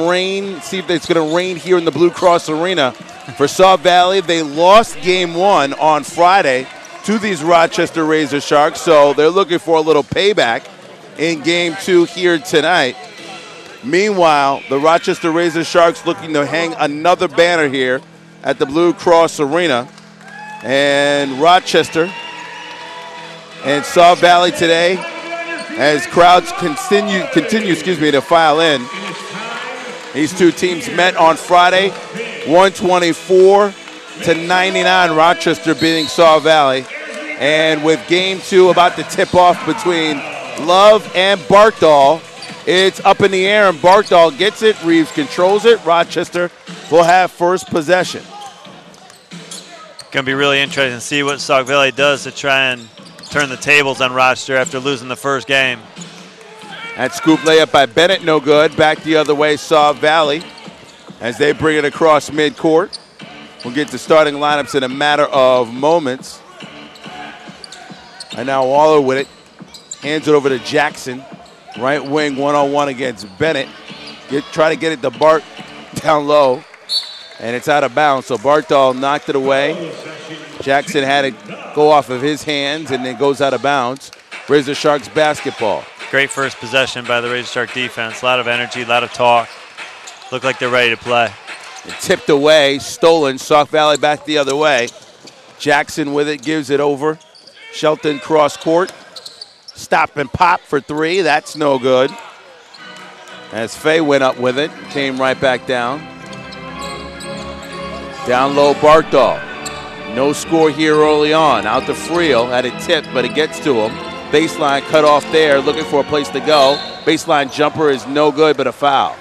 Rain, see if it's going to rain here in the Blue Cross Arena. For Sauk Valley, they lost game 1 on Friday to these Rochester Razor Sharks, so they're looking for a little payback in game 2 here tonight. Meanwhile, the Rochester Razor Sharks looking to hang another banner here at the Blue Cross Arena. And Rochester and Sauk Valley today, as crowds continue to file in. These two teams met on Friday, 124-99, Rochester beating Sauk Valley. And with game 2 about to tip off between Love and Bartol, it's up in the air and Bartol gets it, Reeves controls it, Rochester will have first possession. Going to be really interesting to see what Sauk Valley does to try and turn the tables on Rochester after losing the first game. That scoop layup by Bennett, no good. Back the other way, Sauk Valley, as they bring it across midcourt. We'll get to starting lineups in a matter of moments. And now Waller with it. Hands it over to Jackson. Right wing, one-on-one against Bennett. Try to get it to Bart down low. And it's out of bounds, so Bartol knocked it away. Jackson had it go off of his hands and then goes out of bounds. Razor Sharks basketball. Great first possession by the Razor Shark defense. A lot of energy, a lot of talk. Look like they're ready to play. It tipped away, stolen. Sauk Valley back the other way. Jackson with it, gives it over. Shelton cross court. Stop and pop for 3. That's no good. As Faye went up with it, came right back down. Down low, Bartol. No score here early on. Out to Friel, had it tipped, but it gets to him. Baseline cut off there, looking for a place to go. Baseline jumper is no good, but a foul.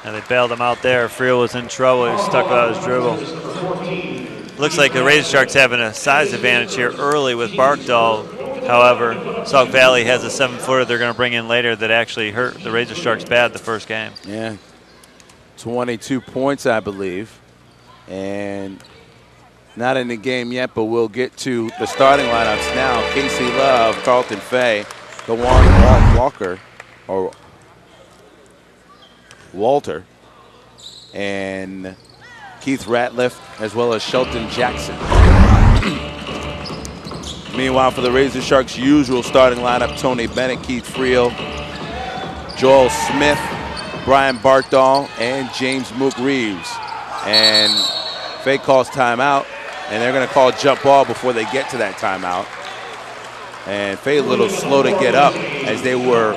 And they bailed him out there. Friel was in trouble. He was stuck without his dribble. Looks like the Razor Sharks having a size advantage here early with Bartol. However, Sauk Valley has a 7-footer they're going to bring in later that actually hurt the Razor Sharks bad the first game. Yeah, 22 points, I believe. And not in the game yet, but we'll get to the starting lineups now. Casey Love, Carlton Fay, DeJuan Walker, or Walter, and Keith Ratliff, as well as Shelton Jackson. Meanwhile, for the Razor Sharks' usual starting lineup, Tony Bennett, Keith Friel, Joel Smith, Brian Bartol, and James Mook Reeves. And Fay calls timeout, and they're going to call jump ball before they get to that timeout. And Fay a little slow to get up as they were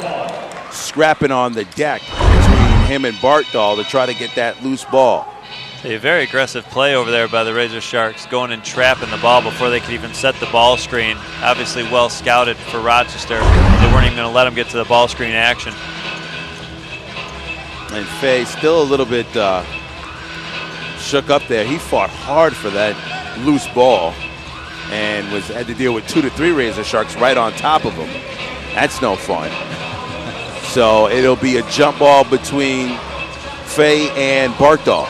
scrapping on the deck between him and Bartol to try to get that loose ball. A very aggressive play over there by the Razor Sharks, going and trapping the ball before they could even set the ball screen. Obviously well scouted for Rochester. They weren't even going to let them get to the ball screen action. And Fay still a little bit shook up there. He fought hard for that loose ball and had to deal with 2 to 3 Razor Sharks right on top of him. That's no fun. So it'll be a jump ball between Fay and Bartol.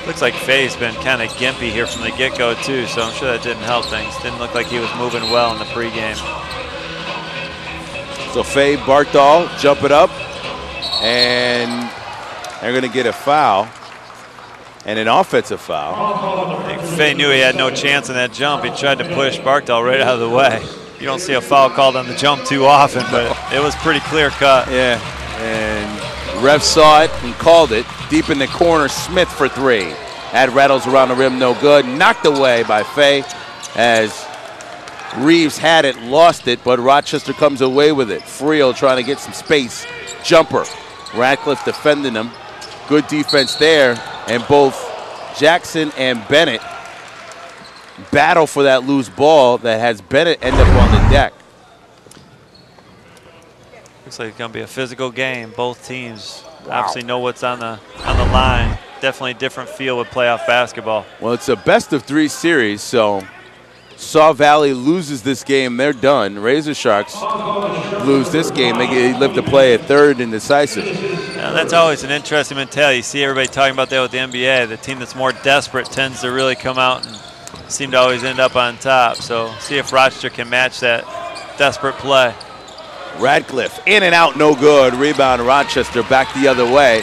Looks like Fay's been kind of gimpy here from the get-go too, so I'm sure that didn't help things. Didn't look like he was moving well in the pregame. So Fay, Bartol jump it up, and they're going to get a foul, and an offensive foul. I think Fay knew he had no chance in that jump. He tried to push Bartol right out of the way. You don't see a foul called on the jump too often, but it was pretty clear cut. Yeah, and ref saw it and called it. Deep in the corner, Smith for 3. Had rattles around the rim, no good. Knocked away by Fay as Reeves had it, lost it, but Rochester comes away with it. Friel trying to get some space. Jumper. Radcliffe defending him. Good defense there. And both Jackson and Bennett battle for that loose ball that has Bennett end up on the deck. Looks like it's going to be a physical game. Both teams obviously know what's on the line. Definitely a different feel with playoff basketball. Well, it's a best-of-3 series, so Sauk Valley loses this game, they're done. Razor Sharks lose this game, they live to play a third and decisive. Yeah, that's always an interesting mentality. You see everybody talking about that with the NBA. The team that's more desperate tends to really come out and seem to always end up on top. So see if Rochester can match that desperate play. Radcliffe, in and out, no good. Rebound, Rochester back the other way.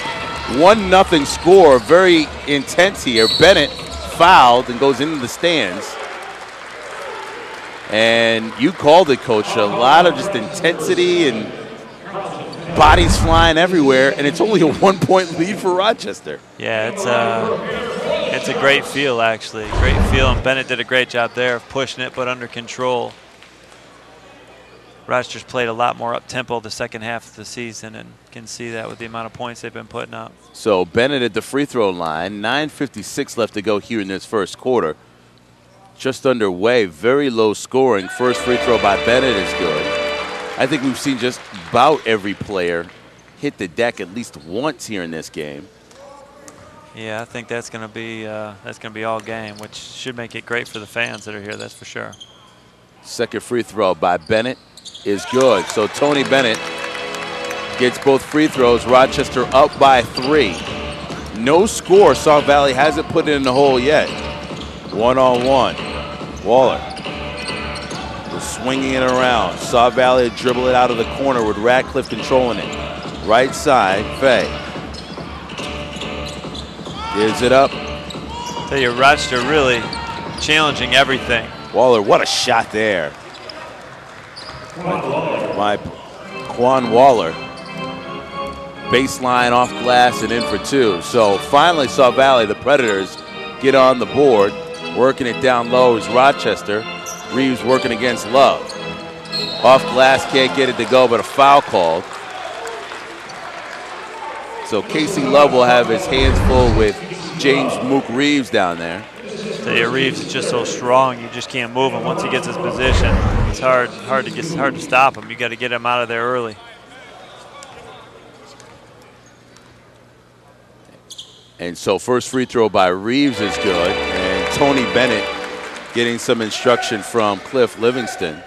1-0 score, very intense here. Bennett fouled and goes into the stands. And you called it, Coach. A lot of just intensity and bodies flying everywhere, and it's only a 1-point lead for Rochester. Yeah, it's a great feel, actually. Great feel, and Bennett did a great job there of pushing it, but under control. Rochester's played a lot more up-tempo the second half of the season, and can see that with the amount of points they've been putting up. So Bennett at the free throw line, 9:56 left to go here in this first quarter. Just underway, very low scoring. First free throw by Bennett is good. I think we've seen just about every player hit the deck at least once here in this game. Yeah, I think that's going to be all game, which should make it great for the fans that are here. That's for sure. Second free throw by Bennett is good. So Tony Bennett gets both free throws. Rochester up by 3. No score. Sauk Valley hasn't put it in the hole yet. 1-on-1. Waller was swinging it around. Sauk Valley dribble it out of the corner with Radcliffe controlling it. Right side, Fay. Gives it up. Tell you, Rochester really challenging everything. Waller, what a shot there. My Quan Waller. Baseline off glass and in for 2. So finally Sauk Valley, the Predators, get on the board. Working it down low is Rochester. Reeves working against Love. Off glass, can't get it to go, but a foul called. So Casey Love will have his hands full with James Mook Reeves down there. Tell you, Reeves is just so strong, you just can't move him. Once he gets his position, it's hard to stop him. You got to get him out of there early. And so first free throw by Reeves is good. And Tony Bennett getting some instruction from Cliff Livingston.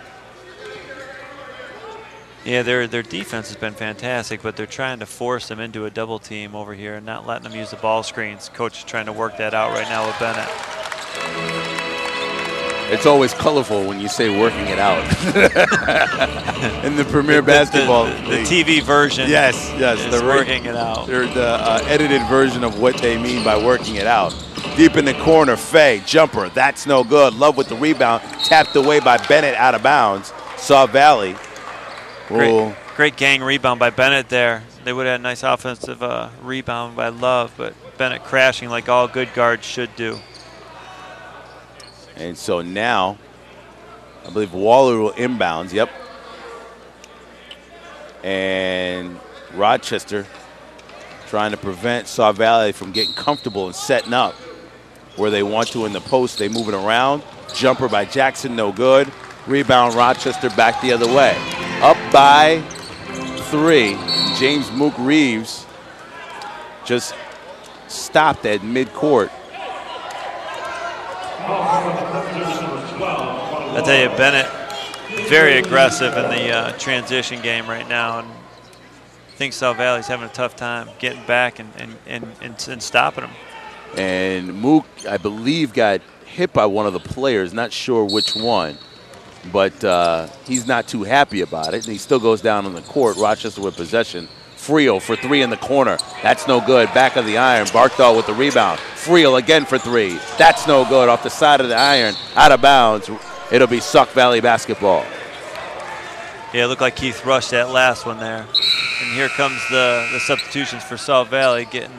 Yeah, their defense has been fantastic, but they're trying to force them into a double team over here and not letting them use the ball screens. Coach is trying to work that out right now with Bennett. It's always colorful when you say working it out. In the Premier Basketball the TV version. Yes. They're working it out. They're the edited version of what they mean by working it out. Deep in the corner, Fay, jumper. That's no good. Love with the rebound. Tapped away by Bennett out of bounds. Sauk Valley. Great gang rebound by Bennett there. They would have had a nice offensive rebound by Love, but Bennett crashing like all good guards should do. And so now, I believe Waller will inbounds. Yep. And Rochester trying to prevent Sauk Valley from getting comfortable and setting up where they want to in the post. They move it around. Jumper by Jackson, no good. Rebound, Rochester back the other way. Up by 3. James Mook Reeves just stopped at midcourt. I tell you, Bennett very aggressive in the transition game right now, and I think Sauk Valley's having a tough time getting back and stopping them. And Mook, I believe, got hit by one of the players, not sure which one, but he's not too happy about it, and he still goes down on the court. Rochester with possession. Friel for 3 in the corner. That's no good. Back of the iron. Barkdahl with the rebound. Friel again for 3. That's no good. Off the side of the iron. Out of bounds. It'll be Sauk Valley basketball. Yeah, it looked like Keith rushed that last one there. And here comes the substitutions for Sauk Valley, getting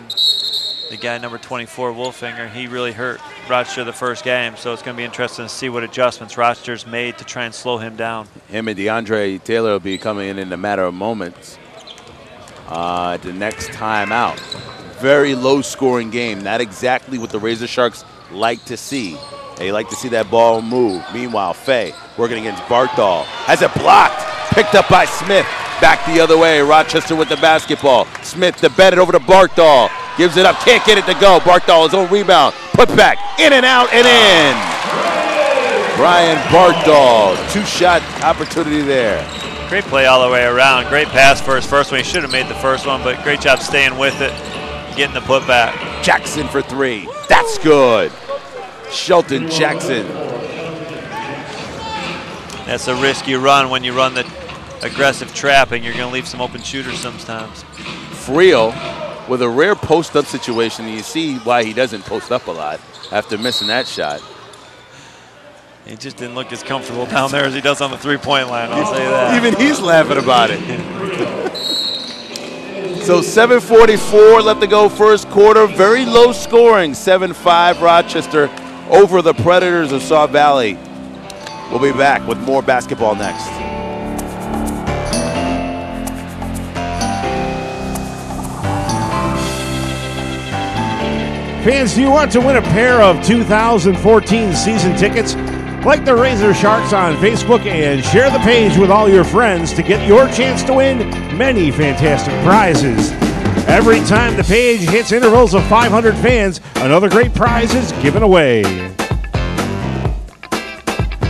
the guy number 24, Wolfinger. He really hurt Rochester the first game, so it's going to be interesting to see what adjustments Rochester's made to try and slow him down. Him and DeAndre Taylor will be coming in a matter of moments. The next time out. Very low scoring game. Not exactly what the Razor Sharks like to see. They like to see that ball move. Meanwhile, Fay working against Barkdahl. Has it blocked. Picked up by Smith. Back the other way. Rochester with the basketball. Smith to Bennett over to Barkdahl. Gives it up. Can't get it to go. Barkdahl his own rebound. Put back. In and out and in. Brian Barkdahl. 2-shot opportunity there. Great play all the way around. Great pass for his first one. He should have made the first one, but great job staying with it, getting the putback. Jackson for 3. That's good. Shelton Jackson. That's a risky run when you run the aggressive trapping, you're going to leave some open shooters sometimes. Friel with a rare post-up situation, and you see why he doesn't post up a lot after missing that shot. He just didn't look as comfortable down there as he does on the three-point line, I'll say that. Even he's laughing about it. So 7:44 left to go first quarter. Very low scoring, 7-5 Rochester over the Predators of Sauk Valley. We'll be back with more basketball next. Fans, do you want to win a pair of 2014 season tickets? Like the Razor Sharks on Facebook and share the page with all your friends to get your chance to win many fantastic prizes. Every time the page hits intervals of 500 fans, another great prize is given away.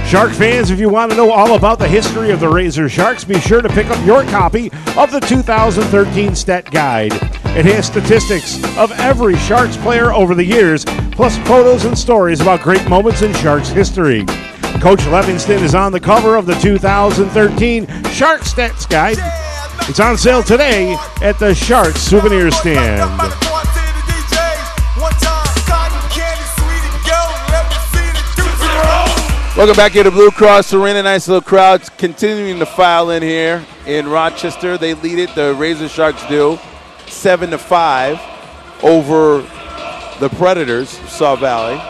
Shark fans, if you want to know all about the history of the Razor Sharks, be sure to pick up your copy of the 2013 Stat Guide. It has statistics of every Sharks player over the years, plus photos and stories about great moments in Sharks history. Coach Levingston is on the cover of the 2013 Sharks Stats Guide. It's on sale today at the Sharks Souvenir Stand. Welcome back here to Blue Cross Arena. Nice little crowd continuing to file in here in Rochester. They lead it, the Razor Sharks do, 7-5 over the Predators of Sauk Valley.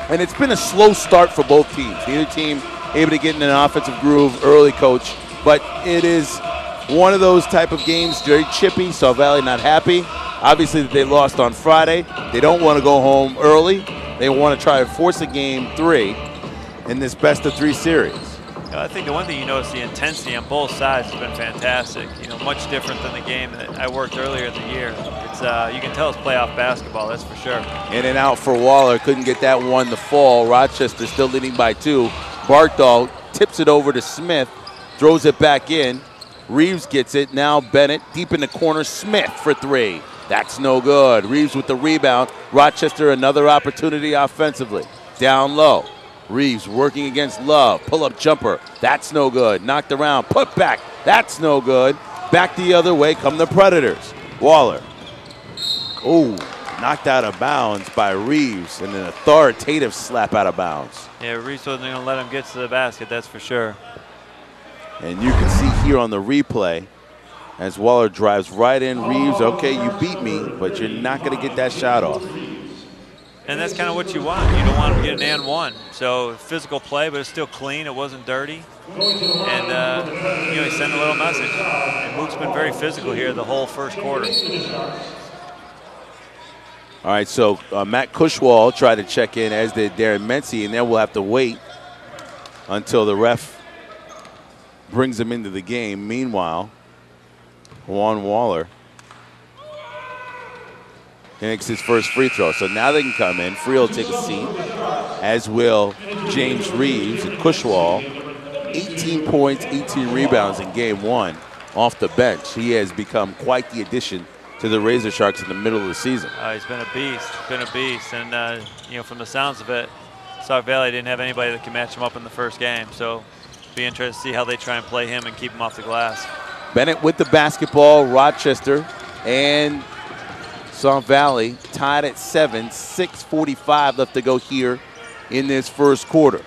And it's been a slow start for both teams. Neither team able to get in an offensive groove early, Coach. But it is one of those type of games, very chippy. Sauk Valley not happy. Obviously, they lost on Friday. They don't want to go home early. They want to try and force a game 3 in this best-of-3 series. I think the one thing you notice, the intensity on both sides has been fantastic. You know, much different than the game that I worked earlier in the year. It's you can tell it's playoff basketball, that's for sure. In and out for Waller, couldn't get that one to fall. Rochester still leading by 2. Barkdahl tips it over to Smith, throws it back in. Reeves gets it. Now Bennett deep in the corner. Smith for 3. That's no good. Reeves with the rebound. Rochester another opportunity offensively. Down low. Reeves working against Love. Pull-up jumper. That's no good. Knocked around. Put back. That's no good. Back the other way come the Predators. Waller. Oh, knocked out of bounds by Reeves, and an authoritative slap out of bounds. Yeah, Reeves wasn't going to let him get to the basket, that's for sure. And you can see here on the replay, as Waller drives right in, Reeves, okay, you beat me, but you're not going to get that shot off. And that's kind of what you want. You don't want him to get an and one. So physical play, but it's still clean. It wasn't dirty. And, you know, he sent a little message. And Mook's been very physical here the whole first quarter. All right, so Matt Cushwall tried to check in, as did Darren Mency, and then we'll have to wait until the ref brings him into the game. Meanwhile, Juan Waller makes his first free throw. So now they can come in. Friel will take a seat, as will James Reeves and Cushwall. 18 points, 18 rebounds in game 1 off the bench. He has become quite the addition to the Razor Sharks in the middle of the season. He's been a beast, And, you know, from the sounds of it, Sauk Valley didn't have anybody that could match him up in the first game. So be interested to see how they try and play him and keep him off the glass. Bennett with the basketball. Rochester and Sauk Valley tied at 7, 6:45 left to go here in this first quarter.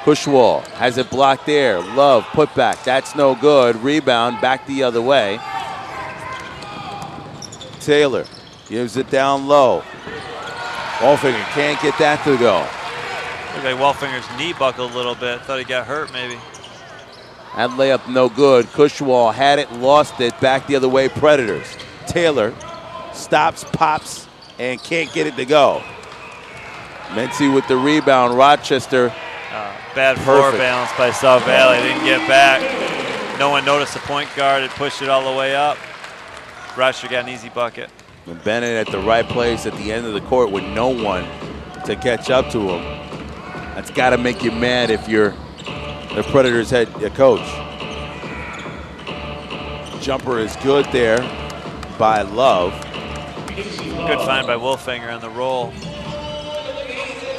Cushwall has it blocked there. Love, put back. That's no good. Rebound back the other way. Taylor gives it down low. Wallfinger can't get that to go. Looked like Wallfinger's knee buckled a little bit. Thought he got hurt maybe. That layup no good. Cushwall had it, lost it. Back the other way, Predators. Taylor stops, pops, and can't get it to go. Mency with the rebound. Rochester. Bad floor balance by Sauk Valley. Didn't get back. No one noticed the point guard. Had pushed it all the way up. Rochester got an easy bucket. And Bennett at the right place at the end of the court with no one to catch up to him. That's got to make you mad if you're the Predators' head coach. Jumper is good there by Love. Good find by Wolfinger on the roll.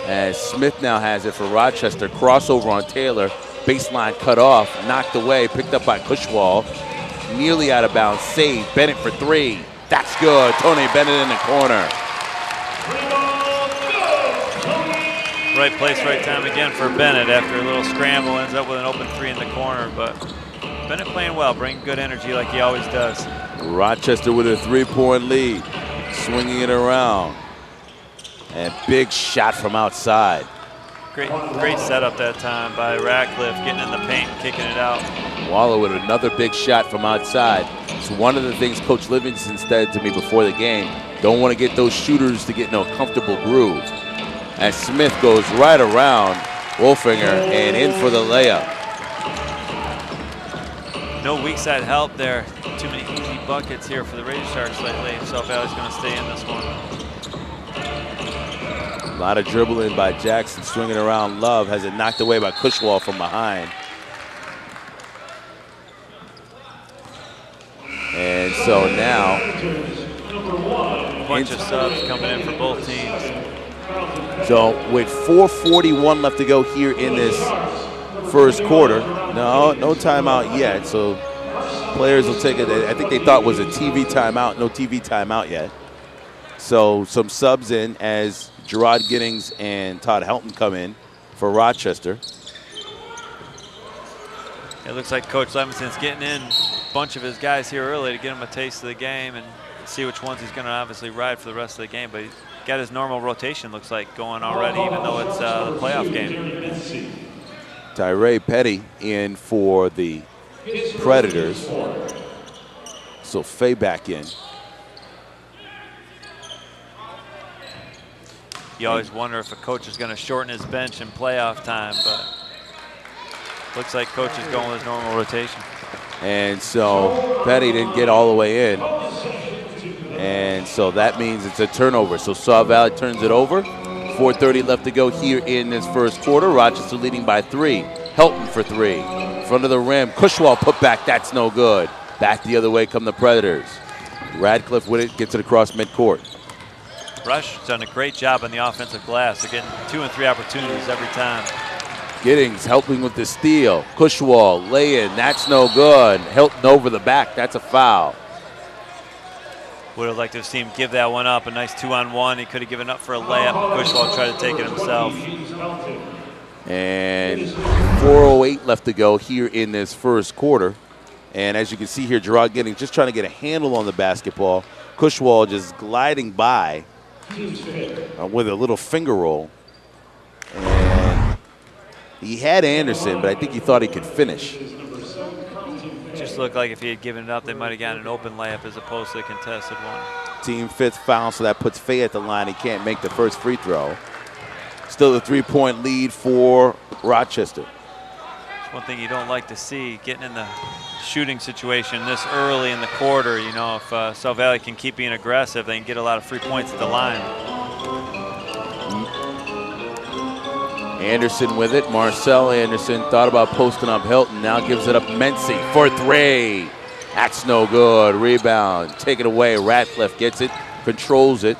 As Smith now has it for Rochester. Crossover on Taylor. Baseline cut off, knocked away, picked up by Cushwall. Nearly out of bounds, save. Bennett for three. That's good. Tony Bennett in the corner. Right place, right time again for Bennett after a little scramble. Ends up with an open three in the corner, but Bennett playing well, bringing good energy like he always does. Rochester with a 3-point lead. Swinging it around. And big shot from outside. Great setup that time by Ratcliffe, getting in the paint and kicking it out. Waller with another big shot from outside. It's one of the things Coach Livingston said to me before the game. Don't want to get those shooters to get in a comfortable groove. As Smith goes right around Wolfinger and in for the layup. No weak side help there. Too many easy buckets here for the Razor Sharks lately. Sauk Valley's going to stay in this one. A lot of dribbling by Jackson, swinging around Love. Has it knocked away by Cushwall from behind. And so now, a bunch of subs coming in for both teams. So with 4:41 left to go here in this first quarter, no timeout yet. So players will take it. I think they thought it was a TV timeout. No TV timeout yet. So some subs in as Gerard Giddings and Todd Helton come in for Rochester. It looks like Coach Levinson's getting in a bunch of his guys here early to get him a taste of the game and see which ones he's going to obviously ride for the rest of the game. But he's got his normal rotation, looks like, going already, even though it's the playoff game. Tyree Petty in for the Predators. So Faye back in. You always wonder if a coach is going to shorten his bench in playoff time, but looks like Coach is going with his normal rotation. And so Petty didn't get all the way in. And so that means it's a turnover. So Sauk Valley turns it over. 4:30 left to go here in this first quarter. Rochester leading by 3. Helton for 3. Front of the rim. Cushwall put back. That's no good. Back the other way come the Predators. Radcliffe with it. Gets it across midcourt. Rush has done a great job on the offensive glass. They're getting 2 and 3 opportunities every time. Giddings helping with the steal. Cushwall lay-in. That's no good. Helton over the back. That's a foul. Would have liked to have seen him give that one up. A nice 2-on-1. He could have given up for a layup. Cushwall tried to take it himself. And 4:08 left to go here in this first quarter. And as you can see here, Gerard Giddings just trying to get a handle on the basketball. Cushwall just gliding by with a little finger roll. And he had Anderson, but I think he thought he could finish. Just looked like if he had given it up, they might have gotten an open layup as opposed to a contested one. Team 5th foul, so that puts Faye at the line. He can't make the first free throw. Still a 3-point lead for Rochester. It's one thing you don't like to see, getting in the shooting situation this early in the quarter. You know, if Sauk Valley can keep being aggressive, they can get a lot of free points at the line. Anderson with it. Marcel Anderson thought about posting up Helton. Now gives it up Mency for 3. That's no good. Rebound. Take it away. Ratcliffe gets it. Controls it.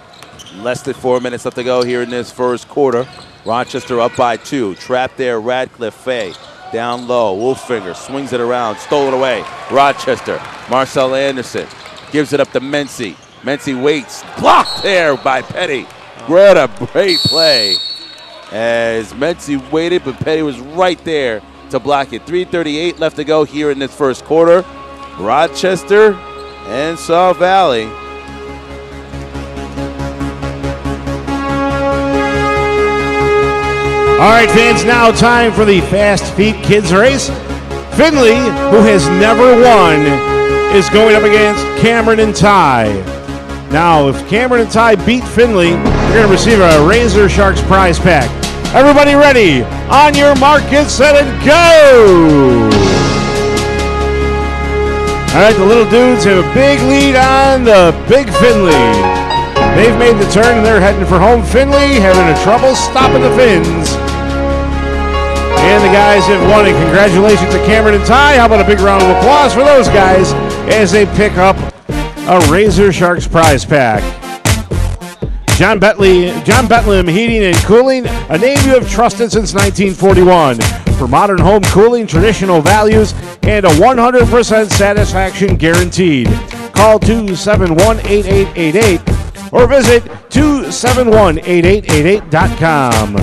Less than 4 minutes left to go here in this first quarter. Rochester up by 2. Trapped there. Ratcliffe. Faye. Down low. Wolfinger swings it around. Stolen away. Rochester. Marcel Anderson gives it up to Mency. Mency waits. Blocked there by Petty. What a great play. As Mency waited, but Petty was right there to block it. 3:38 left to go here in this first quarter. Rochester and Sauk Valley. All right, fans, now time for the Fast Feet Kids race. Findlay, who has never won, is going up against Cameron and Ty. Now, if Cameron and Ty beat Findlay, you're going to receive a Razor Sharks prize pack. Everybody ready? On your mark, get set, and go! All right, the little dudes have a big lead on the big Findlay. They've made the turn, and they're heading for home. Findlay having a trouble stopping the Finns. And the guys have won it. Congratulations to Cameron and Ty. How about a big round of applause for those guys as they pick up a Razor Sharks prize pack. John Betlam Heating and Cooling, a name you have trusted since 1941. for modern home cooling, traditional values, and a 100% satisfaction guaranteed. Call 271-8888 or visit 271-8888.com.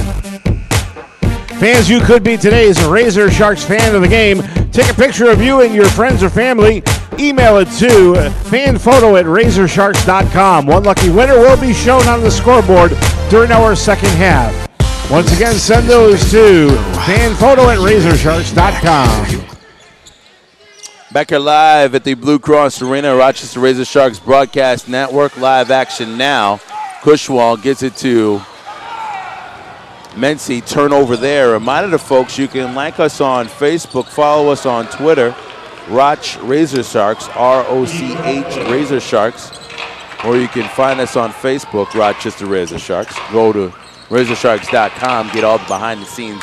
Fans, you could be today's Razor Sharks fan of the game. Take a picture of you and your friends or family. Email it to fanphoto@razorsharks.com. One lucky winner will be shown on the scoreboard during our second half. Once again, send those to fanphoto@razorsharks.com. Back here live at the Blue Cross Arena, Rochester Razor Sharks Broadcast Network. Live action now. Cushwall gets it to Mency, turnover there. Reminder to folks, you can like us on Facebook, follow us on Twitter, Roch Razor Sharks, R-O-C-H Razor Sharks, or you can find us on Facebook, Rochester Razor Sharks. Go to RazorSharks.com, get all the behind-the-scenes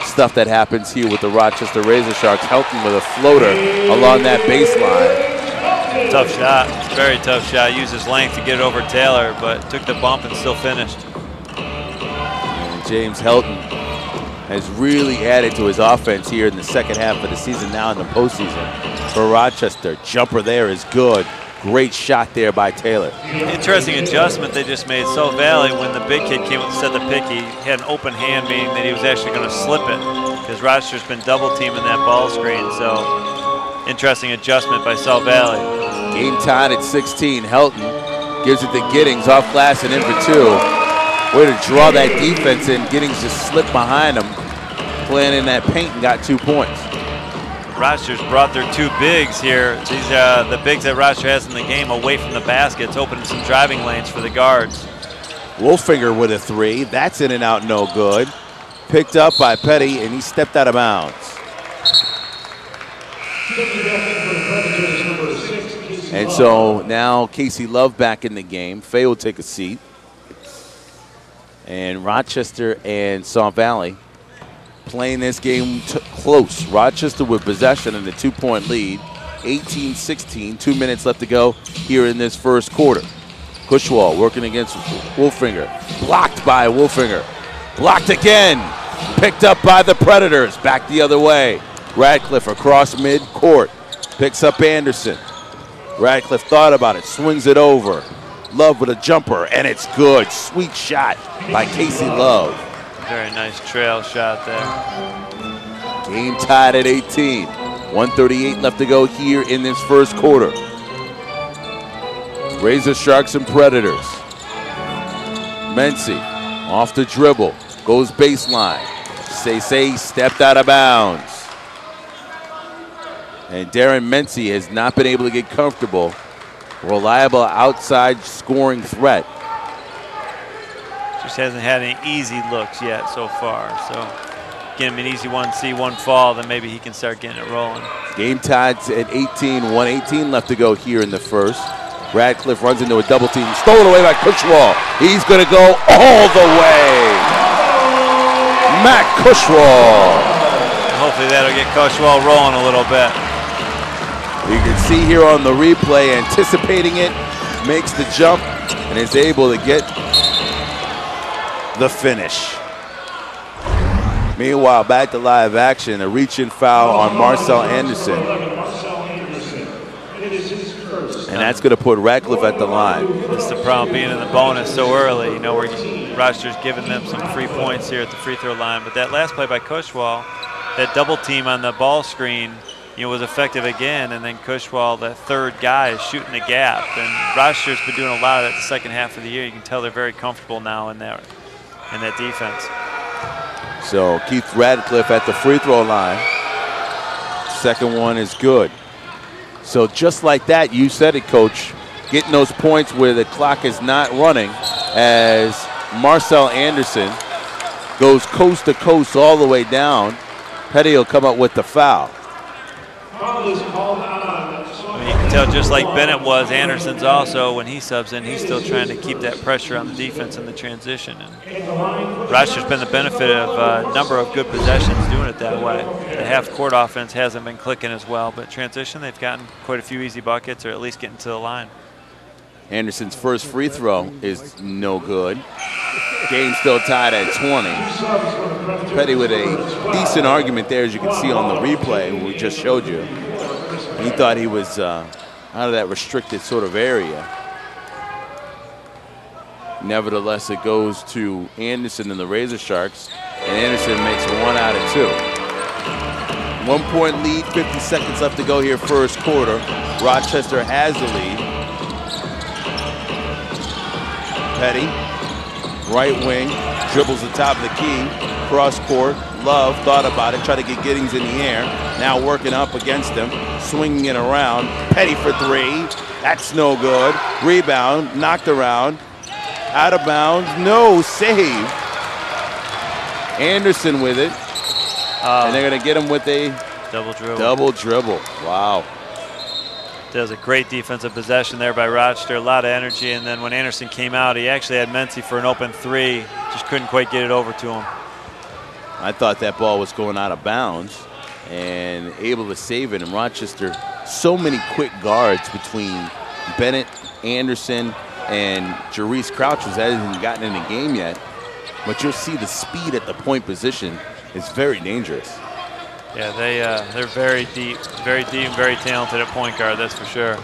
stuff that happens here with the Rochester Razor Sharks, helping with a floater along that baseline. Tough shot, very tough shot. Used his length to get it over Taylor, but took the bump and still finished. James Helton has really added to his offense here in the second half of the season, now in the postseason. For Rochester, jumper there is good. Great shot there by Taylor. Interesting adjustment they just made. Sauk Valley, when the big kid came up to set the pick, he had an open hand, meaning that he was actually going to slip it, because Rochester's been double teaming that ball screen. So interesting adjustment by Sauk Valley. Game tied at 16. Helton gives it to Giddings, off glass and in for two. Way to draw that defense in. Giddings just slipped behind him, playing in that paint, and got 2 points. Rochester's brought their two bigs here. These are the bigs that Rochester has in the game away from the baskets, opening some driving lanes for the guards. Wolfinger with a three. That's in and out, no good. Picked up by Petty, and he stepped out of bounds. And so now Casey Love back in the game. Faye will take a seat. And Rochester and Sauk Valley playing this game close. Rochester with possession and a 2-point lead. 18-16, 2 minutes left to go here in this first quarter. Cushwall working against Wolfinger. Blocked by Wolfinger. Blocked again. Picked up by the Predators. Back the other way. Radcliffe across mid-court. Picks up Anderson. Radcliffe thought about it. Swings it over. Love with a jumper, and it's good. Sweet shot by Casey Love. Very nice trail shot there. Game tied at 18. 1:38 left to go here in this first quarter. Razor Sharks and Predators. Mency off the dribble, goes baseline. Say stepped out of bounds. And Darren Mency has not been able to get comfortable. Reliable outside scoring threat. Just hasn't had any easy looks yet so far. So get him an easy one, see one fall, then maybe he can start getting it rolling. Game tied at 18, 1:18 left to go here in the first. Radcliffe runs into a double team, stolen away by Cushwall. He's going to go all the way. Matt Cushwall. Hopefully that'll get Cushwall rolling a little bit. You can see here on the replay, anticipating it, makes the jump, and is able to get the finish. Meanwhile, back to live action, a reach-in foul on Marcel Anderson. And that's going to put Radcliffe at the line. That's the problem being in the bonus so early. You know, Rochester's giving them some free points here at the free throw line. But that last play by Cushwall, that double team on the ball screen, was effective again, and then Cushwall, that third guy, is shooting the gap. And Rochester's been doing a lot of that the second half of the year. You can tell they're very comfortable now in that defense. So Keith Radcliffe at the free throw line. Second one is good. So just like that, you said it, Coach, getting those points where the clock is not running as Marcel Anderson goes coast to coast all the way down. Petty will come up with the foul. You can tell, just like Bennett was, Anderson's also, when he subs in, he's still trying to keep that pressure on the defense in the transition. And Rochester's been the benefit of a number of good possessions doing it that way. The half-court offense hasn't been clicking as well, but transition, they've gotten quite a few easy buckets, or at least getting to the line. Anderson's first free throw is no good. Game still tied at 20. Petty with a decent argument there, as you can see on the replay we just showed you. He thought he was out of that restricted sort of area. Nevertheless, it goes to Anderson and the Razor Sharks, and Anderson makes 1 out of 2. 1 point lead, 50 seconds left to go here first quarter. Rochester has the lead. Petty, right wing, dribbles the top of the key, cross court. Love thought about it, tried to get Giddings in the air. Now working up against him, swinging it around. Petty for 3, that's no good. Rebound, knocked around, out of bounds, no save. Anderson with it, and they're gonna get him with a double dribble. Wow. That was a great defensive possession there by Rochester, a lot of energy, and then when Anderson came out, he actually had Mency for an open 3, just couldn't quite get it over to him. I thought that ball was going out of bounds and able to save it. And Rochester, so many quick guards between Bennett, Anderson, and Jerice Crouch, who hasn't gotten in the game yet. But you'll see the speed at the point position is very dangerous. Yeah, they're very deep and very talented at point guard, that's for sure.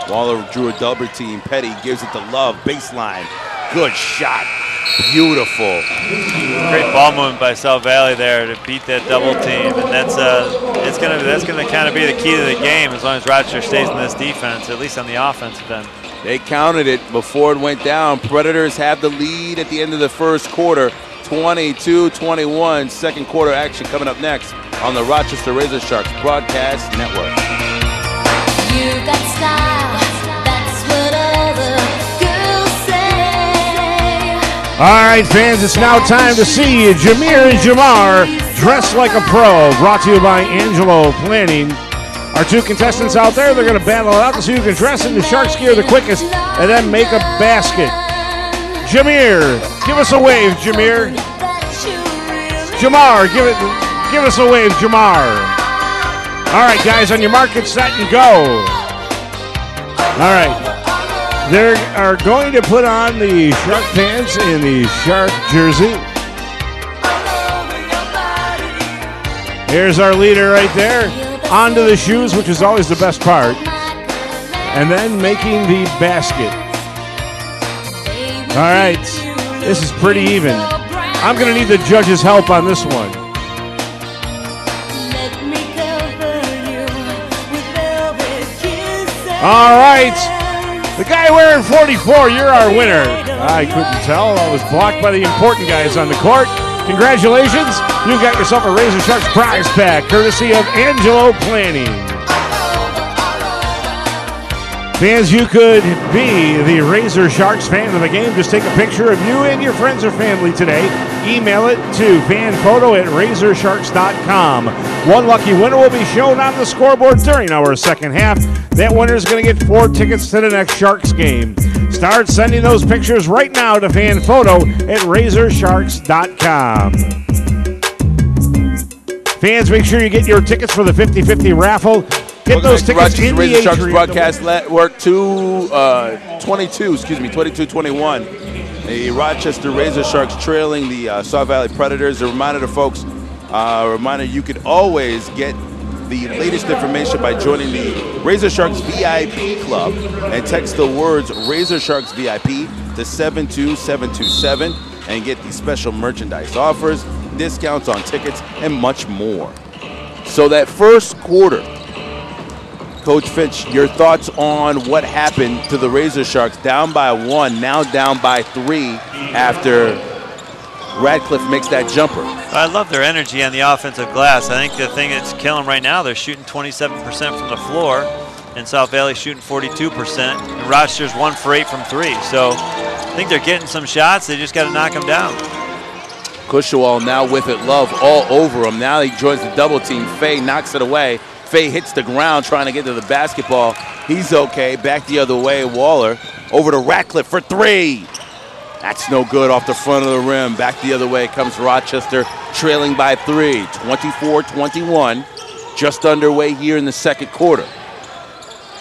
Waller drew a double team. Petty gives it to Love, baseline. Good shot. Beautiful. Great ball movement by South Valley there to beat that double team, and that's gonna kind of be the key to the game as long as Rochester stays in this defense, at least on the offensive end. They counted it before it went down. Predators have the lead at the end of the first quarter, 22-21. Second quarter action coming up next on the Rochester Razor Sharks Broadcast Network. You got style, that's what all the girls say. All right, fans, it's now time to see Jameer and Jamar dress like a pro. Brought to you by Angelo Planning. Our 2 contestants out there, they're going to battle it out to see who can dress in the Sharks gear the quickest and then make a basket. Jameer, give us a wave, Jameer. Jamar, give us a wave, Jamar. All right, guys, on your mark, get set, and go. All right. They are going to put on the Shark pants and the Shark jersey. Here's our leader right there. Onto the shoes, which is always the best part. And then making the basket. All right. This is pretty even. I'm going to need the judges' help on this one. All right. The guy wearing 44, you're our winner. I couldn't tell. I was blocked by the important guys on the court. Congratulations. You've got yourself a Razor Sharks prize pack, courtesy of Angelo Planning. Fans, you could be the Razor Sharks fan of the game. Just take a picture of you and your friends or family today. Email it to fanphoto@razorsharks.com. One lucky winner will be shown on the scoreboard during our second half. That winner is going to get 4 tickets to the next Sharks game. Start sending those pictures right now to fanphoto@razorsharks.com. Fans, make sure you get your tickets for the 50-50 raffle. Get those tickets in the Razor Sharks Broadcast Network 22-21. The Rochester Razor Sharks trailing the Sauk Valley Predators. A reminder to folks, you can always get the latest information by joining the Razor Sharks VIP Club and text the words Razor Sharks VIP to 72727 and get the special merchandise offers, discounts on tickets, and much more. So that first quarter, Coach Finch, your thoughts on what happened to the Razor Sharks, down by 1, now down by 3 after Radcliffe makes that jumper? I love their energy on the offensive glass. I think the thing that's killing them right now, they're shooting 27% from the floor, and South Valley shooting 42%, and Rochester's 1 for 8 from 3. So I think they're getting some shots. They just got to knock them down. Cushawall now with it. Love all over him. Now he joins the double team. Fay knocks it away. Fay hits the ground trying to get to the basketball. He's okay. Back the other way. Waller over to Ratcliffe for 3. That's no good off the front of the rim. Back the other way comes Rochester, trailing by 3. 24-21. Just underway here in the second quarter.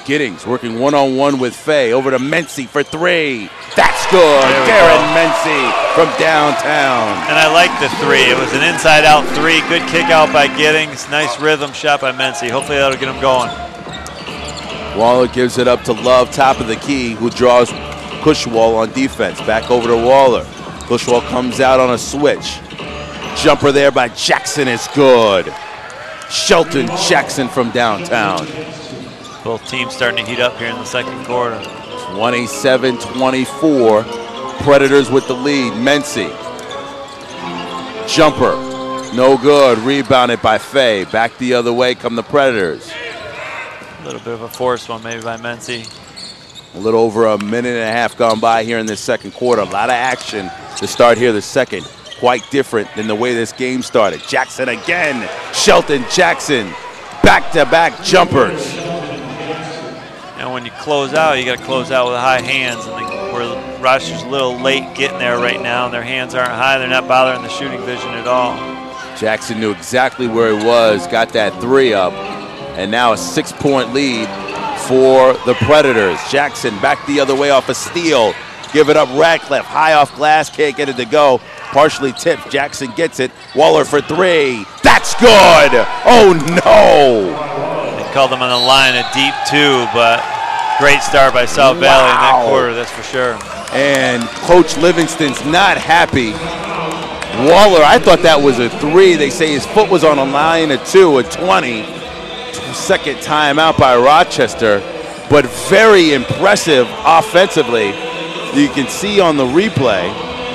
Giddings working one-on-one with Fay. Over to Mency for three. That's good. Darren Mency from downtown. And I like the three. It was an inside-out three. Good kick out by Giddings. Nice rhythm shot by Mency. Hopefully that'll get him going. Waller gives it up to Love, top of the key, who draws Cushwall on defense. Back over to Waller. Cushwall comes out on a switch. Jumper there by Jackson is good. Shelton Jackson from downtown. Both teams starting to heat up here in the second quarter. 27-24. Predators with the lead. Mency. Jumper. No good. Rebounded by Fay. Back the other way come the Predators. A little bit of a forced one maybe by Mency. A little over a minute and a half gone by here in this second quarter. A lot of action to start here the second. Quite different than the way this game started. Jackson again. Shelton Jackson. Back-to-back jumpers. And when you close out, you got to close out with high hands. And where Rochester's a little late getting there right now, and their hands aren't high. They're not bothering the shooting vision at all. Jackson knew exactly where he was, got that three up, and now a 6-point lead for the Predators. Jackson back the other way off a steal. Give it up Radcliffe. High off glass, can't get it to go. Partially tipped. Jackson gets it. Waller for three. That's good. Oh, no. They called them on the line a deep two, but great start by South Valley in that quarter, that's for sure. And Coach Livingston's not happy. Waller, I thought that was a three. They say his foot was on a line, a 20. Second timeout by Rochester, but very impressive offensively. You can see on the replay,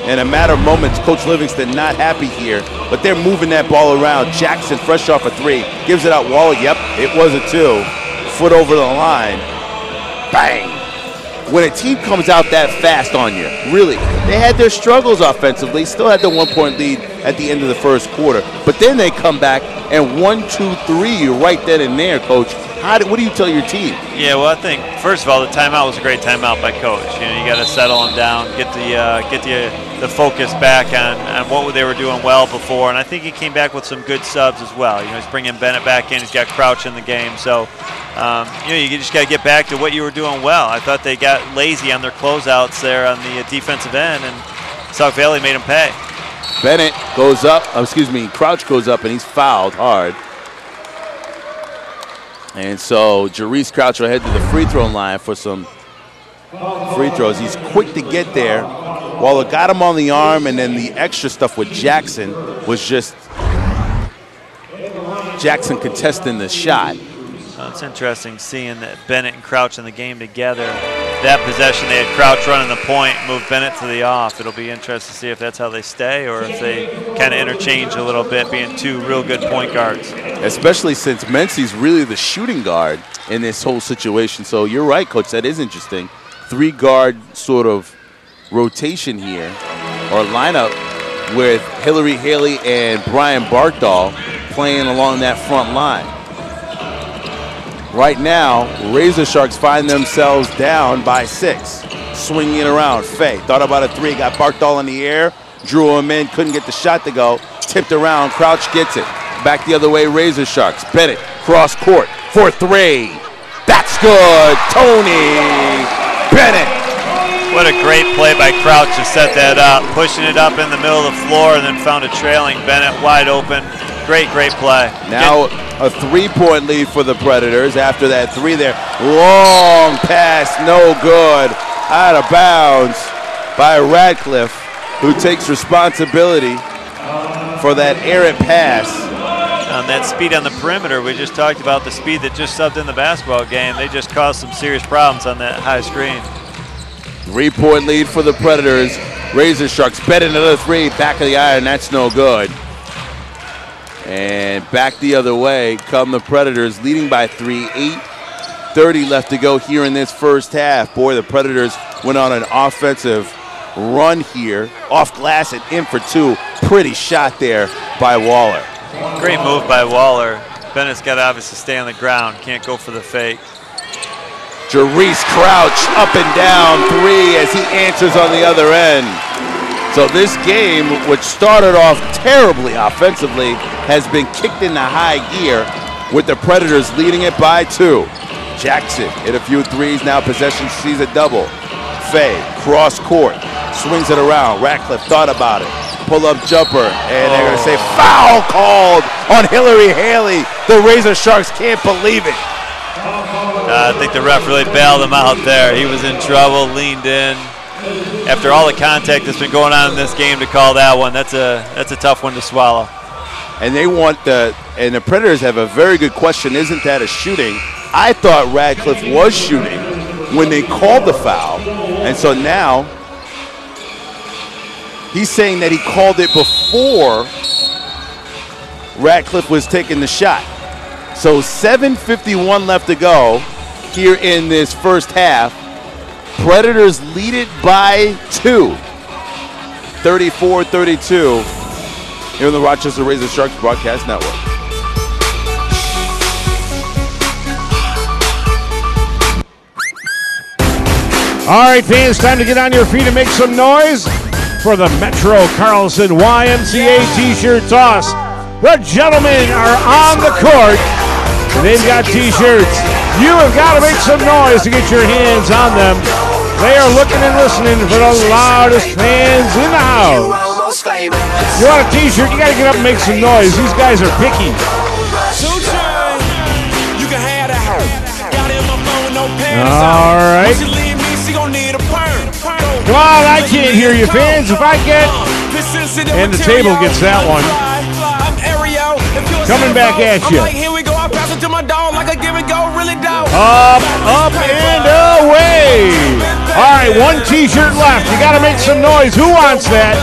in a matter of moments, Coach Livingston not happy here, but they're moving that ball around. Jackson, fresh off a three, gives it out. Waller, yep, it was a two. Foot over the line. Bang. When a team comes out that fast on you, really, they had their struggles offensively, still had the 1-point lead at the end of the first quarter, but then they come back and 1, 2, 3, you're right then and there, Coach. What do you tell your team? Yeah, well, I think first of all, the timeout was a great timeout by Coach. You know, you got to settle them down, get the focus back on what they were doing well before, and I think he came back with some good subs as well. You know, he's bringing Bennett back in. He's got Crouch in the game, so you know, you just got to get back to what you were doing well. I thought they got lazy on their closeouts there on the defensive end, and Sauk Valley made them pay. Bennett goes up. Crouch goes up, and he's fouled hard. And so Jarice Crouch will head to the free throw line for some free throws. He's quick to get there. Waller got him on the arm, and then the extra stuff with Jackson was just Jackson contesting the shot. Well, it's interesting seeing that Bennett and Crouch in the game together. That possession, they had Crouch running the point, moved Bennett to the off. It'll be interesting to see if that's how they stay or if they kind of interchange a little bit, being two real good point guards. Especially since Mency's really the shooting guard in this whole situation. So you're right, Coach, that is interesting. 3-guard sort of rotation here, or lineup with Hillary Haley and Brian Barkdahl playing along that front line. Right now, Razor Sharks find themselves down by 6. Swinging it around, Fay thought about a three, got Barkdahl in the air, drew him in, couldn't get the shot to go, tipped around, Crouch gets it. Back the other way, Razor Sharks. Bennett, cross court for 3. That's good, Tony Bennett. What a great play by Crouch to set that up, pushing it up in the middle of the floor and then found a trailing Bennett wide open. Great play. Now a 3-point lead for the Predators after that three there. Long pass, no good. Out of bounds by Radcliffe, who takes responsibility for that errant pass. On that speed on the perimeter, we just talked about the speed that just subbed in the basketball game. They just caused some serious problems on that high screen. 3-point lead for the Predators. Razor Sharks bet another three, back of the iron, that's no good. And back the other way come the Predators, leading by 3, 8:30 left to go here in this first half. Boy, the Predators went on an offensive run here, off glass and in for 2. Pretty shot there by Waller. Great move by Waller. Bennett's got to obviously stay on the ground, can't go for the fake. Jarice Crouch up and down 3 as he answers on the other end. So this game, which started off terribly offensively, has been kicked into high gear with the Predators leading it by 2. Jackson hit a few threes. Now possession sees a double. Fay, cross court, swings it around. Ratcliffe thought about it. Pull-up jumper, and they're going to say foul called on Hillary Haley. The Razor Sharks can't believe it. I think the ref really bailed him out there. He was in trouble, leaned in. After all the contact that's been going on in this game, to call that one, that's a tough one to swallow. And they want the Predators have a very good question. Isn't that a shooting? I thought Radcliffe was shooting when they called the foul, and so now he's saying that he called it before Radcliffe was taking the shot. So 7:51 left to go here in this first half. Predators lead it by 2, 34-32, here on the Rochester Razor Sharks Broadcast Network. All right, fans, time to get on your feet and make some noise for the Metro Carlson YMCA T-shirt toss. The gentlemen are on the court. They've got T-shirts. You have got to make some noise to get your hands on them. They are looking and listening for the loudest fans in the house. You want a T-shirt, you got to get up and make some noise. These guys are picky. All right. Come on, I can't hear you, fans. If I get... And the table gets that one. Coming back at you. Up, and away. All right, one T-shirt left. You got to make some noise. Who wants that?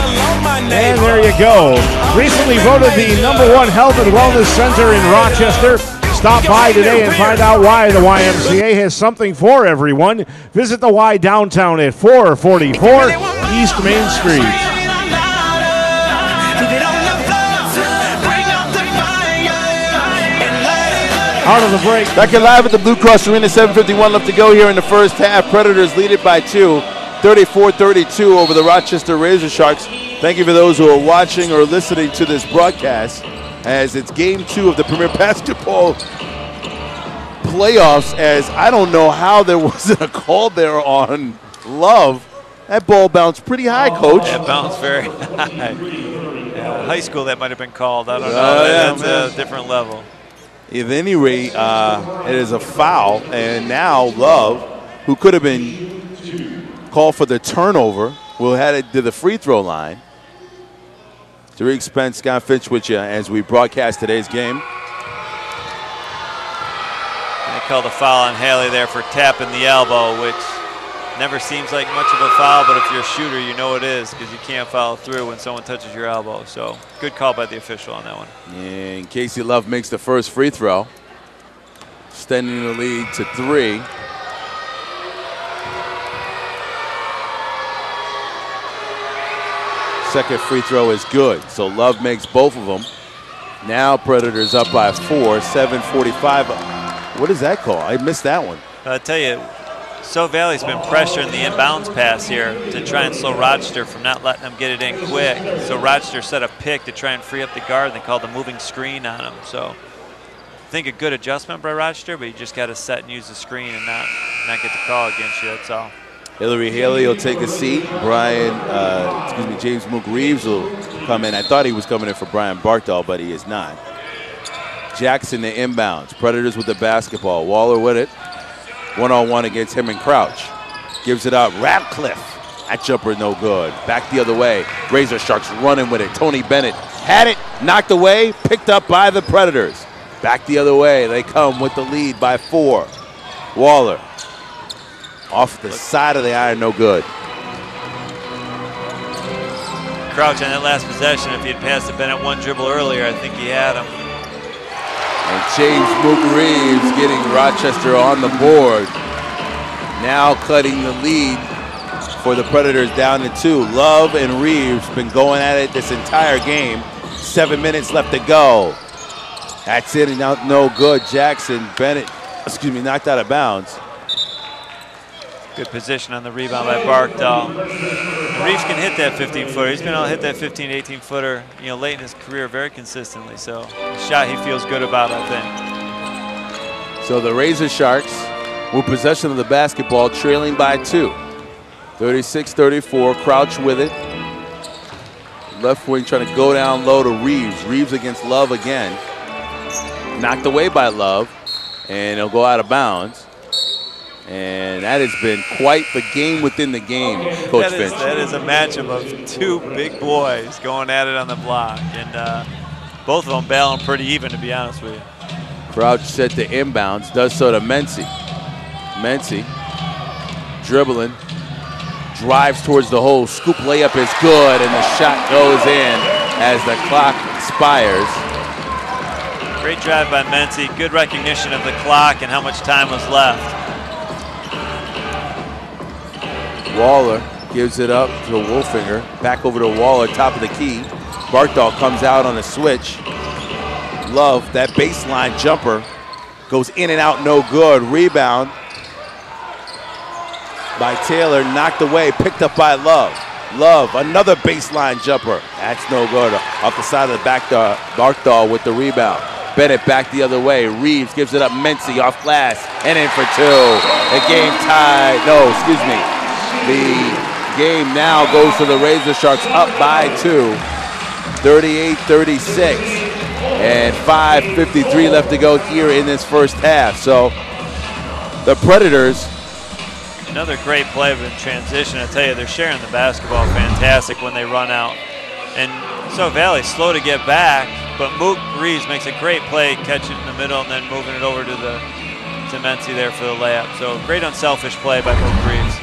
And there you go. Recently voted the #1 health and wellness center in Rochester. Stop by today and find out why the YMCA has something for everyone. Visit the Y downtown at 444 East Main Street. Out of the break. Back in live at the Blue Cross Arena, 7:51 left to go here in the first half. Predators lead it by 2, 34-32 over the Rochester Razor Sharks. Thank you for those who are watching or listening to this broadcast, as it's game 2 of the Premier Basketball playoffs, as I don't know how there wasn't a call there on Love. That ball bounced pretty high, Coach. Yeah, it bounced very high. Yeah, high school that might have been called. I don't know. That's a different level. At any rate, it is a foul, and now Love, who could have been called for the turnover, will head it to the free throw line. Tariq Spence, Scott Finch with you as we broadcast today's game. They called a foul on Haley there for tapping the elbow, which never seems like much of a foul, but if you're a shooter, you know it is, because you can't follow through when someone touches your elbow. So good call by the official on that one. And Casey Love makes the first free throw, extending the lead to 3. Second free throw is good, so Love makes both of them. Now Predators up by 4, 7:45. What is that call? I missed that one. I'll tell you, Sauk Valley's been pressuring the inbounds pass here to try and slow Rochester from not letting them get it in quick. So Rochester set a pick to try and free up the guard, and they called the moving screen on him. So I think a good adjustment by Rochester, but you just got to set and use the screen and not get the call against you, that's all. Hillary Haley will take a seat. James Mook Reeves will come in. I thought he was coming in for Brian Bartol, but he is not. Jackson the inbounds. Predators with the basketball. Waller with it. One-on-one against him and Crouch. Gives it up. Radcliffe. That jumper no good. Back the other way. Razor Sharks running with it. Tony Bennett had it. Knocked away. Picked up by the Predators. Back the other way. They come with the lead by 4. Waller. Off the side of the iron, no good. Crouch on that last possession, if he had passed to Bennett one dribble earlier, I think he had him. And James Mook Reeves getting Rochester on the board. Now cutting the lead for the Predators down to 2. Love and Reeves been going at it this entire game. 7 minutes left to go. That's it, and out no good. Jackson, Bennett, knocked out of bounds. Good position on the rebound by Barkdahl. Reeves can hit that 15-footer. He's been able to hit that 15, 18-footer, late in his career very consistently. So a shot he feels good about, I think. So the Razor Sharks with possession of the basketball, trailing by 2. 36-34, Crouch with it. Left wing trying to go down low to Reeves. Reeves against Love again. Knocked away by Love, and he'll go out of bounds. And that has been quite the game within the game, Coach Finch. That is a matchup of two big boys going at it on the block. And both of them battling pretty even, to be honest with you. Crouch set to inbounds, does so to Mency. Mency dribbling, drives towards the hole. Scoop layup is good, and the shot goes in as the clock expires. Great drive by Mency. Good recognition of the clock and how much time was left. Waller gives it up to Wolfinger. Back over to Waller, top of the key. Barkdahl comes out on a switch. Love, that baseline jumper, goes in and out, no good. Rebound by Taylor, knocked away, picked up by Love. Love, another baseline jumper. That's no good. Off the side of the back door, Barkdahl with the rebound. Bennett back the other way. Reeves gives it up. Mency off glass and in for 2. The game tied. No, excuse me. The game now goes to the Razor Sharks up by 2. 38-36. And 5:53 left to go here in this first half. So the Predators. Another great play in transition. I tell you, they're sharing the basketball fantastic when they run out. And Sauk Valley slow to get back, but Mook Reeves makes a great play, catching it in the middle and then moving it over to Mency there for the layup. So great unselfish play by Mook Reeves.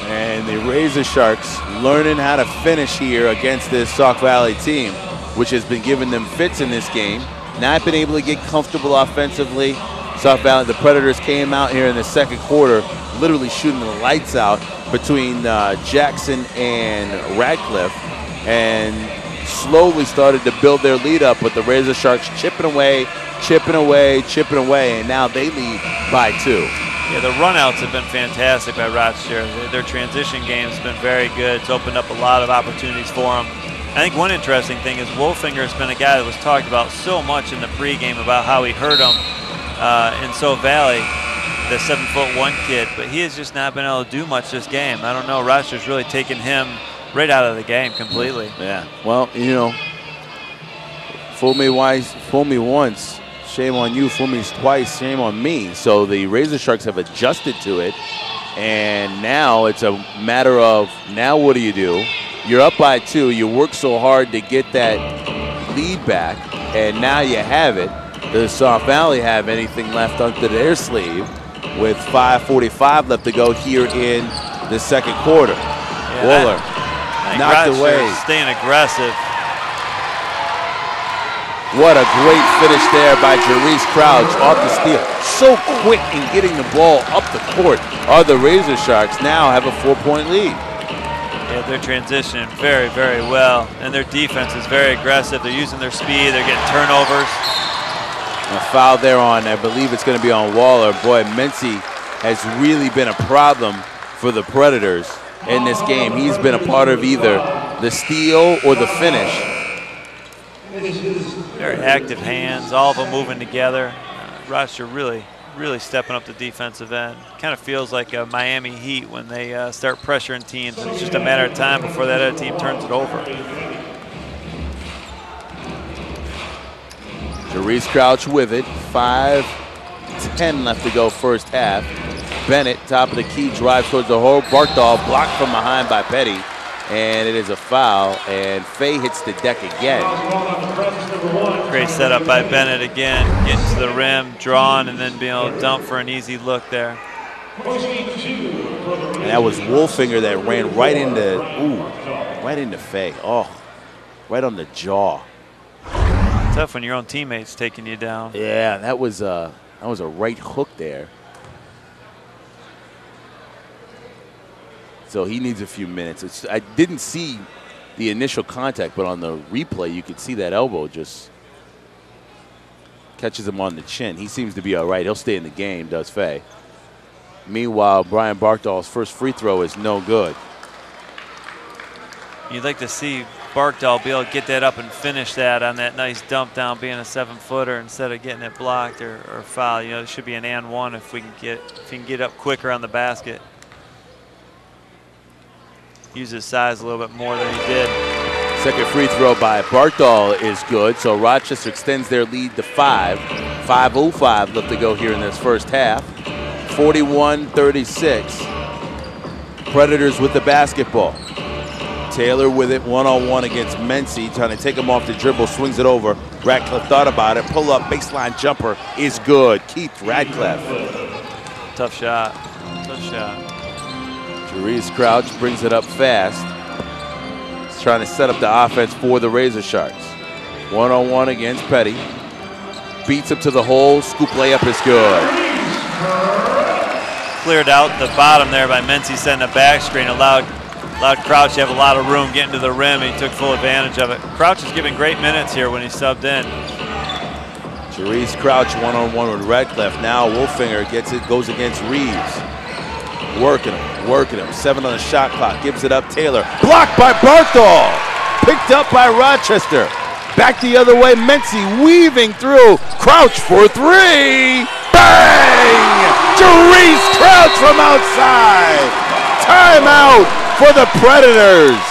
And the Razor Sharks learning how to finish here against this Sauk Valley team, which has been giving them fits in this game. Not been able to get comfortable offensively. Sauk Valley, the Predators came out here in the second quarter, literally shooting the lights out between Jackson and Radcliffe, and slowly started to build their lead up, but the Razor Sharks chipping away, and now they lead by 2. Yeah, the runouts have been fantastic by Rochester. Their transition game has been very good. It's opened up a lot of opportunities for them. I think one interesting thing is Wolfinger has been a guy that was talked about so much in the pregame about how he hurt him in Sauk Valley, the 7'1" kid, but he has just not been able to do much this game. I don't know, Rochester's really taken him right out of the game completely. Yeah, well, you know, fool me once, shame on you. Fool me twice, shame on me. So the Razor Sharks have adjusted to it, and now it's a matter of, now what do? You're up by 2. You work so hard to get that lead back, and now you have it. Does Sauk Valley have anything left under their sleeve with 5:45 left to go here in the second quarter? Yeah, Waller knocked away. Staying aggressive. What a great finish there by Jerice Crouch off the steal. So quick in getting the ball up the court. The Razor Sharks now have a 4-point lead. Yeah, they're transitioning very, very well, and their defense is very aggressive. They're using their speed. They're getting turnovers. A foul there on, I believe it's going to be on Waller. Boy, Mency has really been a problem for the Predators in this game. He's been a part of either the steal or the finish. Very active hands, all of them moving together. Rochester really stepping up the defensive end. Kind of feels like a Miami Heat when they start pressuring teams, and it's just a matter of time before that other team turns it over. Jerice Crouch with it. 5:10 left to go first half. Bennett, top of the key, drives towards the hole. Barkdahl blocked from behind by Petty, and it is a foul, and Fay hits the deck again. Great setup by Bennett again, getting to the rim, drawing, and then being able to dump for an easy look there. And that was Wolfinger that ran right into Fay. Oh, right on the jaw. Tough when your own teammates taking you down. Yeah, that was a right hook there. So he needs a few minutes. I didn't see the initial contact, but on the replay you could see that elbow just catches him on the chin. He seems to be all right. He'll stay in the game, does Fay. Meanwhile, Brian Barkdahl's first free throw is no good. You'd like to see Barkdahl be able to get that up and finish that on that nice dump down, being a 7-footer instead of getting it blocked or foul. You know, it should be an and one if he can get up quicker on the basket. Use his size a little bit more than he did. Second free throw by Barkdahl is good, so Rochester extends their lead to 5. 5:05 left to go here in this first half. 41-36. Predators with the basketball. Taylor with it one-on-one against Mency, trying to take him off the dribble, swings it over. Radcliffe thought about it, pull up, baseline jumper is good. Keith Radcliffe. Tough shot, tough shot. Therese Crouch brings it up fast. He's trying to set up the offense for the Razor Sharks. One-on-one against Petty. Beats him to the hole, scoop layup is good. Cleared out the bottom there by Mency, setting a back screen, allowed Crouch to have a lot of room getting to the rim, and he took full advantage of it. Crouch is giving great minutes here when he subbed in. Therese Crouch one-on-one with Radcliffe. Now Wolfinger gets it, goes against Reeves. Working him. 7 on the shot clock, gives it up Taylor. Blocked by Barkdahl. Picked up by Rochester. Back the other way, Mency weaving through. Crouch for 3. Bang! Therese Crouch from outside. Timeout for the Predators.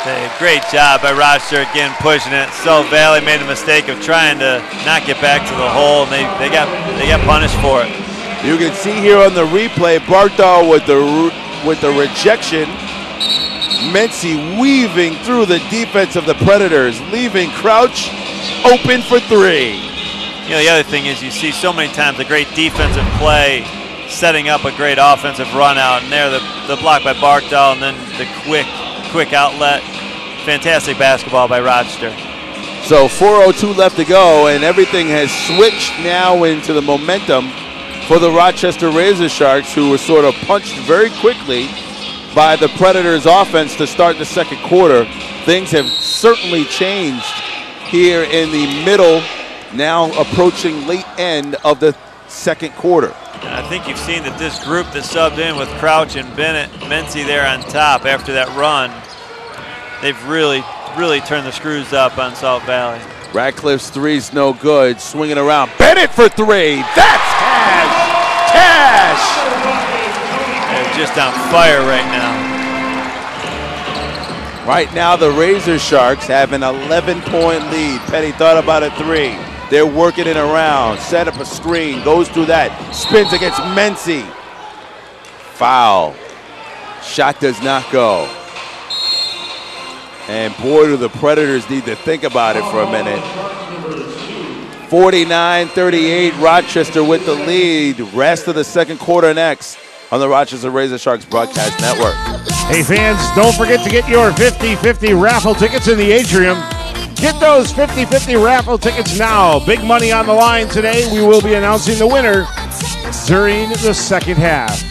Hey, great job by Rochester again pushing it. Sauk Valley made the mistake of trying to not get back to the hole, and they got punished for it. You can see here on the replay, Barkdahl with the rejection. Mency weaving through the defense of the Predators, leaving Crouch open for 3. You know, the other thing is you see so many times a great defensive play setting up a great offensive run out, and there the block by Barkdahl, and then the quick outlet. Fantastic basketball by Rochester. So 4:02 left to go, and everything has switched now into the momentum for the Rochester Razor Sharks, who were sort of punched very quickly by the Predators offense to start the second quarter. Things have certainly changed here in the middle, now approaching late end of the second quarter. And I think you've seen that this group that subbed in with Crouch and Bennett, Mency there on top after that run, they've really turned the screws up on Sauk Valley. Radcliffe's three's no good, swinging around. Bennett for 3. That's cash! Cash! They're just on fire right now. Right now, the Razor Sharks have an 11-point lead. Petty thought about a 3. They're working it around, set up a screen, goes through that, spins against Mency. Foul. Shot does not go. And boy, do the Predators need to think about it for a minute. 49-38, Rochester with the lead. Rest of the second quarter next on the Rochester Razor Sharks Broadcast Network. Hey fans, don't forget to get your 50-50 raffle tickets in the atrium. Get those 50-50 raffle tickets now. Big money on the line today. We will be announcing the winner during the second half.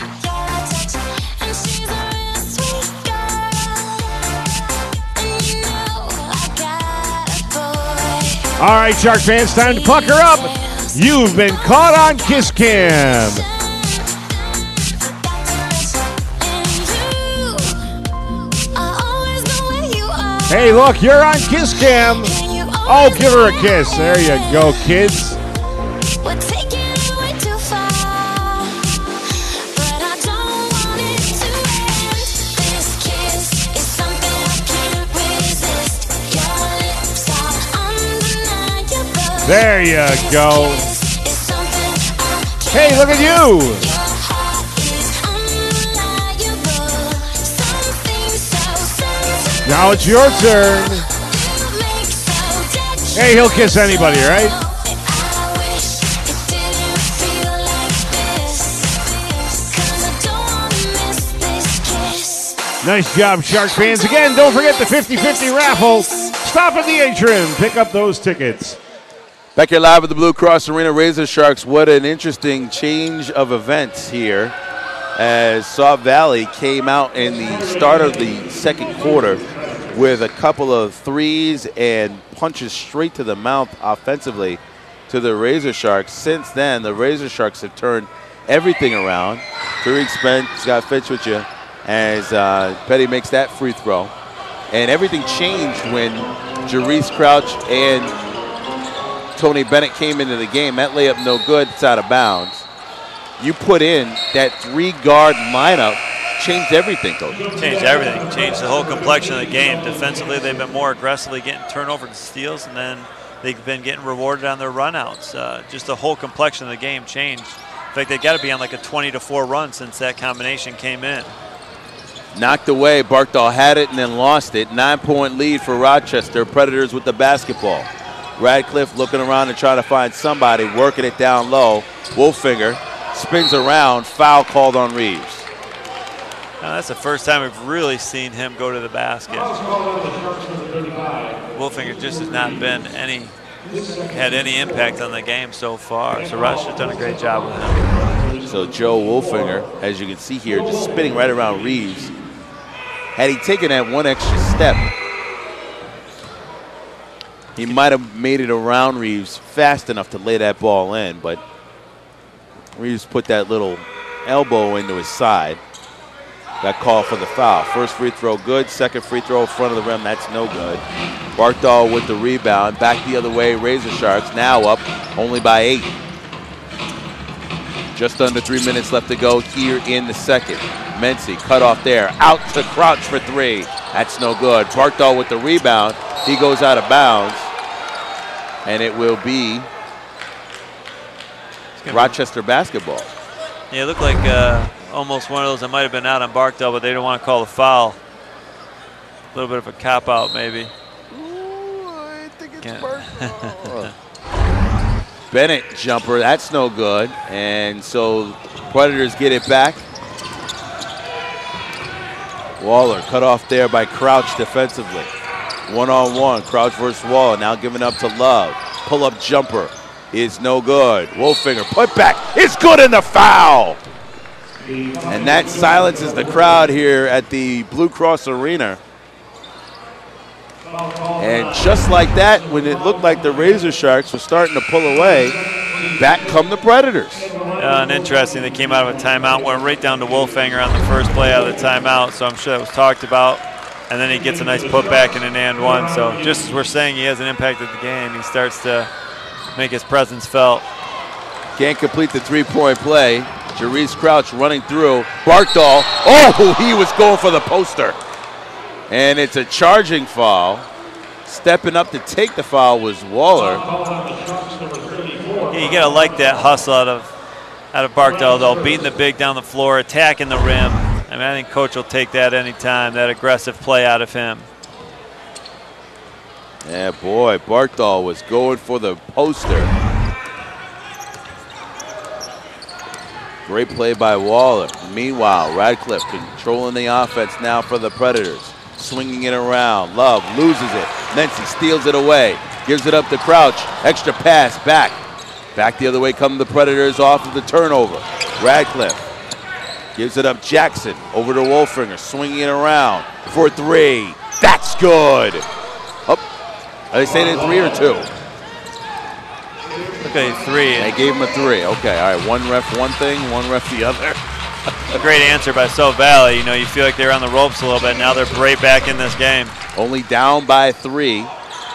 All right, Shark fans, time to pucker up. You've been caught on Kiss Cam. Hey, look, you're on Kiss Cam. Oh, give her a kiss. There you go, kids. There you go. Hey, look at you. Now it's your turn. Hey, he'll kiss anybody, right? Nice job, Shark fans. Again, don't forget the 50-50 raffle. Stop at the atrium. Pick up those tickets. Back here live at the Blue Cross Arena, Razor Sharks. What an interesting change of events here as Sauk Valley came out in the start of the second quarter with a couple of threes and punches straight to the mouth offensively to the Razor Sharks. Since then, the Razor Sharks have turned everything around. Tariq Spence got Fitch with you as Petty makes that free throw. And everything changed when Jerice Crouch and Tony Bennett came into the game. That layup no good, it's out of bounds. You put in that 3-guard lineup, changed everything, Coach. Changed everything. Changed the whole complexion of the game. Defensively, they've been more aggressively getting turnovers and steals, and then they've been getting rewarded on their runouts. Just the whole complexion of the game changed. In fact, they've got to be on like a 20-4 run since that combination came in. Knocked away. Barkdahl had it and then lost it. 9-point lead for Rochester. Predators with the basketball. Radcliffe looking around and trying to find somebody, working it down low. Wolfinger spins around. Foul called on Reeves. Now, that's the first time we've really seen him go to the basket. Wolfinger just has not been had any impact on the game so far. So Rochester's done a great job with him. So Joe Wolfinger, as you can see here, just spinning right around Reeves. Had he taken that one extra step, he might have made it around Reeves fast enough to lay that ball in, but Reeves put that little elbow into his side. Got called for the foul. First free throw good, second free throw in front of the rim, that's no good. Barkdahl with the rebound, back the other way, Razor Sharks now up only by 8. Just under 3 minutes left to go here in the second. Mency cut off there, out to Crouch for 3. That's no good. Barkdahl with the rebound, he goes out of bounds, and it will be Rochester basketball. Yeah, it looked like almost one of those that might have been out on Barkdahl, but they don't want to call the foul. A little bit of a cop-out, maybe. Ooh, I think it's Barkdahl. Bennett jumper, that's no good. And so Predators get it back. Waller cut off there by Crouch defensively. One-on-one, Crouch versus Waller, now giving up to Love. Pull-up jumper is no good. Wolfinger put back is good in the foul. And that silences the crowd here at the Blue Cross Arena. And just like that, when it looked like the Razor Sharks were starting to pull away, back come the Predators. And interesting, they came out of a timeout, went right down to Wolfinger on the first play out of the timeout, so I'm sure that was talked about. And then he gets a nice putback and an and one. So just as we're saying he has an impact at the game, he starts to make his presence felt. Can't complete the three-point play. Jerice Crouch running through. Barkdahl, oh, he was going for the poster. And it's a charging foul. Stepping up to take the foul was Waller. Yeah, you gotta like that hustle out of Barkdahl, though, beating the big down the floor, attacking the rim. I mean, I think Coach will take that anytime, that aggressive play out of him. Yeah, boy, Barkdahl was going for the poster. Great play by Waller. Meanwhile, Radcliffe controlling the offense now for the Predators. Swinging it around. Love loses it. Mency steals it away. Gives it up to Crouch. Extra pass back. Back the other way come the Predators off of the turnover. Radcliffe gives it up Jackson. Over to Wolfinger. Swinging it around for 3. That's good. Oh, are they saying it 3 or 2? Okay, 3. They gave him a 3. Okay, all right. One ref one thing, one ref the other. A great answer by Sauk Valley. You know, you feel like they're on the ropes a little bit. Now they're right back in this game. Only down by 3.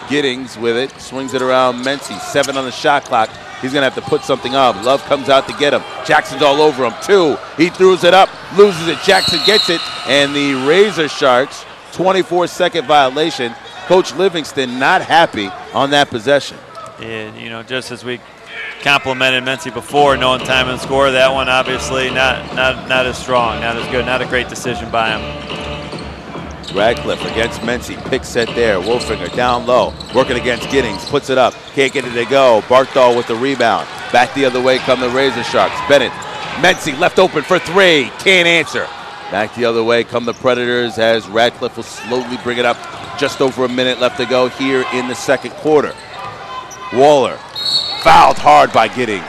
Giddings with it. Swings it around Mency. 7 on the shot clock. He's going to have to put something up. Love comes out to get him. Jackson's all over him. 2. He throws it up. Loses it. Jackson gets it. And the Razor Sharks, 24-second violation. Coach Livingston not happy on that possession. And, you know, just as we complimented Mency before, knowing time and score, that one obviously not as strong, not as good, not a great decision by him. Radcliffe against Mency, pick set there. Wolfinger down low, working against Giddings, puts it up, can't get it to go. Barkdahl with the rebound. Back the other way come the Razor Sharks. Bennett, Mency left open for 3, can't answer. Back the other way come the Predators as Radcliffe will slowly bring it up. Just over a minute left to go here in the second quarter. Waller fouled hard by Giddings.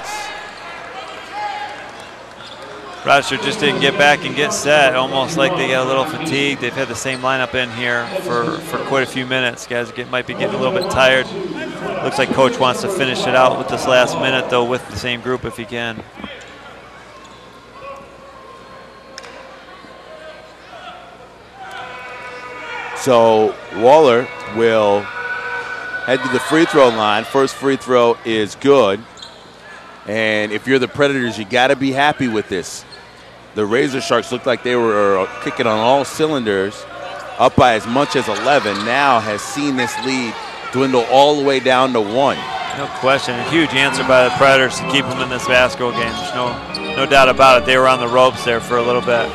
Rochester just didn't get back and get set, almost like they got a little fatigued. They've had the same lineup in here for quite a few minutes. Guys might be getting a little bit tired. Looks like Coach wants to finish it out with this last minute, though, with the same group if he can. So Waller will head to the free throw line. First free throw is good. And if you're the Predators, you got to be happy with this. The Razor Sharks looked like they were kicking on all cylinders, up by as much as 11. Now has seen this lead dwindle all the way down to 1. No question. A huge answer by the Predators to keep them in this basketball game. There's no doubt about it. They were on the ropes there for a little bit.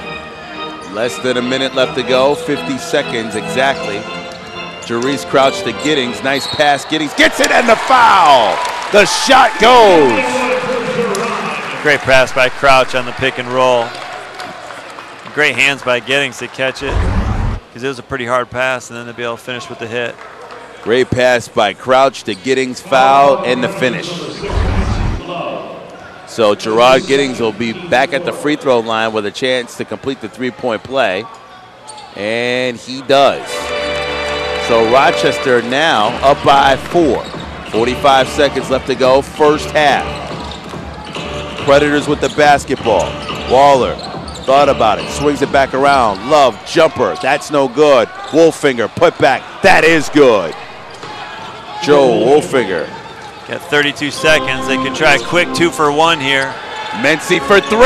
Less than a minute left to go, 50 seconds exactly. Jarice Crouch to Giddings. Nice pass. Giddings gets it and the foul. The shot goes. Great pass by Crouch on the pick and roll. Great hands by Giddings to catch it because it was a pretty hard pass and then to be able to finish with the hit. Great pass by Crouch to Giddings, foul, and the finish. So Gerard Giddings will be back at the free throw line with a chance to complete the three-point play. And he does. So Rochester now up by 4. 45 seconds left to go, first half. Predators with the basketball. Waller thought about it, swings it back around. Love, jumper, that's no good. Wolfinger, put back, that is good. Joe Wolfinger. Got 32 seconds. They can try a quick 2-for-1 here. Mency for 3.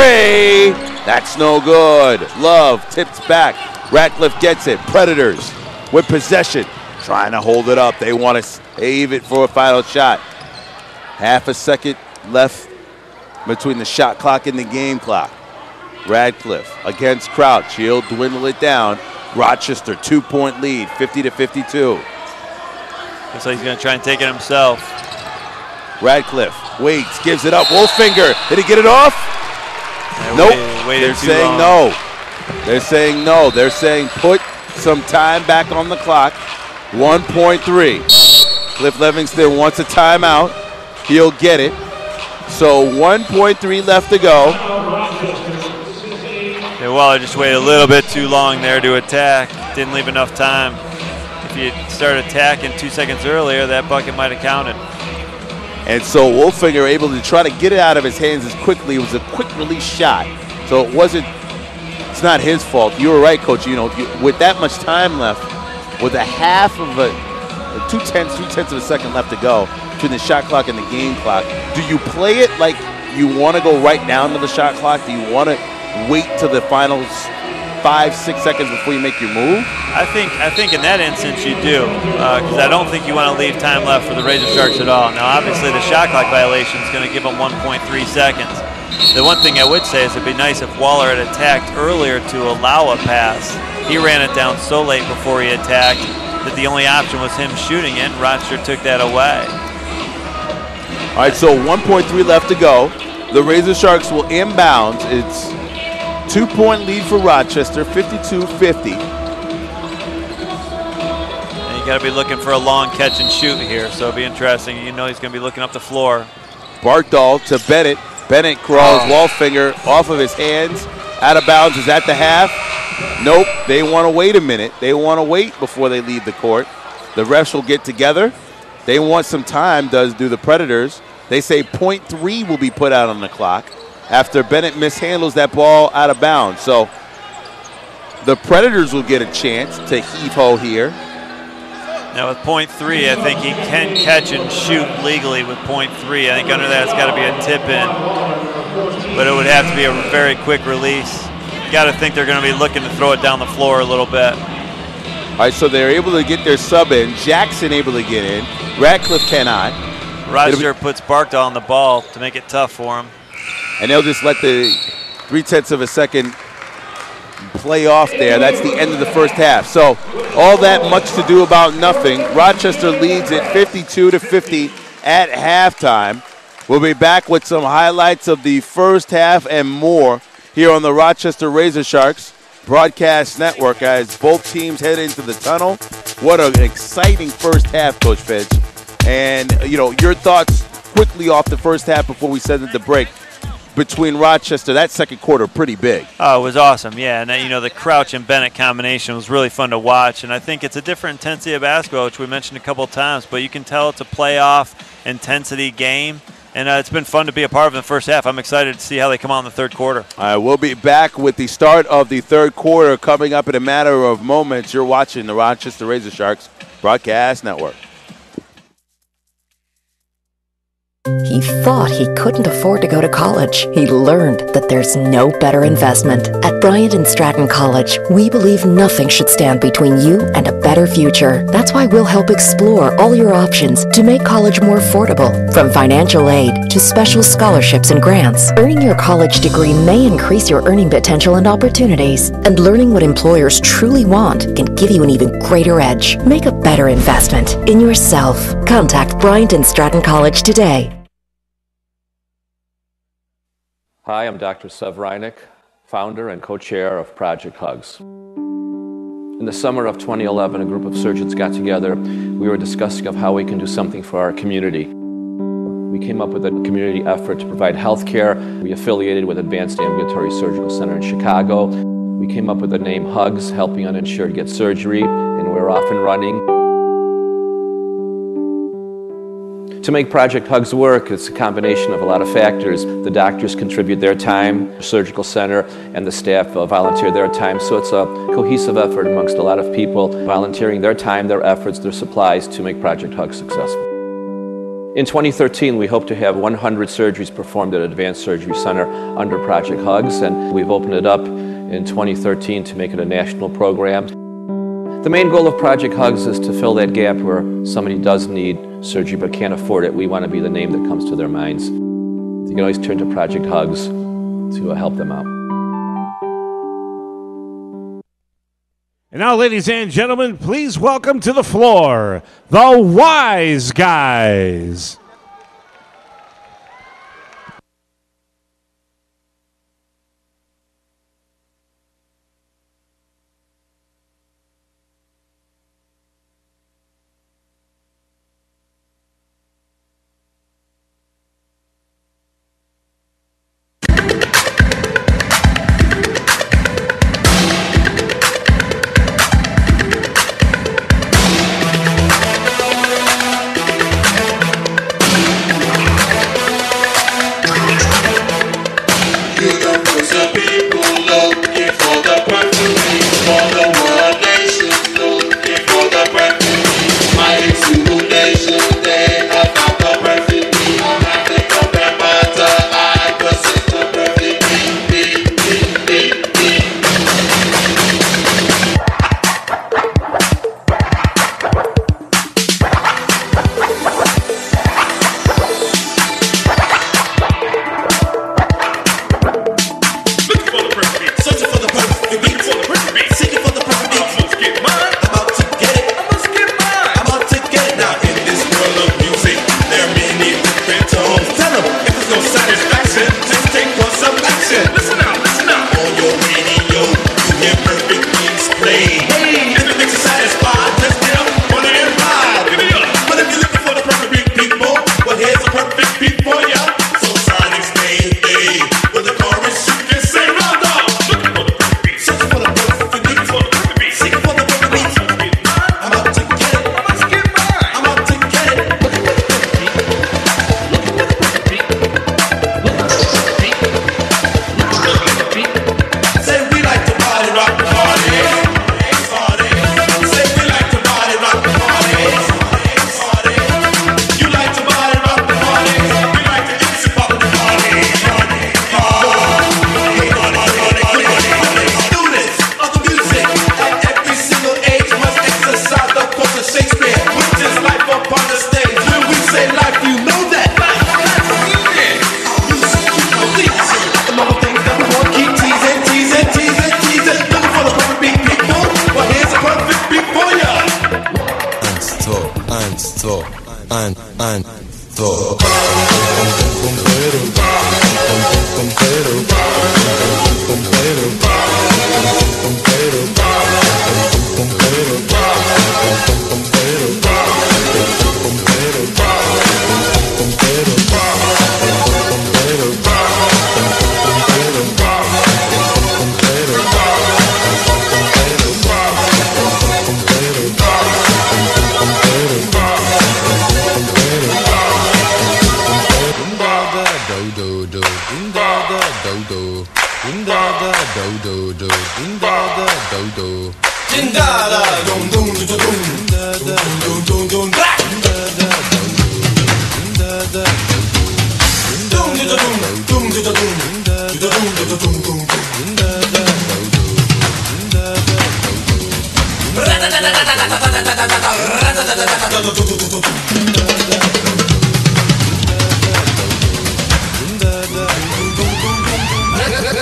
That's no good. Love tips back. Ratcliffe gets it. Predators with possession. Trying to hold it up. They want to save it for a final shot. Half a second left between the shot clock and the game clock. Radcliffe against Crouch. He'll dwindle it down. Rochester 2-point lead, 50-52. Looks like he's going to try and take it himself. Radcliffe waits, gives it up. Wolfinger, did he get it off? Nope. They're saying no. They're saying no. They're saying put some time back on the clock. 1.3. Cliff Livingston wants a timeout. He'll get it. So 1.3 left to go. Yeah, Waller just waited a little bit too long there to attack. Didn't leave enough time. If you started attacking 2 seconds earlier, that bucket might have counted. And so Wolfinger able to try to get it out of his hands as quickly. It was a quick release shot. So it's not his fault. You were right, Coach. With that much time left, with a half of two tenths of a second left to go between the shot clock and the game clock, do you play it like you want to go right down to the shot clock? Do you want to wait till the final 5-6 seconds before you make your move? I think in that instance you do, because I don't think you want to leave time left for the Razor Sharks at all. Now, obviously, the shot clock violation is going to give them 1.3 seconds. The one thing I would say is it'd be nice if Waller had attacked earlier to allow a pass. He ran it down so late before he attacked that the only option was him shooting it, and Rochester took that away. All right, so 1.3 left to go. The Razor Sharks will inbound. It's 2-point lead for Rochester, 52-50. And you got to be looking for a long catch and shoot here, so it'll be interesting. He's going to be looking up the floor. Barkdahl to Bennett. Bennett crawls Wolfinger off of his hands. Out of bounds. Is that the half? Nope. They want to wait a minute. They want to wait before they leave the court. The refs will get together. They want some time, do the Predators. They say 0.3 will be put out on the clock after Bennett mishandles that ball out of bounds. So the Predators will get a chance to heave-ho here. Now with 0.3, I think he can catch and shoot legally with 0.3. I think under that it's got to be a tip-in, but it would have to be a very quick release. You got to think they're going to be looking to throw it down the floor a little bit. All right, so they're able to get their sub in. Jackson able to get in. Ratcliffe cannot. Rochester puts Barkdahl on the ball to make it tough for him. And they'll just let the 0.3 of a second play off there. That's the end of the first half. So all that much to do about nothing. Rochester leads it 52-50 at halftime. We'll be back with some highlights of the first half and more here on the Rochester Razor Sharks Broadcast Network as both teams head into the tunnel. What an exciting first half, Coach Fitch. And, your thoughts quickly off the first half before we send it to break. Between Rochester, that second quarter, pretty big. Oh, it was awesome, yeah. And, the Crouch and Bennett combination was really fun to watch. And I think it's a different intensity of basketball, which we mentioned a couple of times. But you can tell it's a playoff intensity game. And it's been fun to be a part of in the first half. I'm excited to see how they come on in the third quarter. All right, we'll be back with the start of the third quarter coming up in a matter of moments. You're watching the Rochester Razor Sharks Broadcast Network. He thought he couldn't afford to go to college. He learned that there's no better investment. At Bryant and Stratton College, we believe nothing should stand between you and a better future. That's why we'll help explore all your options to make college more affordable. From financial aid to special scholarships and grants, earning your college degree may increase your earning potential and opportunities. And learning what employers truly want can give you an even greater edge. Make a better investment in yourself. Contact Bryant and Stratton College today. Hi, I'm Dr. Sev Reineck, founder and co-chair of Project Hugs. In the summer of 2011, a group of surgeons got together. We were discussing of how we can do something for our community. We came up with a community effort to provide health care. We affiliated with Advanced Ambulatory Surgical Center in Chicago. We came up with the name Hugs, helping uninsured get surgery, and we're off and running. To make Project Hugs work, it's a combination of a lot of factors. The doctors contribute their time, the surgical center, and the staff volunteer their time. So it's a cohesive effort amongst a lot of people volunteering their time, their efforts, their supplies to make Project Hugs successful. In 2013, we hope to have 100 surgeries performed at Advanced Surgery Center under Project Hugs, and we've opened it up in 2013 to make it a national program. The main goal of Project Hugs is to fill that gap where somebody does need surgery but can't afford it. We want to be the name that comes to their minds. You can always turn to Project Hugs to help them out. And now, ladies and gentlemen, please welcome to the floor the Wise Guys.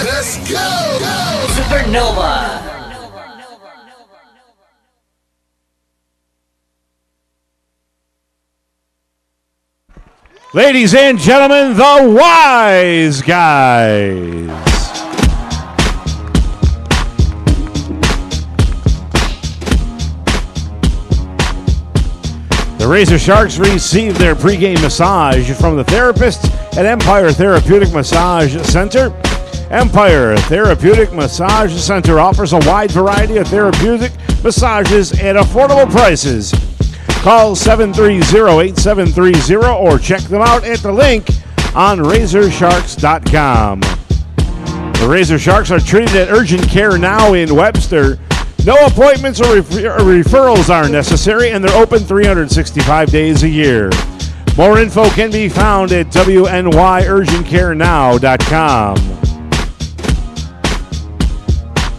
Let's go! Supernova! Ladies and gentlemen, the Wise Guys. The Razor Sharks received their pregame massage from the therapists at Empire Therapeutic Massage Center. Empire Therapeutic Massage Center offers a wide variety of therapeutic massages at affordable prices. Call 730-8730 or check them out at the link on RazorSharks.com. The Razor Sharks are treated at Urgent Care Now in Webster. No appointments or referrals are necessary, and they're open 365 days a year. More info can be found at WNYUrgentCareNow.com.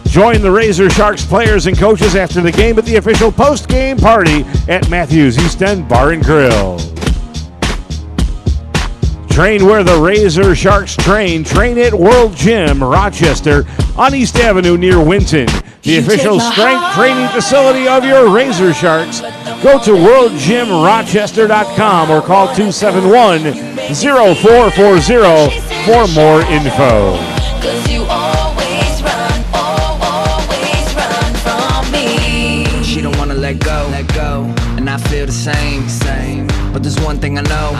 Join the Razor Sharks players and coaches after the game at the official post-game party at Matthews East End Bar and Grill. Train where the Razor Sharks train. Train at World Gym, Rochester, on East Avenue near Winton. The official strength training facility of your Razor Sharks. Go to worldgymrochester.com or call 271-0440 for more info. Let go, and I feel the same. But there's one thing I know,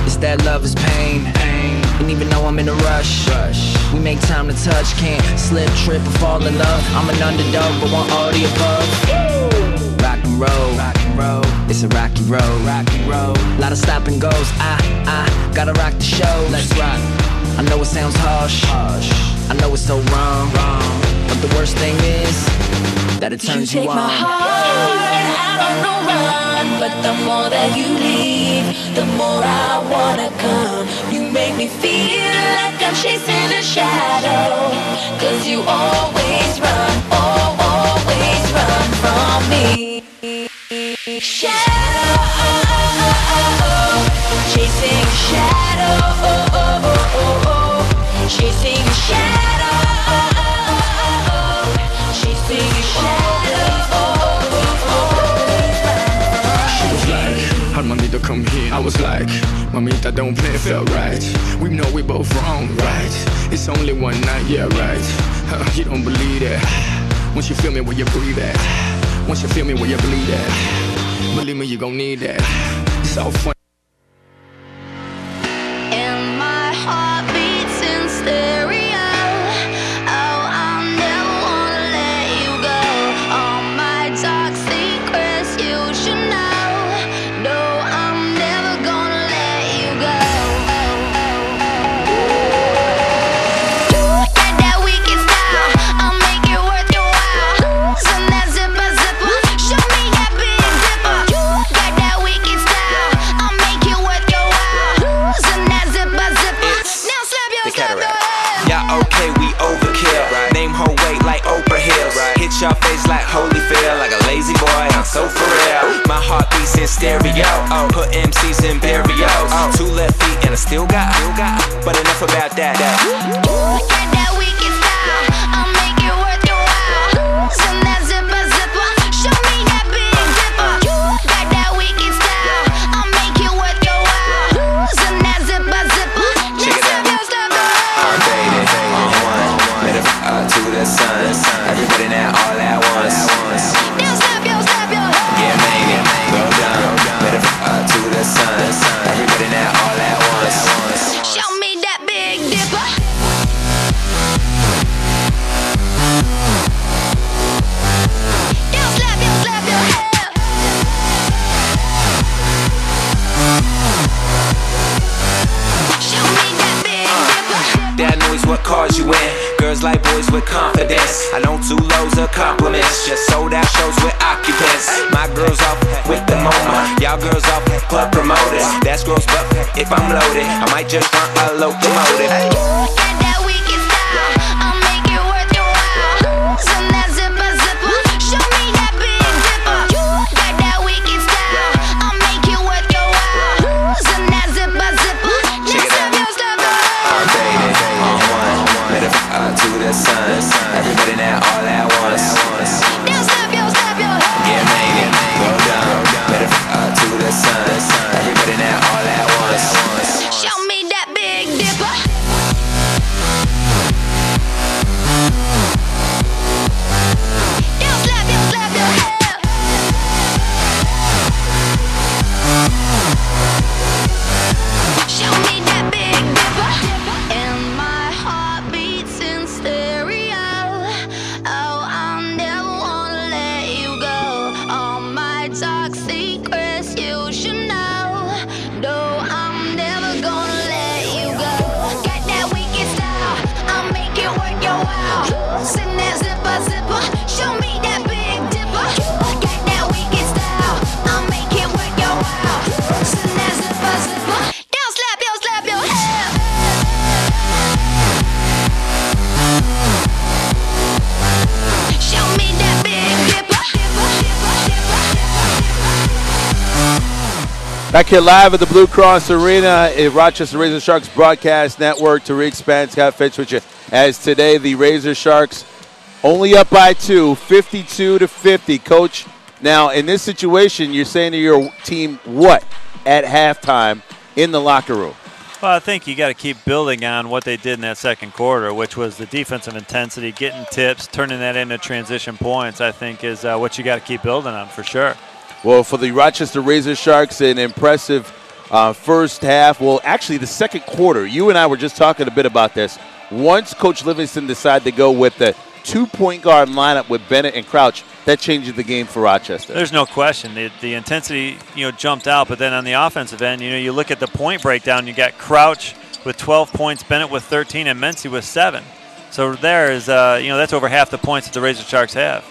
is that love is pain. And even though I'm in a rush, we make time to touch. Can't slip, trip, or fall in love. I'm an underdog, but want all the above. Rock and roll, it's a rocky road. Lot of stop and goes, I gotta rock the show. Let's rock. I know it sounds harsh, I know it's so wrong. But the worst thing is that it turns you on. My heart out on the run, but the more that you leave, the more I wanna come. You make me feel like I'm chasing a shadow, 'cause you always run from me. Shadow, chasing a shadow, chasing a shadow, chasing a shadow. She was like, how do I need to come here? I was like, mamita, don't play, it felt right. We know we both wrong, right? It's only one night, yeah, right. You don't believe that. Once you feel me where you breathe at, once you feel me where you bleed at, believe me, you gon' need that. It's all fun. And my heart beats in stereo. Oh, I never wanna let you go. All my dark secrets you should know. No, I'm never gonna let you go. You got that wicked style, I'll make it worth your while. Send that zipper, show me that big dipper. You got that wicked style, I'll make it worth your while. Send that zipper, now slap your Yeah, okay, we overkill. Name whole weight like Oprah Hills. Hit your face like Holyfield, like a lazy boy, I'm so for real. My heart beats in stereo, put MCs in barrios. 2 left feet and I still got. But enough about that. You got that wicked style, I'll make it worth your while. Send that zipper, show me that big dipper. You got that wicked style, I'll make it worth your while. Send that zipper, Check it out. I'm faded on one, better to the sun. Everybody now all at once. now slap your. Yeah, maybe go down, better to the sun. Everybody now all at once. Show me that big dipper. shows are compliments. Just sold out shows with occupants. My girls off with the MoMA. Y'all girls off club promoters. That's gross, but if I'm loaded, I might just run a locomotive. Got that weekend style, I'll make it worth your while. Some that zipper, show me that big dipper. Got that weekend style, I'll make it worth your while. Some that zipper, Check it out. I'm baby, on one. Better to the sun. Everybody now all at once. now slap your head. Get made, go down. Better to the sun. Everybody now all at once. Show me that big dipper. Now slap your head. Show me that big dipper. And my heart beats in stereo. Oh, I never wanna let you go. All my dark secrets you should know. No, I'm never gonna let you go. Got that weekend style, I'll make it worth your while. Send that zipper, show me that big dipper. Got that weekend style, I'll make it worth your while. Send that zipper, now slap your head. Show me that big dipper. Back here live at the Blue Cross Arena at Rochester Razor Sharks Broadcast Network. Tariq Span, Scott Fitch with you. As today, the Razor Sharks only up by 2, 52-50. Coach, now in this situation, you're saying to your team what at halftime in the locker room? Well, I think you got to keep building on what they did in that second quarter, which was the defensive intensity, getting tips, turning that into transition points, I think is what you got to keep building on for sure. Well, for the Rochester Razor Sharks, an impressive first half. Well, actually, the second quarter. You and I were just talking a bit about this. Once Coach Livingston decided to go with the 2-point guard lineup with Bennett and Crouch, that changed the game for Rochester. There's no question. The intensity, jumped out. But then on the offensive end, you look at the point breakdown. You got Crouch with 12 points, Bennett with 13, and Mency with 7. So there is, that's over half the points that the Razor Sharks have.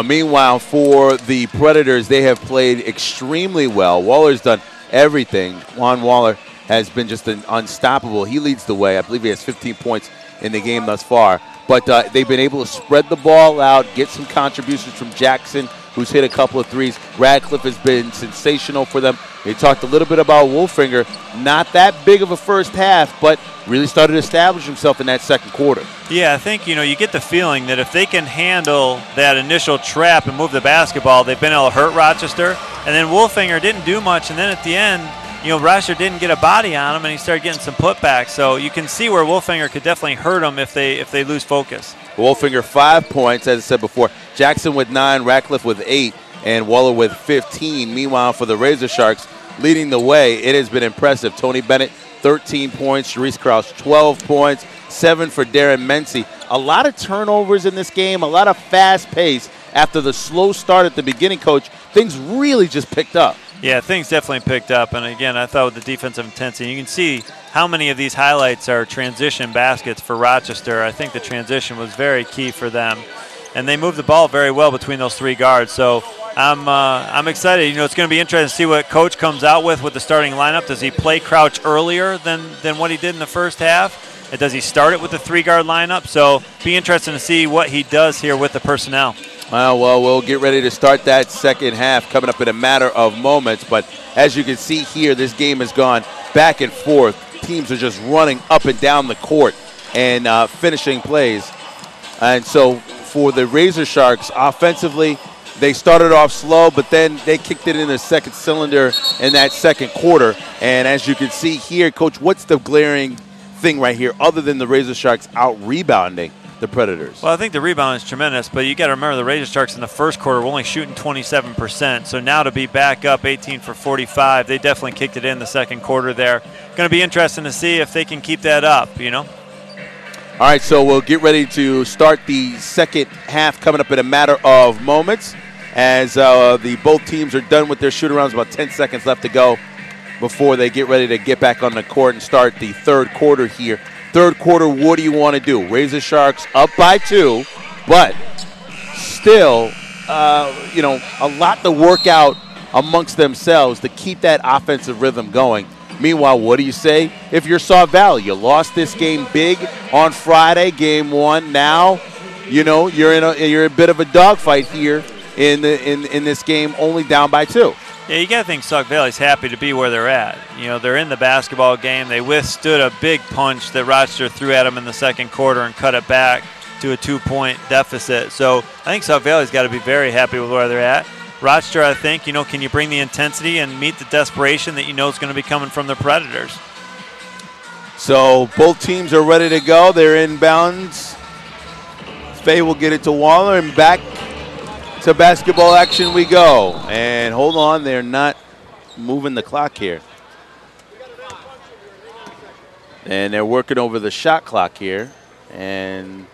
Meanwhile, for the Predators, they have played extremely well. Waller's done everything. Juan Waller has been just unstoppable. He leads the way. I believe he has 15 points in the game thus far. But they've been able to spread the ball out, get some contributions from Jackson, who's hit a couple of threes. Radcliffe has been sensational for them. They talked a little bit about Wolfinger. Not that big of a first half, but really started to establish himself in that second quarter. Yeah, I think, you get the feeling that if they can handle that initial trap and move the basketball, they've been able to hurt Rochester. And then Wolfinger didn't do much, and then at the end, Rochester didn't get a body on him, and he started getting some putbacks. So you can see where Wolfinger could definitely hurt him if they lose focus. Wolfinger 5 points, as I said before. Jackson with 9, Radcliffe with 8, and Waller with 15. Meanwhile, for the Razor Sharks, leading the way, it has been impressive. Tony Bennett, 13 points. Sharice Krause, 12 points. 7 for Darren Mency. A lot of turnovers in this game, a lot of fast pace. After the slow start at the beginning, Coach, things really just picked up. Yeah, things definitely picked up. And, again, I thought with the defensive intensity, you can see how many of these highlights are transition baskets for Rochester. I think the transition was very key for them. And they moved the ball very well between those 3 guards. So I'm excited. It's going to be interesting to see what Coach comes out with the starting lineup. Does he play Crouch earlier than what he did in the first half? And does he start it with the 3-guard lineup? So be interesting to see what he does here with the personnel. Well, we'll get ready to start that second half coming up in a matter of moments. But as you can see here, this game has gone back and forth. Teams are just running up and down the court and finishing plays. And so for the Razor Sharks, offensively, they started off slow, but then they kicked it in the second cylinder in that second quarter. And as you can see here, Coach, what's the glaring thing right here other than the Razor Sharks out-rebounding the Predators? Well, I think the rebound is tremendous, but you got to remember the Razor Sharks in the first quarter were only shooting 27%. So now to be back up 18 for 45, they definitely kicked it in the second quarter there. Going to be interesting to see if they can keep that up, All right, so we'll get ready to start the second half coming up in a matter of moments as the both teams are done with their shoot-arounds. About 10 seconds left to go before they get ready to get back on the court and start the third quarter here. Third quarter, what do you want to do? Razor Sharks up by 2, but still, you know, a lot to work out amongst themselves to keep that offensive rhythm going. Meanwhile, what do you say if you're Sauk Valley? You lost this game big on Friday, game 1. Now, you know, you're in a bit of a dogfight here in this game, only down by 2. Yeah, you got to think Sauk Valley's happy to be where they're at. You know, they're in the basketball game. They withstood a big punch that Rochester threw at them in the second quarter and cut it back to a 2-point deficit. So I think Sauk Valley's got to be very happy with where they're at. Rochester, I think, you know, can you bring the intensity and meet the desperation that you know is going to be coming from the Predators? So both teams are ready to go. They're inbounds. Faye will get it to Waller, and back to basketball action we go. And hold on, they're not moving the clock here. And they're working over the shot clock here. And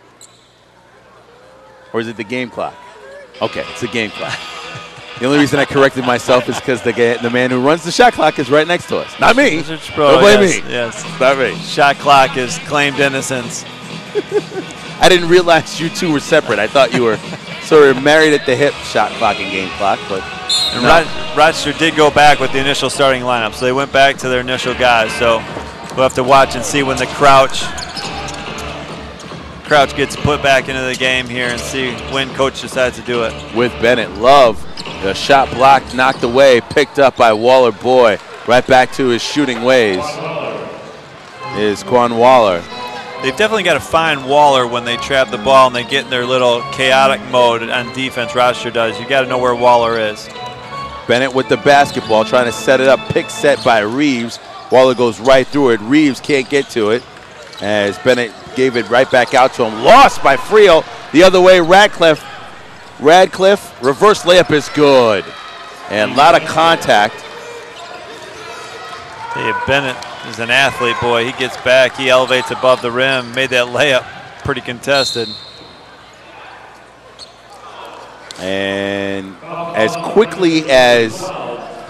or is it the game clock? Okay, it's the game clock. The only reason I corrected myself is because the man who runs the shot clock is right next to us. Not me. Don't blame me. Yes. Not me. Shot clock is claimed innocence. I didn't realize you two were separate. I thought you were sort of married at the hip, shot clock and game clock. But and Rochester did go back with the initial starting lineup, so they went back to their initial guys. So we'll have to watch and see when the Crouch gets put back into the game here and see when Coach decides to do it. With Bennett, Love, the shot blocked, knocked away, picked up by Waller Boy. Right back to his shooting ways is Quan Waller. They've definitely got to find Waller when they trap the ball and they get in their little chaotic mode on defense. Rochester does. You got to know where Waller is. Bennett with the basketball, trying to set it up. Pick set by Reeves. Waller goes right through it. Reeves can't get to it as Bennett gave it right back out to him. Lost by Friel. The other way, Radcliffe. Reverse layup is good. And a lot of contact. Hey, Bennett is an athlete, boy. He gets back. He elevates above the rim. Made that layup pretty contested. And as quickly as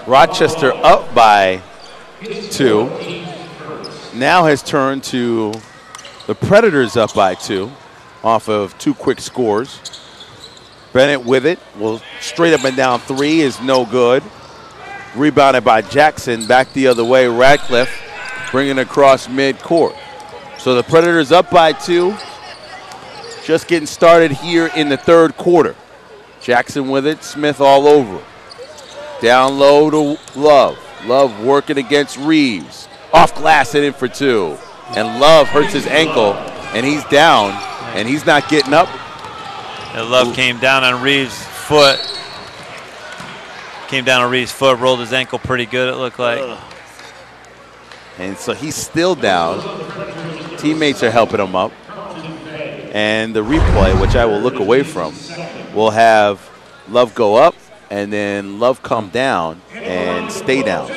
Rochester up by 2, now has turned to the Predators up by 2 off of 2 quick scores. Bennett with it. Well, straight up and down 3 is no good. Rebounded by Jackson. Back the other way. Radcliffe bringing it across midcourt. So the Predators up by 2. Just getting started here in the third quarter. Jackson with it. Smith all over. Down low to Love. Love working against Reeves. Off glass and in for 2. And Love hurts his ankle, and he's down, and he's not getting up. And Love came down on Reeves' foot. Rolled his ankle pretty good, it looked like. And so he's still down. Teammates are helping him up. And the replay, which I will look away from, will have Love go up and then Love come down and stay down.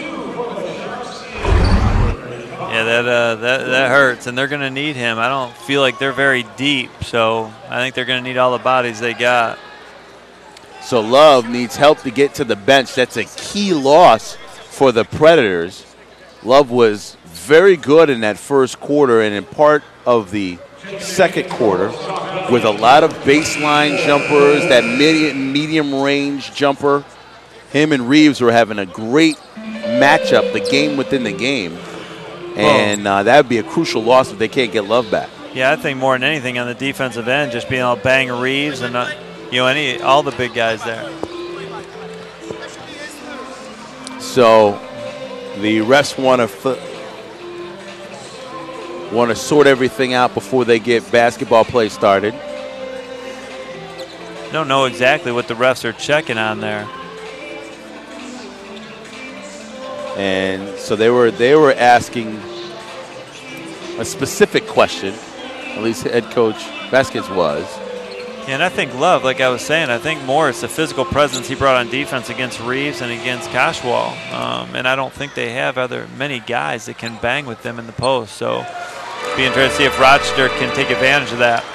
Yeah, that hurts, and they're going to need him. I don't feel like they're very deep, so I think they're going to need all the bodies they got. So Love needs help to get to the bench. That's a key loss for the Predators. Love was very good in that first quarter and in part of the second quarter with a lot of baseline jumpers, that medium range jumper. Him and Reeves were having a great matchup, the game within the game. And that would be a crucial loss if they can't get Love back. Yeah, I think more than anything on the defensive end, just being able to bang Reeves and all the big guys there. So the refs want to sort everything out before they get basketball play started. Don't know exactly what the refs are checking on there. And so they were asking a specific question, at least head coach Vasquez was. Yeah, and I think Love, like I was saying, I think more it's the physical presence he brought on defense against Reeves and against Koshwal. And I don't think they have many guys that can bang with them in the post. So it'd be interesting to see if Rochester can take advantage of that.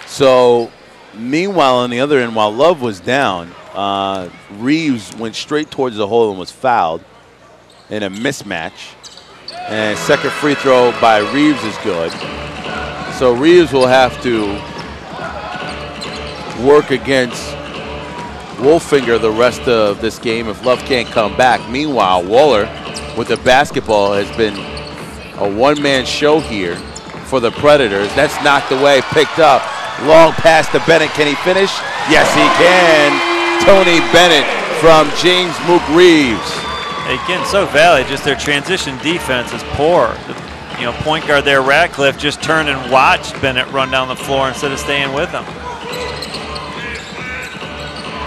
So meanwhile, on the other end, while Love was down, Reeves went straight towards the hole and was fouled in a mismatch. And second free throw by Reeves is good. So Reeves will have to work against Wolfinger the rest of this game if Love can't come back. Meanwhile, Waller with the basketball has been a one-man show here for the Predators. That's knocked away, picked up. Long pass to Bennett. Can he finish? Yes, he can. Tony Bennett from James Mook Reeves. Again, Sauk Valley, just their transition defense is poor. The point guard there, Ratcliffe, just turned and watched Bennett run down the floor instead of staying with him.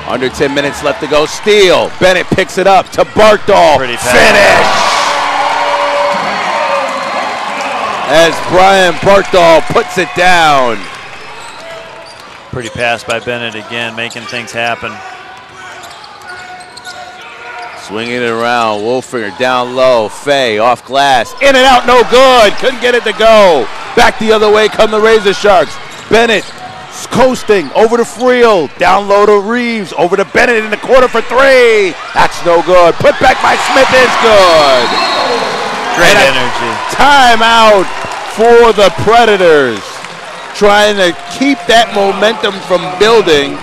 Under 10 minutes left to go. Steal. Bennett picks it up to Bartol. Finish! As Brian Bartol puts it down. Pretty pass by Bennett again, making things happen. Swinging it around. Wolfinger down low. Fay off glass. In and out, no good. Couldn't get it to go. Back the other way come the Razor Sharks. Bennett coasting over to Friel. Down low to Reeves. Over to Bennett in the corner for three. That's no good. Put back by Smith is good. Great energy. Timeout for the Predators. Trying to keep that momentum from building.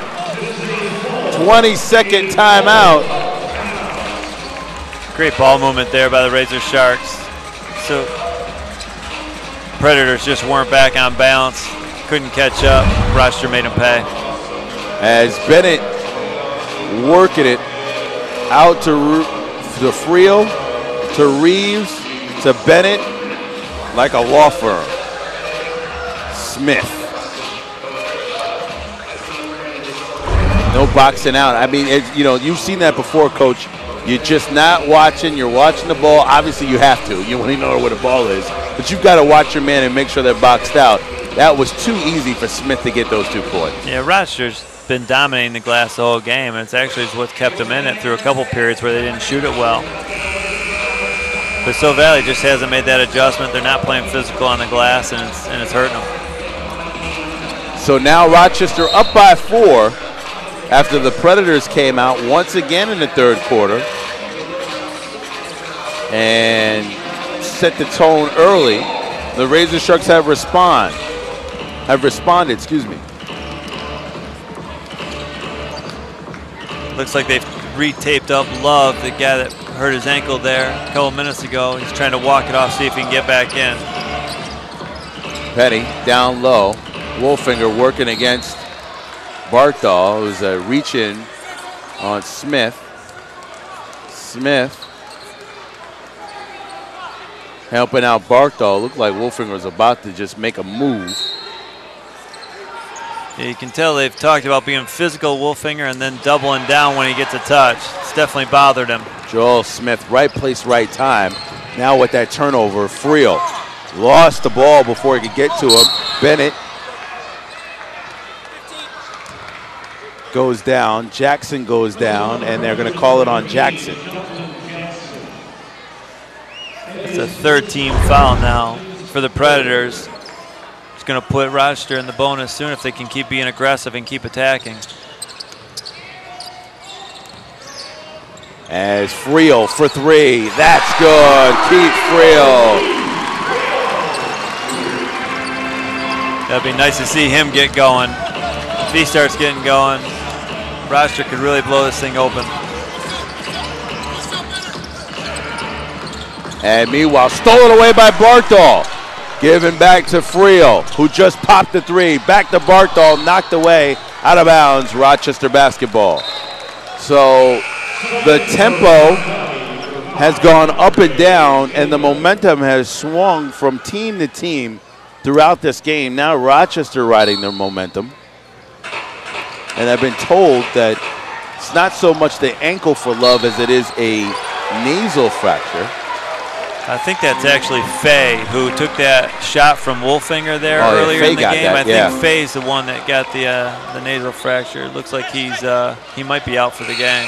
20-second timeout. Great ball movement there by the Razor Sharks. So Predators just weren't back on balance. Couldn't catch up. Rochester made him pay. As Bennett working it out to Friel, to Reeves, to Bennett, like a law firm. Smith. No boxing out. I mean, you've seen that before, Coach. You're just not watching. You're watching the ball. Obviously, you have to. You want to know where the ball is. But you've got to watch your man and make sure they're boxed out. That was too easy for Smith to get those 2 points. Yeah, Rochester's been dominating the glass the whole game, and it's actually what's kept them in it through a couple periods where they didn't shoot it well. But Sauk Valley just hasn't made that adjustment. They're not playing physical on the glass, and it's hurting them. So now Rochester up by 4 after the Predators came out once again in the third quarter and set the tone early. The Razor Sharks have responded. Looks like they've retaped up Love, the guy that hurt his ankle there a couple minutes ago. He's trying to walk it off, see if he can get back in. Petty down low. Wolfinger working against Bartol, who's a reach in on Smith. Smith helping out Bartol. Looked like Wolfinger was about to just make a move. Yeah, you can tell they've talked about being physical, Wolfinger, and then doubling down when he gets a touch. It's definitely bothered him. Joel Smith, right place, right time. Now with that turnover, Friel lost the ball before he could get to him. Bennett goes down, Jackson goes down, and they're going to call it on Jackson. It's a third team foul now for the Predators. It's going to put Rochester in the bonus soon if they can keep being aggressive and keep attacking. As Friel for three, that's good, Keith Friel. That'd be nice to see him get going. If he starts getting going, Rochester could really blow this thing open. And meanwhile, stolen away by Bartol. Given back to Friel, who just popped the three. Back to Bartol, knocked away, out of bounds, Rochester basketball. So the tempo has gone up and down, and the momentum has swung from team to team throughout this game. Now Rochester riding their momentum. And I've been told that it's not so much the ankle for Love as it is a nasal fracture. I think that's actually Fay who took that shot from Wolfinger there earlier in the game. I think Fay's the one that got the nasal fracture. It looks like he might be out for the game.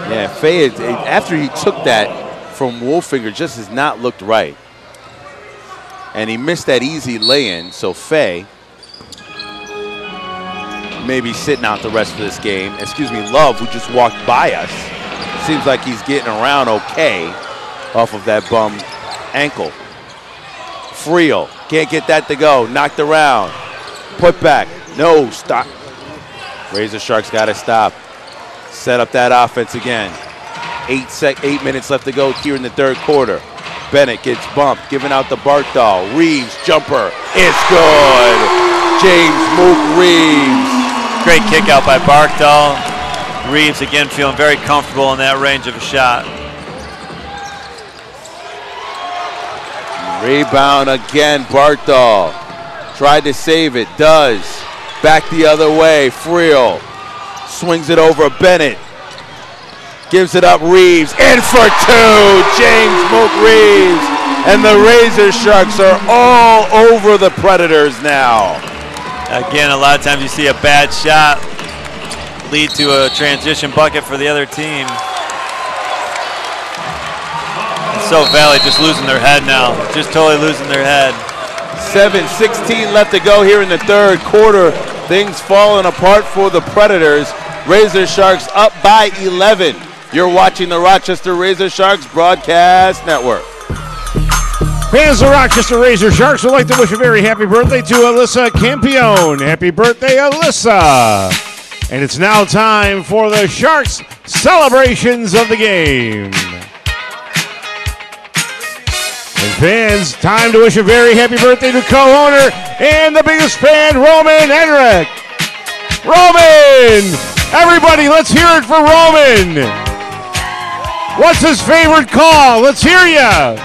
Yeah, Fay, after he took that from Wolfinger, just has not looked right. And he missed that easy lay-in, so Fay may be sitting out the rest of this game. Excuse me, Love, who just walked by us. Seems like he's getting around okay off of that bum ankle. Friel can't get that to go. Knocked around. Put back. No, stop. Razor Sharks got to stop. Set up that offense again. 8 minutes left to go here in the third quarter. Bennett gets bumped, giving out the Barkdahl. Reeves, jumper, it's good. James Mook Reeves. Great kick out by Barkdahl. Reeves again feeling very comfortable in that range of a shot. Rebound again, Barkdahl. Tried to save it, does. Back the other way, Friel. Swings it over Bennett. Gives it up, Reeves, in for two, James Mook Reeves. And the Razor Sharks are all over the Predators now. Again, a lot of times you see a bad shot lead to a transition bucket for the other team. And Sauk Valley just losing their head now, just totally losing their head. 7:16 left to go here in the third quarter. Things falling apart for the Predators. Razor Sharks up by 11. You're watching the Rochester Razor Sharks Broadcast Network. Fans of the Rochester Razor Sharks would like to wish a very happy birthday to Alyssa Campione. Happy birthday, Alyssa. And it's now time for the Sharks celebrations of the game. And fans, time to wish a very happy birthday to co-owner and the biggest fan, Roman Enric. Roman! Everybody, let's hear it for Roman. What's his favorite call? Let's hear ya.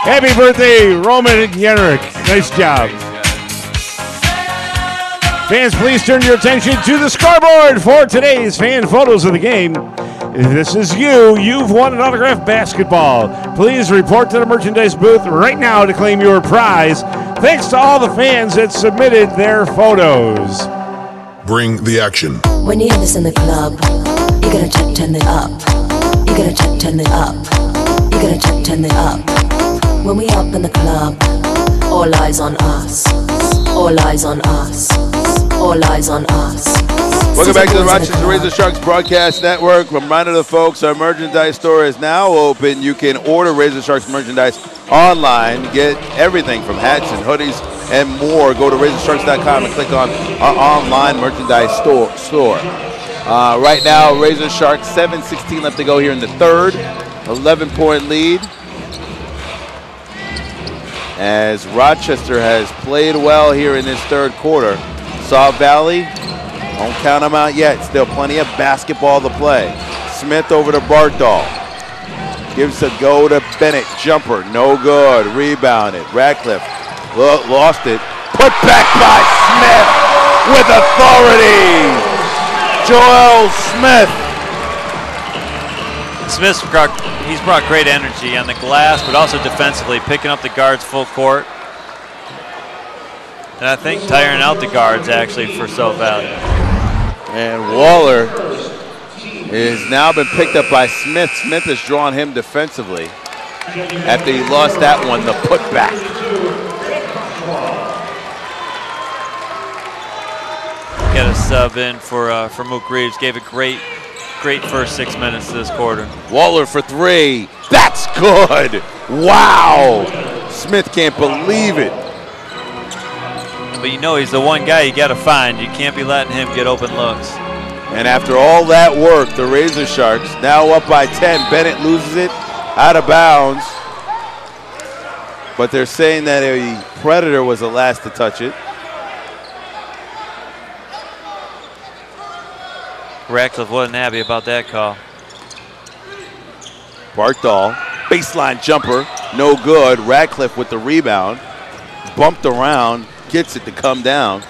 Happy birthday, Roman Yenrick. Nice job. Fans, please turn your attention to the scoreboard for today's fan photos of the game. If this is you, you've won an autographed basketball. Please report to the merchandise booth right now to claim your prize. Thanks to all the fans that submitted their photos. Bring the action. When you hear this in the club, you're gonna check, turn it up. You're gonna check, turn it up. You're gonna check, turn it up. When we up in the club, all eyes on us. All eyes on us. All eyes on us. Welcome back to the Rochester Razor Sharks Broadcast Network. Reminder to the folks, our merchandise store is now open. You can order Razor Sharks merchandise online. Get everything from hats and hoodies and more. Go to RazorSharks.com and click on our online merchandise store. Right now, Razor Sharks, 7:16 left to go here in the third. 11-point lead. As Rochester has played well here in this third quarter. Sauk Valley, don't count them out yet. Still plenty of basketball to play. Smith over to Barkdahl. Gives a go to Bennett. Jumper, no good. Rebounded. Radcliffe lost it. Put back by Smith with authority. Joel Smith. He's brought great energy on the glass, but also defensively, picking up the guards full court. And I think tiring out the guards, actually, for Sauk Valley. And Waller has now been picked up by Smith. Smith has drawn him defensively after he lost that one, the putback. Got a sub in for Mook Reeves. Gave a great first 6 minutes to this quarter. Waller for three. That's good. Wow. Smith can't believe it. But you know he's the one guy you got to find. You can't be letting him get open looks. And after all that work, the Razor Sharks now up by 10. Bennett loses it out of bounds. But they're saying that a Predator was the last to touch it. Radcliffe wasn't happy about that call. Barkdahl, baseline jumper, no good. Radcliffe with the rebound. Bumped around, gets it to come down.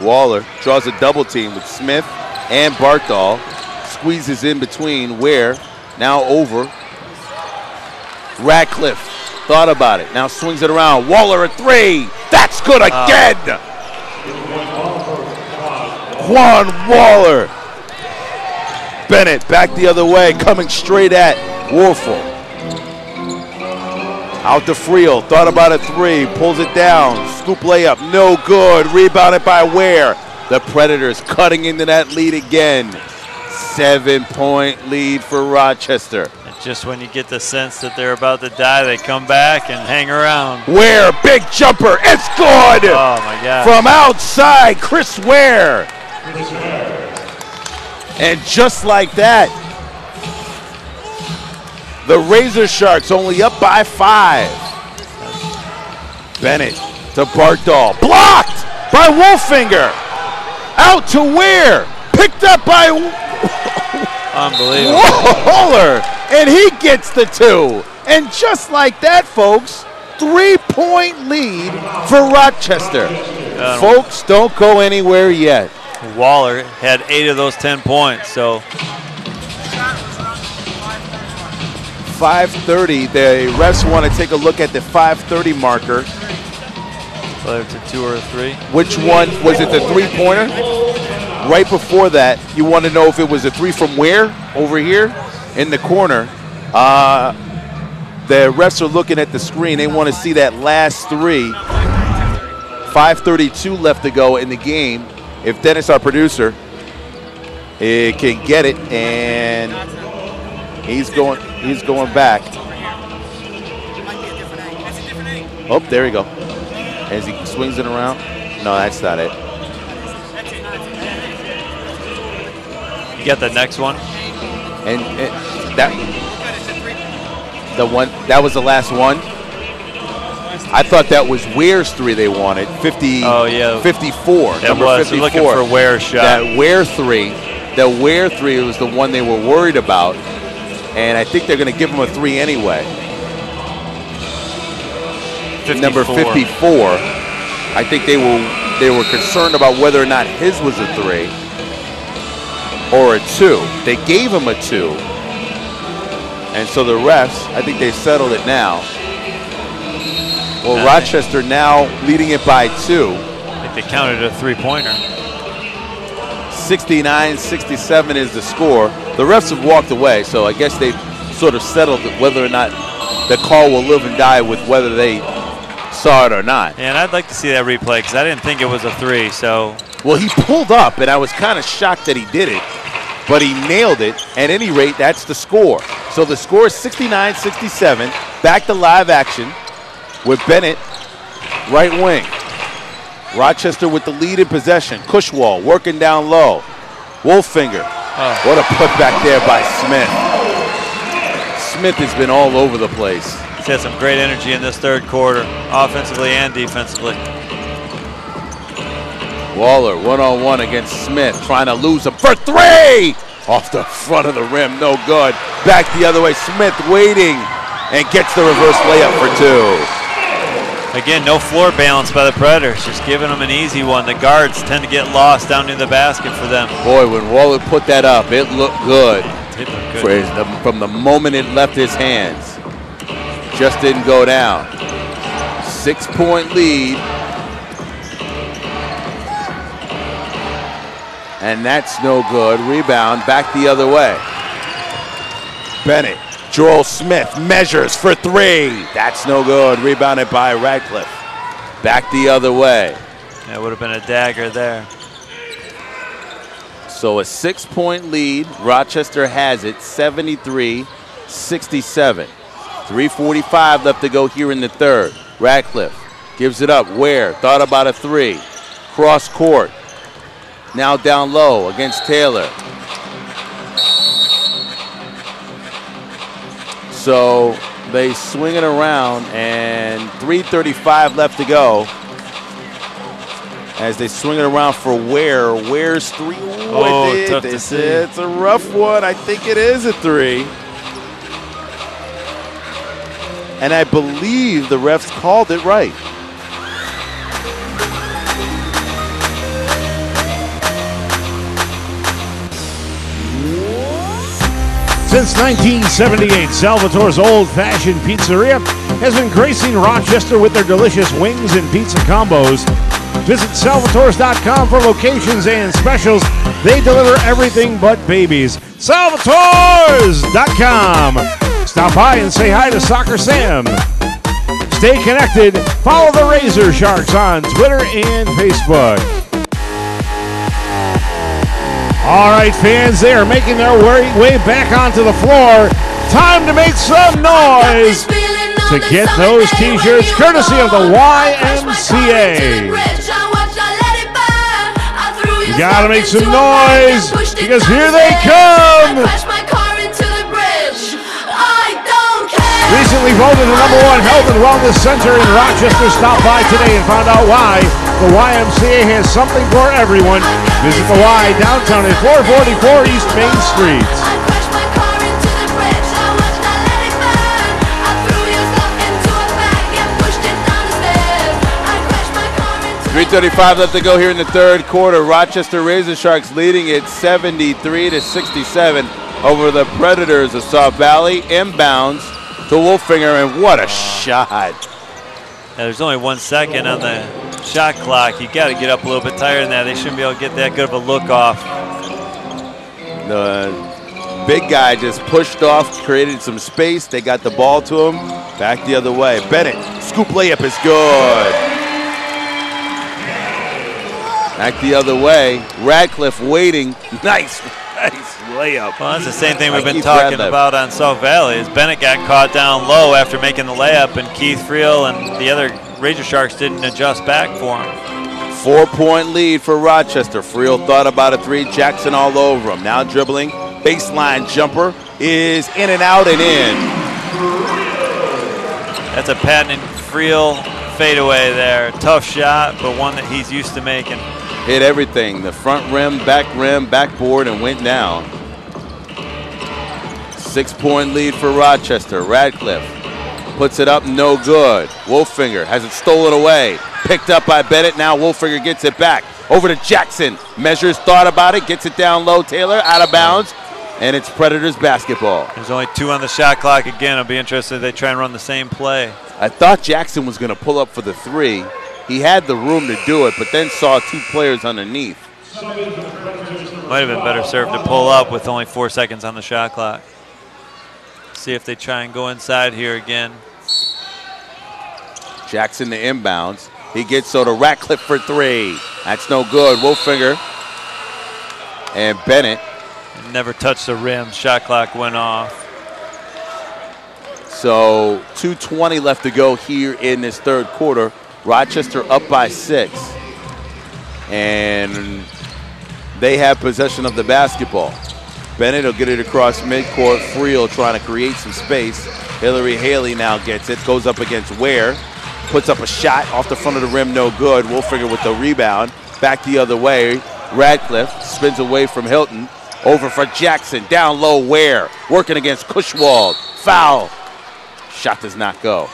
Waller draws a double team with Smith and Barkdahl. Squeezes in between Ware, now over. Radcliffe thought about it, now swings it around. Waller a three, that's good again! Quan Waller. Bennett back the other way, coming straight at Warfel. Out to Friel, thought about a three, pulls it down, scoop layup, no good, rebounded by Ware. The Predators cutting into that lead again. 7-point lead for Rochester. And Just when you get the sense that they're about to die, they come back and hang around. Ware, big jumper, it's good! Oh my God. From outside, Chris Ware. And just like that, the Razor Sharks only up by 5. Bennett to Bartdahl, blocked by Wolfinger. Out to Ware, picked up by Unbelievable. Waller, and he gets the 2. And just like that, folks, 3-point lead for Rochester. Folks, don't go anywhere yet. Waller had 8 of those 10 points, so. 5:30, the refs want to take a look at the 5:30 marker. Whether it's a 2 or a 3. Which one, was it the 3-pointer? Right before that, you want to know if it was a 3 from where? Over here in the corner. The refs are looking at the screen. They want to see that last 3. 5:32 left to go in the game. If Dennis, our producer, can get it, and he's going back. Oh, there we go. As he swings it around. No, that's not it. You got the next one? And that was the last one. I thought that was Ware's 3 they wanted. 50. Oh yeah. 54. That was 54. Looking for Ware's shot. That Ware 3. The Ware 3 was the one they were worried about, and I think they're going to give him a 3 anyway. 54. Number 54. I think they were concerned about whether or not his was a 3 or a 2. They gave him a 2, and so the refs, I think they settled it now. Well, Rochester now leading it by 2. I think they counted a 3-pointer. 69-67 is the score. The refs have walked away, so I guess they've sort of settled whether or not the call will live and die with whether they saw it or not. And I'd like to see that replay because I didn't think it was a 3. So, well, he pulled up, and I was kind of shocked that he did it, but he nailed it. At any rate, that's the score. So the score is 69-67. Back to live action with Bennett, right wing. Rochester with the lead in possession. Cushwall working down low. Wolfinger. Oh. What a putback there by Smith. Smith has been all over the place. He's had some great energy in this third quarter, offensively and defensively. Waller one-on-one against Smith, trying to lose him for 3! Off the front of the rim, no good. Back the other way, Smith waiting and gets the reverse layup for 2. Again, no floor balance by the Predators, just giving them an easy one. The guards tend to get lost down in the basket for them. Boy, when Waller put that up, it looked good. It looked good. From the moment it left his hands. Just didn't go down. 6-point lead. And that's no good. Rebound back the other way. Bennett. Joel Smith measures for 3. That's no good. Rebounded by Radcliffe. Back the other way. That would have been a dagger there. So a 6-point lead. Rochester has it, 73-67. 3:45 left to go here in the third. Radcliffe gives it up. Ware thought about a 3. Cross court. Now down low against Taylor. So they swing it around, and 3:35 left to go. As they swing it around for Ware. Ware's 3. Oh, tough to see. It's a rough one. I think it is a 3. And I believe the refs called it right. Since 1978, Salvatore's old-fashioned pizzeria has been gracing Rochester with their delicious wings and pizza combos. Visit Salvatores.com for locations and specials. They deliver everything but babies. Salvatores.com. Stop by and say hi to Soccer Sam. Stay connected. Follow the Razor Sharks on Twitter and Facebook. All right, fans, they are making their way back onto the floor Time to make some noise to get those t-shirts courtesy of the YMCA. You gotta make some noise because here they come. Recently voted the #1 health and wellness center in Rochester stopped by today and found out why. The YMCA has something for everyone. Visit the Y downtown at 444 East Main Street. 3:35 left to go here in the third quarter. Rochester Razor Sharks leading it 73-67 over the Predators of Sauk Valley. Inbounds to Wolfinger, and what a shot. Yeah, there's only 1 second on the shot clock. You got to get up a little bit tighter than that. They shouldn't be able to get that good of a look off. The big guy just pushed off, created some space. They got the ball to him. Back the other way. Bennett, scoop layup is good. Back the other way. Radcliffe waiting. Nice layup. Well, that's the same thing we've been talking about on Sauk Valley. Is Bennett got caught down low after making the layup, and Keith Friel and the other Razor Sharks didn't adjust back for him. 4-point lead for Rochester. Friel thought about a three. Jackson all over him. Now dribbling. Baseline jumper is in and out and in. That's a patented Friel fadeaway there. Tough shot, but one that he's used to making. Hit everything. The front rim, backboard, and went down. 6-point lead for Rochester. Radcliffe puts it up, no good. Wolfinger has it stolen away. Picked up by Bennett. Now Wolfinger gets it back. Over to Jackson. Measures, thought about it, gets it down low. Taylor out of bounds, and it's Predators basketball. There's only 2 on the shot clock again. I'll be interested if they try and run the same play. I thought Jackson was going to pull up for the 3. He had the room to do it, but then saw 2 players underneath. Might have been better served to pull up with only 4 seconds on the shot clock. See if they try and go inside here again. Jackson to inbounds. He gets so to Ratcliffe for 3. That's no good. Wolfinger and Bennett. Never touched the rim. Shot clock went off. So 2:20 left to go here in this third quarter. Rochester up by 6. And they have possession of the basketball. Bennett will get it across midcourt. Friel trying to create some space. Hillary Haley now gets it. Goes up against Ware. Puts up a shot off the front of the rim, no good. Wolfinger with the rebound. Back the other way. Radcliffe spins away from Hilton. Over for Jackson. Down low, Ware. Working against Cushwald. Foul. Shot does not go.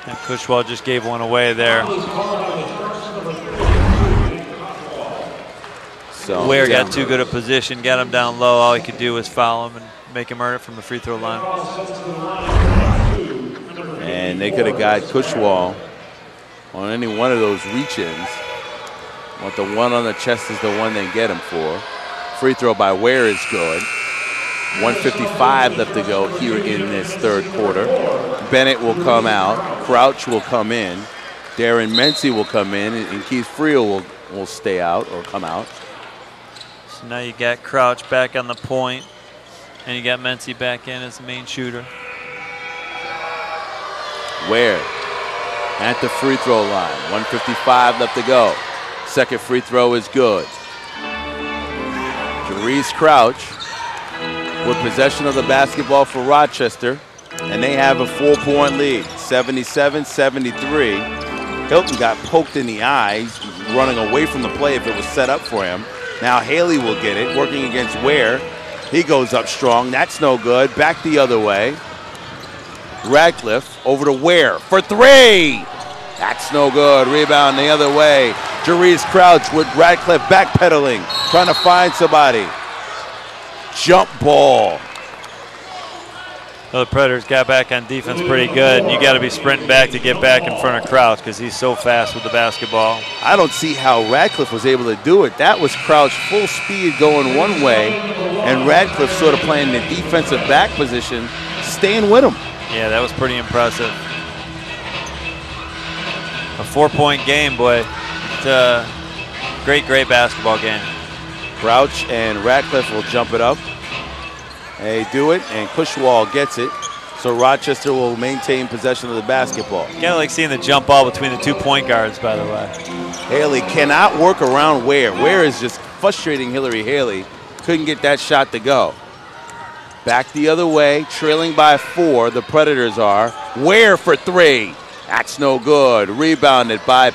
And Cushwald just gave one away there. So Ware got too good a position, got him down low. All he could do was foul him and make him earn it from the free throw line. And they could have got Cushwald on any one of those reach-ins. But the one on the chest is the one they get him for. Free throw by Ware is good. 1:55 left to go here in this third quarter. Bennett will come out. Crouch will come in. Darren Mency will come in. And Keith Friel will stay out or come out. So now you got Crouch back on the point. And you got Mency back in as the main shooter. Ware at the free throw line. 1:55 left to go. Second free throw is good. Jarice Crouch with possession of the basketball for Rochester, and they have a 4-point lead, 77-73. Hilton got poked in the eyes, running away from the play if it was set up for him. Now Haley will get it, working against Ware. He goes up strong, that's no good. Back the other way. Radcliffe over to Ware for 3. That's no good. Rebound the other way. Jarice Crouch with Radcliffe backpedaling, trying to find somebody. Jump ball. Well, the Predators got back on defense pretty good. You got to be sprinting back to get back in front of Crouch because he's so fast with the basketball. I don't see how Radcliffe was able to do it. That was Crouch full speed going one way, and Radcliffe sort of playing the defensive back position, staying with him. Yeah, that was pretty impressive. A 4-point game, boy. It's a great, great basketball game. Crouch and Radcliffe will jump it up. They do it, and Cushwall gets it. So Rochester will maintain possession of the basketball. Kind of like seeing the jump ball between the 2 point guards, by the way. Haley cannot work around Ware. Ware is just frustrating Hillary Haley. Couldn't get that shot to go. Back the other way, trailing by 4, the Predators are. Ware for 3. That's no good. Rebounded by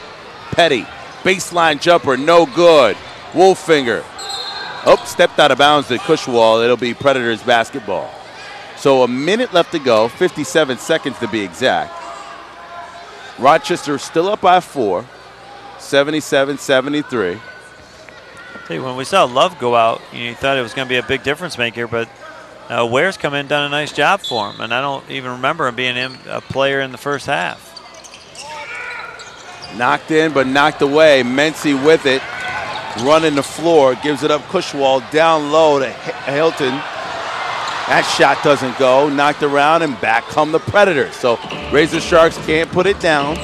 Petty. Baseline jumper, no good. Wolfinger. Oh, stepped out of bounds to Cushwall. It'll be Predators basketball. So a minute left to go, 57 seconds to be exact. Rochester still up by 4, 77-73. Hey, when we saw Love go out, you thought it was going to be a big difference maker, but Ware's come in and done a nice job for him, and I don't even remember him being a player in the first half. Knocked in, but knocked away. Mency with it, running the floor, gives it up Cushwall, down low to Hilton. That shot doesn't go, knocked around, and back come the Predators. So Razor Sharks can't put it down.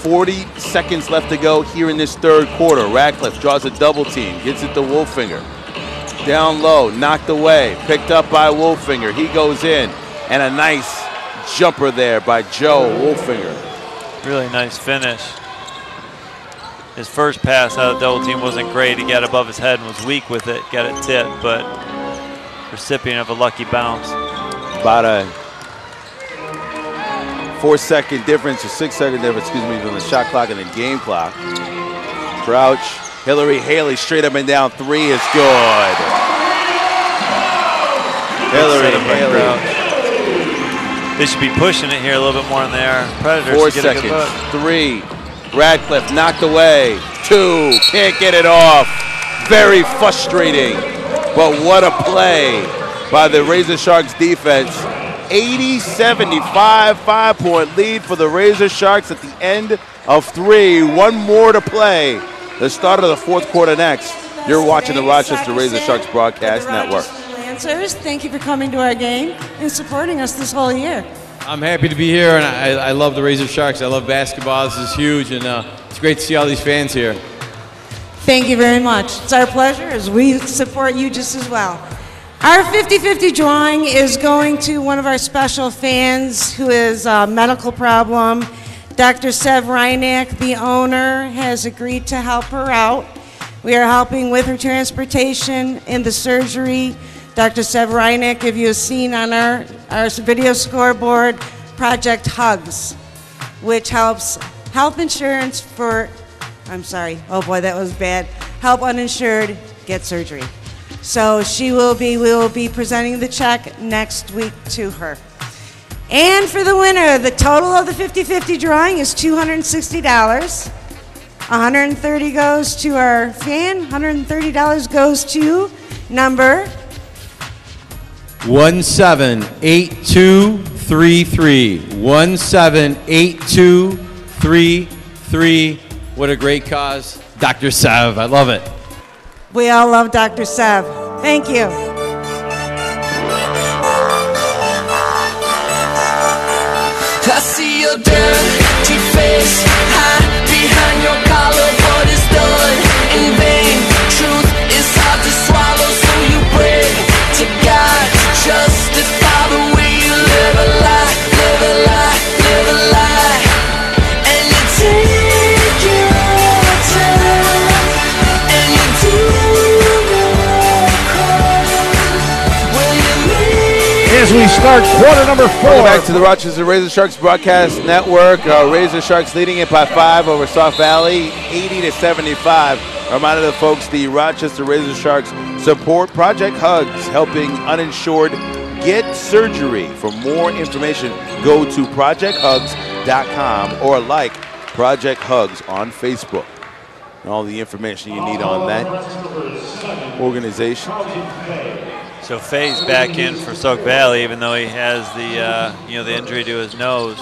40 seconds left to go here in this third quarter. Radcliffe draws a double team, gets it to Wolfinger. Down low, knocked away, picked up by Wolfinger. He goes in, and a nice jumper there by Joe Wolfinger. Really nice finish. His first pass out of double team wasn't great. He got above his head and was weak with it, got it tipped, but recipient of a lucky bounce. About a 4-second difference, or 6-second difference, excuse me, from the shot clock and the game clock. Crouch, Hillary Haley straight up and down 3 is good. Hillary Haley. They should be pushing it here a little bit more in there. Predators 4 should get seconds, a good look. 3, Radcliffe knocked away, 2, can't get it off. Very frustrating, but what a play by the Razor Sharks defense. 80-75, 5-point lead for the Razor Sharks at the end of 3. 1 more to play. The start of the fourth quarter next. You're watching the Rochester Razor Sharks Broadcast Network. Lancers, thank you for coming to our game and supporting us this whole year. I'm happy to be here, and I love the Razor Sharks. I love basketball. This is huge, and it's great to see all these fans here. Thank you very much. It's our pleasure as we support you just as well. Our 50-50 drawing is going to one of our special fans who has a medical problem. Dr. Sev Reinak, the owner, has agreed to help her out. We are helping with her transportation and the surgery. Dr. Sev Reinak, if you have seen on our video scoreboard, Project Hugs, which helps health insurance for, I'm sorry, oh boy, that was bad, help uninsured get surgery. So we will be presenting the check next week to her. And for the winner, the total of the 50-50 drawing is $260. $130 goes to our fan, $130 goes to number 178233. 178233. What a great cause. Dr. Sev, I love it. We all love Dr. Sev. Thank you. I see your dirty face, hide behind your collar, but it's done in vain. Truth is hard to swallow, so you pray to God to justify the way you live a lie, live a lie, live a lie. And you take your time, and you do not cry when you make. As we start quarter number 4. Welcome back to the Rochester Razor Sharks Broadcast Network. Razor Sharks leading it by 5 over Sauk Valley, 80-75. Reminder to the folks, the Rochester Razor Sharks support Project Hugs, helping uninsured get surgery. For more information, go to projecthugs.com or like Project Hugs on Facebook. And all the information you need on that organization. So Faye's back in for Sauk Valley, even though he has the the injury to his nose.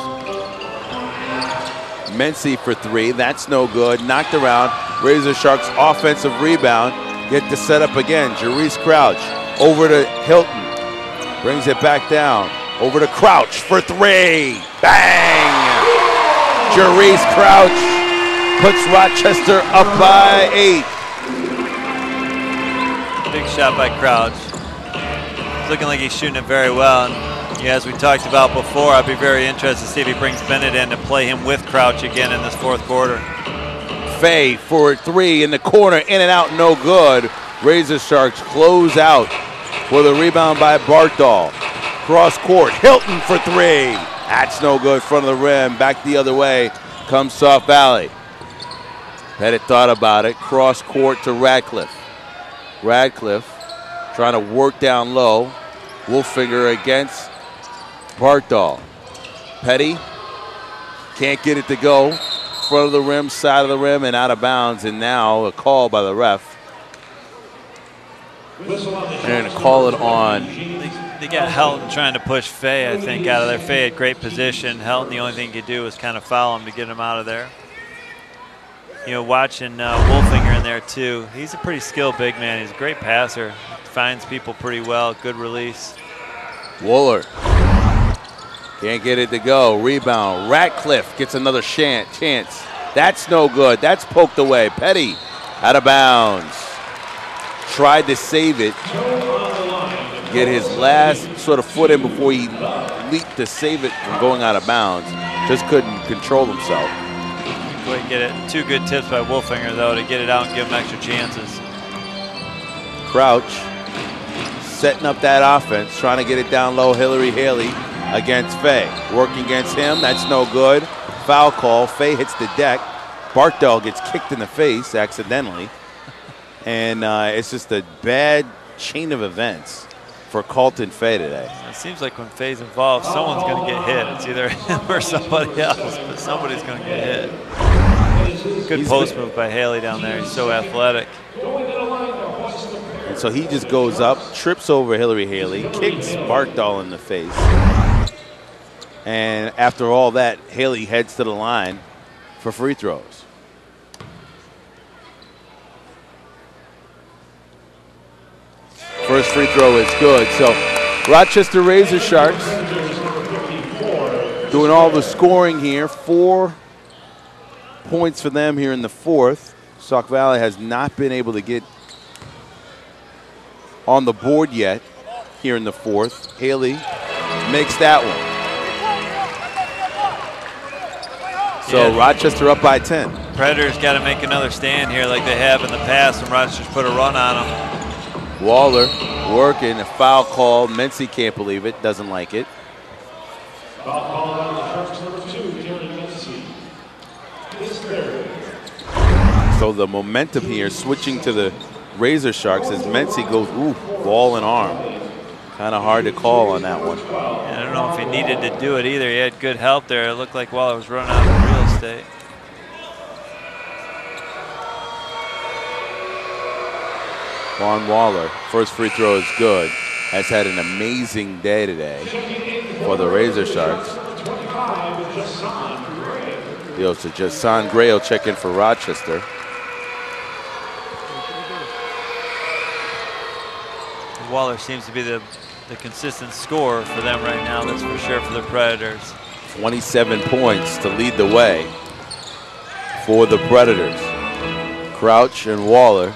Mency for 3, that's no good. Knocked around. Razor Sharks offensive rebound. Get the setup again. Jerice Crouch over to Hilton. Brings it back down. Over to Crouch for 3. Bang! Jerice Crouch puts Rochester up by 8. Big shot by Crouch. It's looking like he's shooting it very well. And yeah, as we talked about before, I'd be very interested to see if he brings Bennett in to play him with Crouch again in this fourth quarter. Fay for 3 in the corner, in and out, no good. Razor Sharks close out for the rebound by Bartol. Cross court, Hilton for 3. That's no good, front of the rim. Back the other way comes Sauk Valley. Bennett thought about it. Cross court to Radcliffe. Radcliffe trying to work down low. Wolfinger against Bartol. Petty can't get it to go. Front of the rim, side of the rim, and out of bounds. And now a call by the ref. They're going to call it on. They got Helton trying to push Fay, I think, out of there. Fay had great position. Helton, the only thing he could do was kind of foul him to get him out of there. You know, watching Wolfinger in there, too. He's a pretty skilled big man. He's a great passer. Finds people pretty well. Good release. Wooler can't get it to go. Rebound. Ratcliffe gets another chance. That's no good. That's poked away. Petty out of bounds. Tried to save it. Get his last sort of foot in before he leaped to save it from going out of bounds. Just couldn't control himself. Go ahead and get it. 2 good tips by Wolfinger, though, to get it out and give him extra chances. Crouch setting up that offense, trying to get it down low. Hillary Haley against Fay. Working against him. That's no good. Foul call. Fay hits the deck. Bartol gets kicked in the face accidentally. And it's just a bad chain of events for Carlton Fay today. It seems like when Fay's involved, someone's going to get hit. It's either him or somebody else, but somebody's going to get hit. Good post move by Haley down there. He's so athletic. And so he just goes up, trips over Hillary Haley, kicks Bartol in the face. And after all that, Haley heads to the line for free throws. First free throw is good. So Rochester Razor Sharks doing all the scoring here. 4 points for them here in the fourth. Sauk Valley has not been able to get on the board yet here in the fourth. Haley makes that one. So yeah. Rochester up by 10. Predators got to make another stand here like they have in the past when Rochester's put a run on them. Waller working, a foul call. Mency can't believe it, doesn't like it. So the momentum here switching to the Razor Sharks as Mency goes, ball and arm. Kind of hard to call on that one. I don't know if he needed to do it either. He had good help there. It looked like Waller was running out of real estate. Vaughn Waller, first free throw is good. Has had an amazing day today for the Razor Sharks. So Jason Gray will check in for Rochester. Waller seems to be the consistent scorer for them right now, that's for sure, for the Predators. 27 points to lead the way for the Predators. Crouch and Waller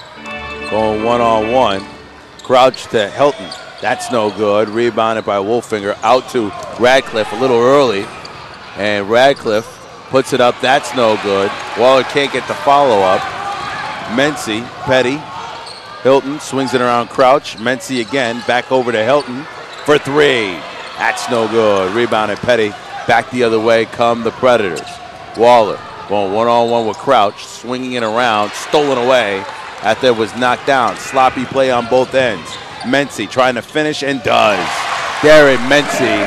going one-on-one. Crouch to Helton. That's no good. Rebounded by Wolfinger. Out to Radcliffe a little early. And Radcliffe puts it up. That's no good. Waller can't get the follow-up. Mency, Petty. Hilton swings it around Crouch. Mency again. Back over to Hilton for 3. That's no good. Rebounded Petty. Back the other way come the Predators. Waller going one-on-one with Crouch. Swinging it around. Stolen away. After it was knocked down. Sloppy play on both ends. Mency trying to finish and does. Darren Mency.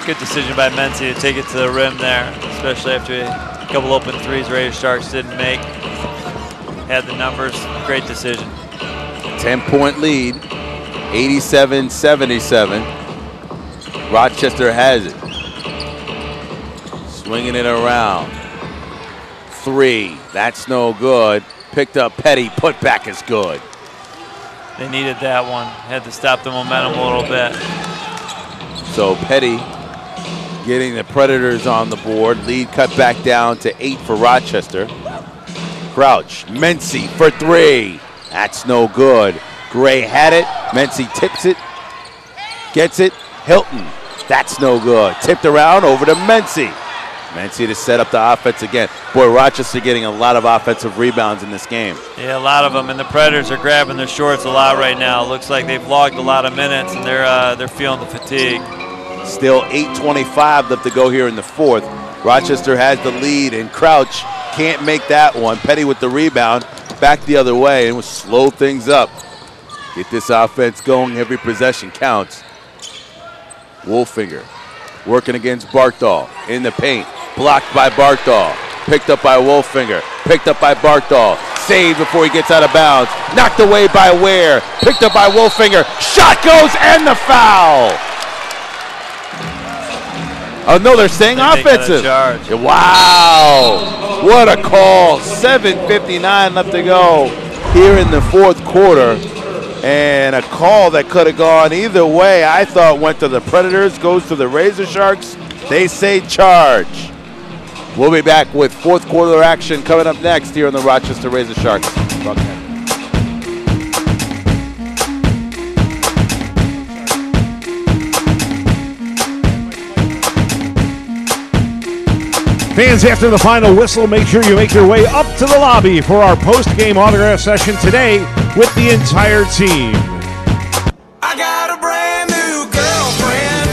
Good decision by Mency to take it to the rim there, especially after a couple open threes Razor Sharks didn't make. Had the numbers. Great decision. 10-point lead. 87-77. Rochester has it. Swinging it around. 3. That's no good. Picked up Petty. Put back is good. They needed that one. Had to stop the momentum a little bit. So Petty getting the Predators on the board. Lead cut back down to 8 for Rochester. Crouch. Mency for 3. That's no good. Gray had it. Mency tips it. Gets it. Hilton. That's no good. Tipped around over to Mency. Mency to set up the offense again. Boy, Rochester getting a lot of offensive rebounds in this game. Yeah, a lot of them, and the Predators are grabbing their shorts a lot right now. Looks like they've logged a lot of minutes, and they're feeling the fatigue. Still 8:25 left to go here in the fourth. Rochester has the lead, and Crouch can't make that one. Petty with the rebound, back the other way, and will slow things up. Get this offense going. Every possession counts. Wolfinger working against Barkdahl in the paint. Blocked by Barkdahl. Picked up by Wolfinger. Picked up by Barkdahl. Saved before he gets out of bounds. Knocked away by Ware. Picked up by Wolfinger. Shot goes and the foul. Oh, no, they're saying offensive. Wow. What a call. 7:59 left to go here in the fourth quarter. And a call that could have gone either way. I thought went to the Predators, goes to the Razor Sharks. They say charge. We'll be back with fourth quarter action coming up next here on the Rochester Razor Sharks. Fans, after the final whistle, make sure you make your way up to the lobby for our post-game autograph session today with the entire team. I got a brand new girlfriend.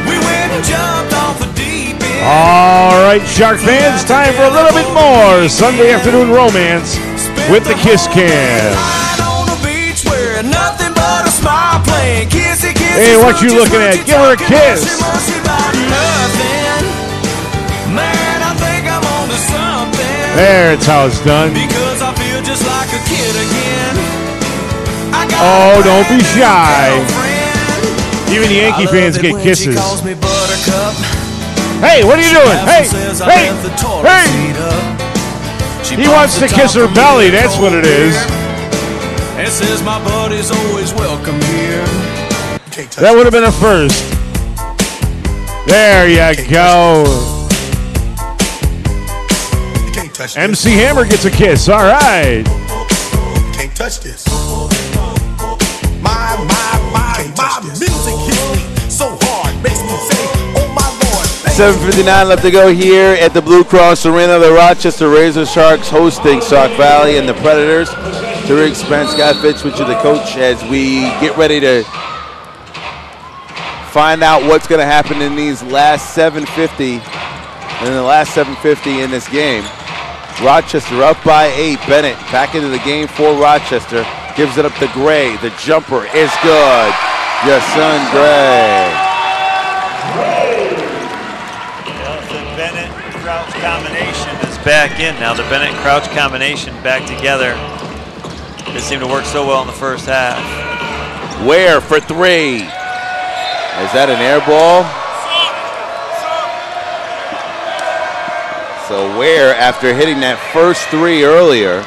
We went and jumped off the deep end. All right, Shark fans, time for a little bit more Sunday afternoon romance with the Kiss Cam. On the beach where nothing but a smile playing kissy kissy. Hey, what you looking at? Give her a kiss. Man, I think I'm on to something. There's how it's done. Because I feel just like a kid again. Oh, don't be shy. Even the Yankee fans get kisses. Hey, what are you doing? Hey, hey, hey. He wants to kiss her belly, that's what it is. And says my buddy's always welcome here. That would have been a first. There you go. MC Hammer gets a kiss. All right. Can't touch this. My music hits me so hard, makes me say, oh my Lord. 7:59 left to go here at the Blue Cross Arena. The Rochester Razor Sharks hosting Sauk Valley and the Predators. Tariq Spence, Scott Fitch with you, the coach, as we get ready to find out what's going to happen in these last 7:50 and the last 7:50 in this game. Rochester up by 8. Bennett back into the game for Rochester. Gives it up to Gray. The jumper is good. Your son Gray. The Bennett-Crouch combination is back in now. The Bennett-Crouch combination back together. They seem to work so well in the first half. Ware for three. Is that an air ball? So Ware, after hitting that first three earlier,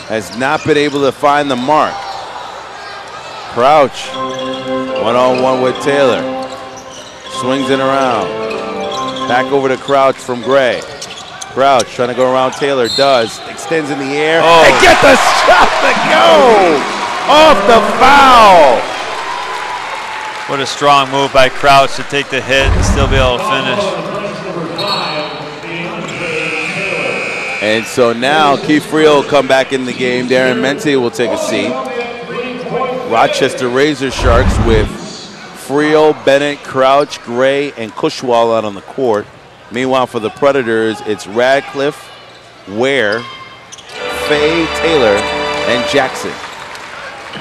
has not been able to find the mark. Crouch, one-on-one with Taylor. Swings it around. Back over to Crouch from Gray. Crouch trying to go around Taylor, does. Extends in the air. Oh. And get the shot to go! Off the foul! What a strong move by Crouch to take the hit and still be able to finish. And so now Keith Friel will come back in the game. Darren Mente will take a seat. Rochester Razor Sharks with Friel, Bennett, Crouch, Gray, and Cushwall out on the court. Meanwhile, for the Predators, it's Radcliffe, Ware, Fay, Taylor, and Jackson.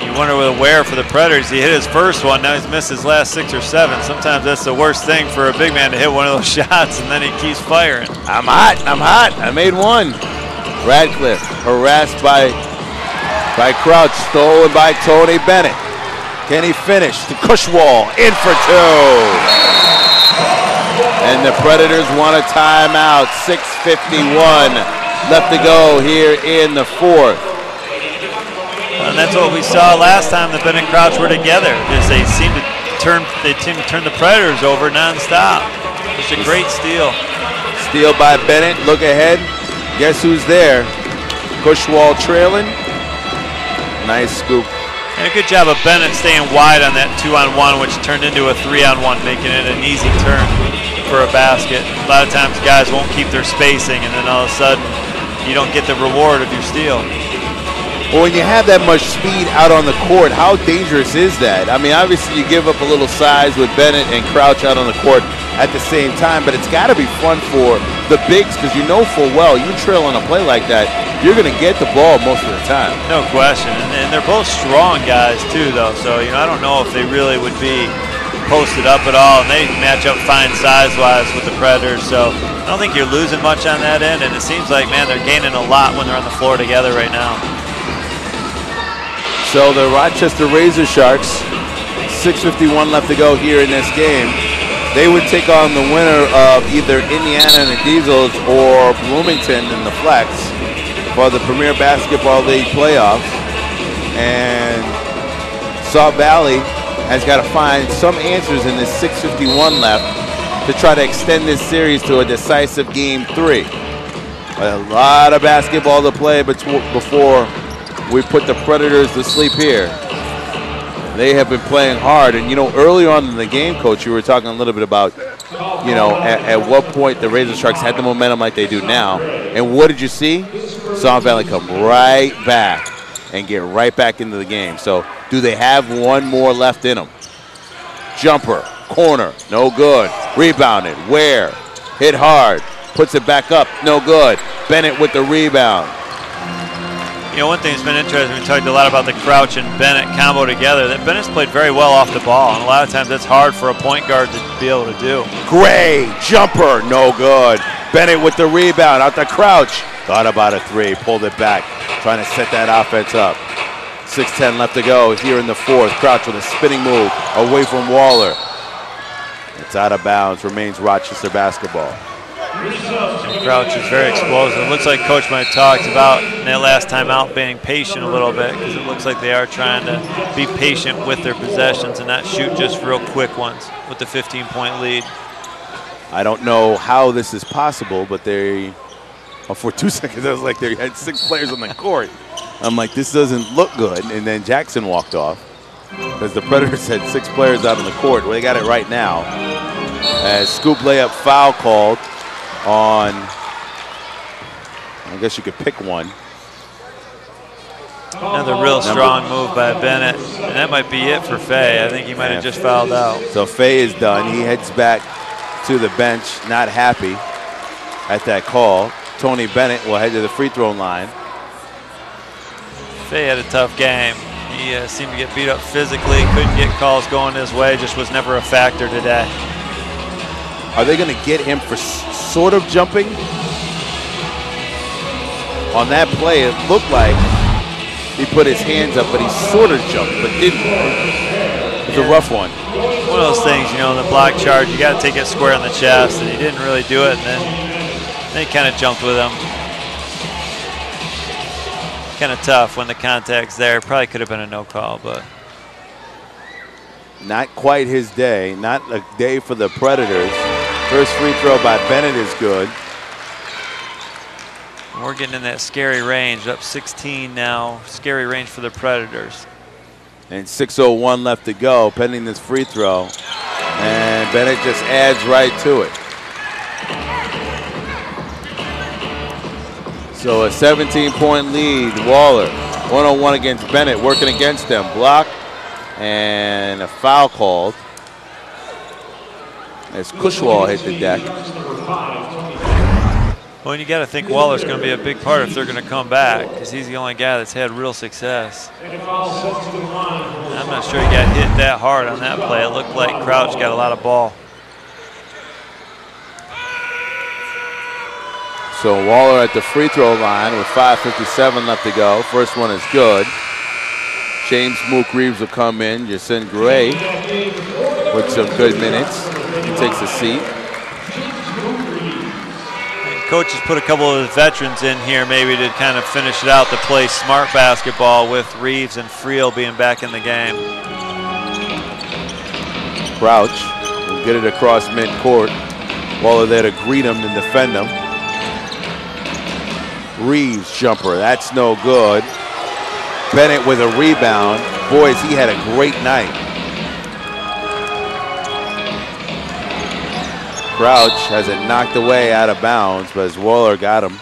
You wonder with Ware for the Predators, he hit his first one, now he's missed his last 6 or 7. Sometimes that's the worst thing for a big man to hit one of those shots and then he keeps firing. I'm hot, I made one. Radcliffe harassed by Crouch, stolen by Tony Bennett. Can he finish? To Cushwall, in for two. And the Predators want a timeout, 6:51 left to go here in the fourth. And that's what we saw last time the Bennett Crouch were together, is they seem to turn the Predators over nonstop. It's a great steal. Steal by Bennett, look ahead. Guess who's there? Cushwall trailing. Nice scoop And a good job of Bennett staying wide on that 2-on-1, which turned into a 3-on-1, making it an easy turn for a basket. A lot of times guys won't keep their spacing, and then all of a sudden you don't get the reward of your steal. Well, when you have that much speed out on the court, how dangerous is that? I mean, obviously you give up a little size with Bennett and Crouch out on the court at the same time, but it's got to be fun for the bigs because you know full well you trail on a play like that, you're going to get the ball most of the time. No question, and they're both strong guys too, though. So I don't know if they really would be posted up at all, and they match up fine size-wise with the Predators. So I don't think you're losing much on that end, and it seems like, man, they're gaining a lot when they're on the floor together right now. So the Rochester Razor Sharks, 6:51 left to go here in this game. They would take on the winner of either Indiana and the Diesels or Bloomington in the Flex for the Premier Basketball League playoffs. And Sauk Valley has got to find some answers in this 6:51 left to try to extend this series to a decisive game 3. A lot of basketball to play before we put the Predators to sleep here. They have been playing hard, and early on in the game, Coach, you were talking a little bit about, at what point the Razor Sharks had the momentum like they do now. And what did you see? Sauk Valley come right back and get right back into the game. So do they have one more left in them? Jumper, corner, no good. Rebounded, Ware, hit hard, puts it back up, no good. Bennett with the rebound. One thing that's been interesting, we talked a lot about the Crouch and Bennett combo together, that Bennett's played very well off the ball, and a lot of times that's hard for a point guard to be able to do. Gray, jumper, no good. Bennett with the rebound, out to Crouch. Thought about a 3, pulled it back, trying to set that offense up. 6:10 left to go here in the 4th. Crouch with a spinning move away from Waller. It's out of bounds, remains Rochester basketball. Crouch is very explosive. It looks like Coach might have talked about in that last time out being patient a little bit, because it looks like they are trying to be patient with their possessions and not shoot just real quick ones with the 15-point lead. I don't know how this is possible, but for 2 seconds, I was like they had 6 players on the court. I'm like, this doesn't look good, and then Jackson walked off because the Predators had 6 players out on the court. Well, they got it right now. As scoop layup foul called on, I guess you could pick one. Another real strong move by Bennett, and that might be it for Fay. I think he might have just fouled out. So Fay is done. He heads back to the bench, not happy at that call. Tony Bennett will head to the free throw line. Fay had a tough game. He seemed to get beat up physically, couldn't get calls going his way, just was never a factor today. Are they going to get him for sort of jumping? On that play, it looked like he put his hands up, but he sort of jumped, but didn't. It's a rough one. One of those things, the block charge, you got to take it square in the chest, and he didn't really do it, and then he kind of jumped with him. Kind of tough when the contact's there. Probably could have been a no call, but. Not quite his day. Not a day for the Predators. First free throw by Bennett is good. We're getting in that scary range, up 16 now. Scary range for the Predators. And 6:01 left to go, pending this free throw. And Bennett just adds right to it. So a 17-point lead. Waller, 1-on-1 against Bennett, working against them. Block and a foul called as Cushwall hit the deck. Well, and you got to think Waller's going to be a big part if they're going to come back, because he's the only guy that's had real success. I'm not sure he got hit that hard on that play. It looked like Crouch got a lot of ball. So Waller at the free throw line with 5:57 left to go. First one is good. James Mook Reeves will come in. Jason Gray with some good minutes. He takes a seat. Coach has put a couple of his veterans in here maybe to kind of finish it out, to play smart basketball with Reeves and Friel being back in the game. Crouch will get it across midcourt. Waller there to greet him and defend him. Reeves jumper, that's no good. Bennett with a rebound. boys, he had a great night. Crouch has it knocked away out of bounds, but as Waller got him.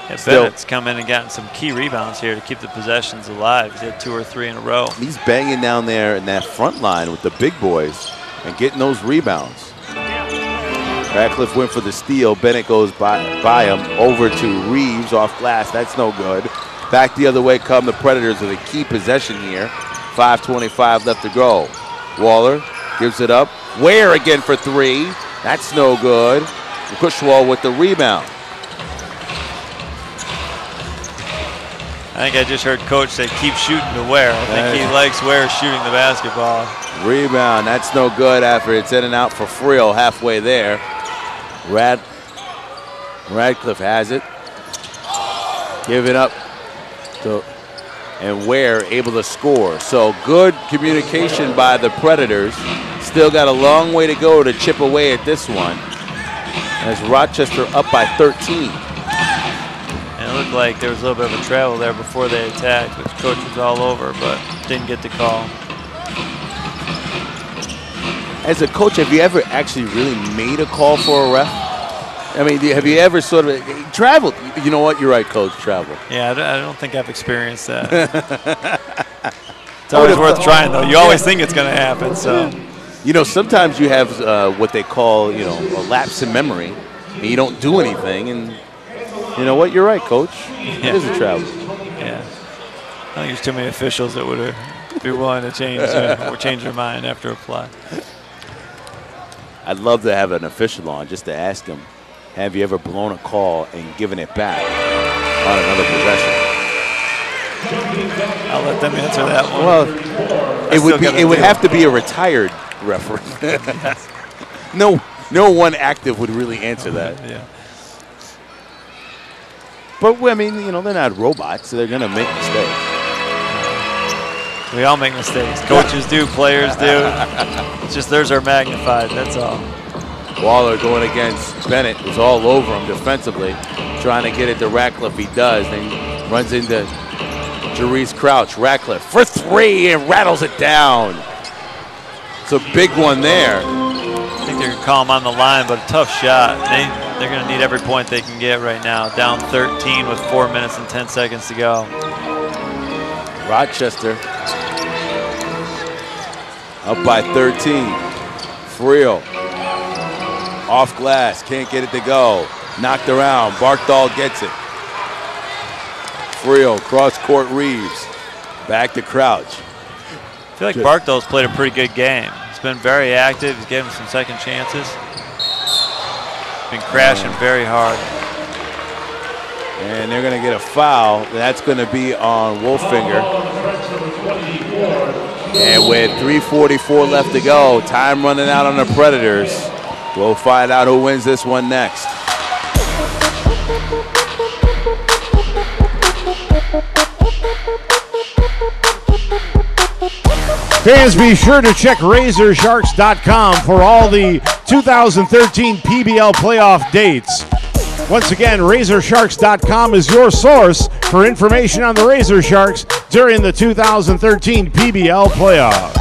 Yeah, Bennett's come in and gotten some key rebounds here to keep the possessions alive. He's had 2 or 3 in a row. He's banging down there in that front line with the big boys and getting those rebounds. Radcliffe went for the steal. Bennett goes by him over to Reeves off glass. That's no good. Back the other way come the Predators with a key possession here. 5:25 left to go. Waller gives it up. Ware again for 3. That's no good. Cushwall with the rebound. I think I just heard Coach say keep shooting to Ware. I think he likes Ware shooting the basketball. Rebound, that's no good after it's in and out for Friel halfway there. Radcliffe has it. Give it up to, and Ware able to score. So good communication by the Predators. Still got a long way to go to chip away at this one. As Rochester up by 13. And it looked like there was a little bit of a travel there before they attacked, which Coach was all over, but didn't get the call. As a coach, have you ever actually really made a call for a ref? I mean, have you ever sort of traveled? You know what? You're right, Coach. Travel. Yeah, I don't think I've experienced that. It's always worth trying, though. You always think it's going to happen. So, you know, sometimes you have what they call, you know, a lapse in memory, and you don't do anything. And you know what? You're right, Coach. Yeah. It is a travel. Yeah. I think there's too many officials that would be willing to change or change their mind after a play. I'd love to have an official on just to ask him, have you ever blown a call and given it back on another possession? I'll let them answer that one. Well, it would have to be a retired referee. No one active would really answer that. Yeah. But I mean, you know, they're not robots, so they're gonna make mistakes. We all make mistakes. Coaches do, players do. It's just theirs are magnified, that's all. Waller going against Bennett, who's all over him defensively, trying to get it to Radcliffe. He does, then runs into Jerice Crouch. Radcliffe for 3 and rattles it down. It's a big one there. I think they're going to call him on the line, but a tough shot. They're going to need every point they can get right now. Down 13 with 4 minutes and 10 seconds to go. Rochester up by 13. Friel off glass, can't get it to go. Knocked around, Barkdahl gets it. Friel, cross court Reeves. Back to Crouch. I feel like Barkdahl's played a pretty good game. He's been very active, he's given some second chances. Been crashing very hard. And they're gonna get a foul. That's gonna be on Wolfinger. And with 3:44 left to go, time running out on the Predators. We'll find out who wins this one next. Fans, be sure to check RazorSharks.com for all the 2013 PBL playoff dates. Once again, RazorSharks.com is your source for information on the Razor Sharks during the 2013 PBL playoffs.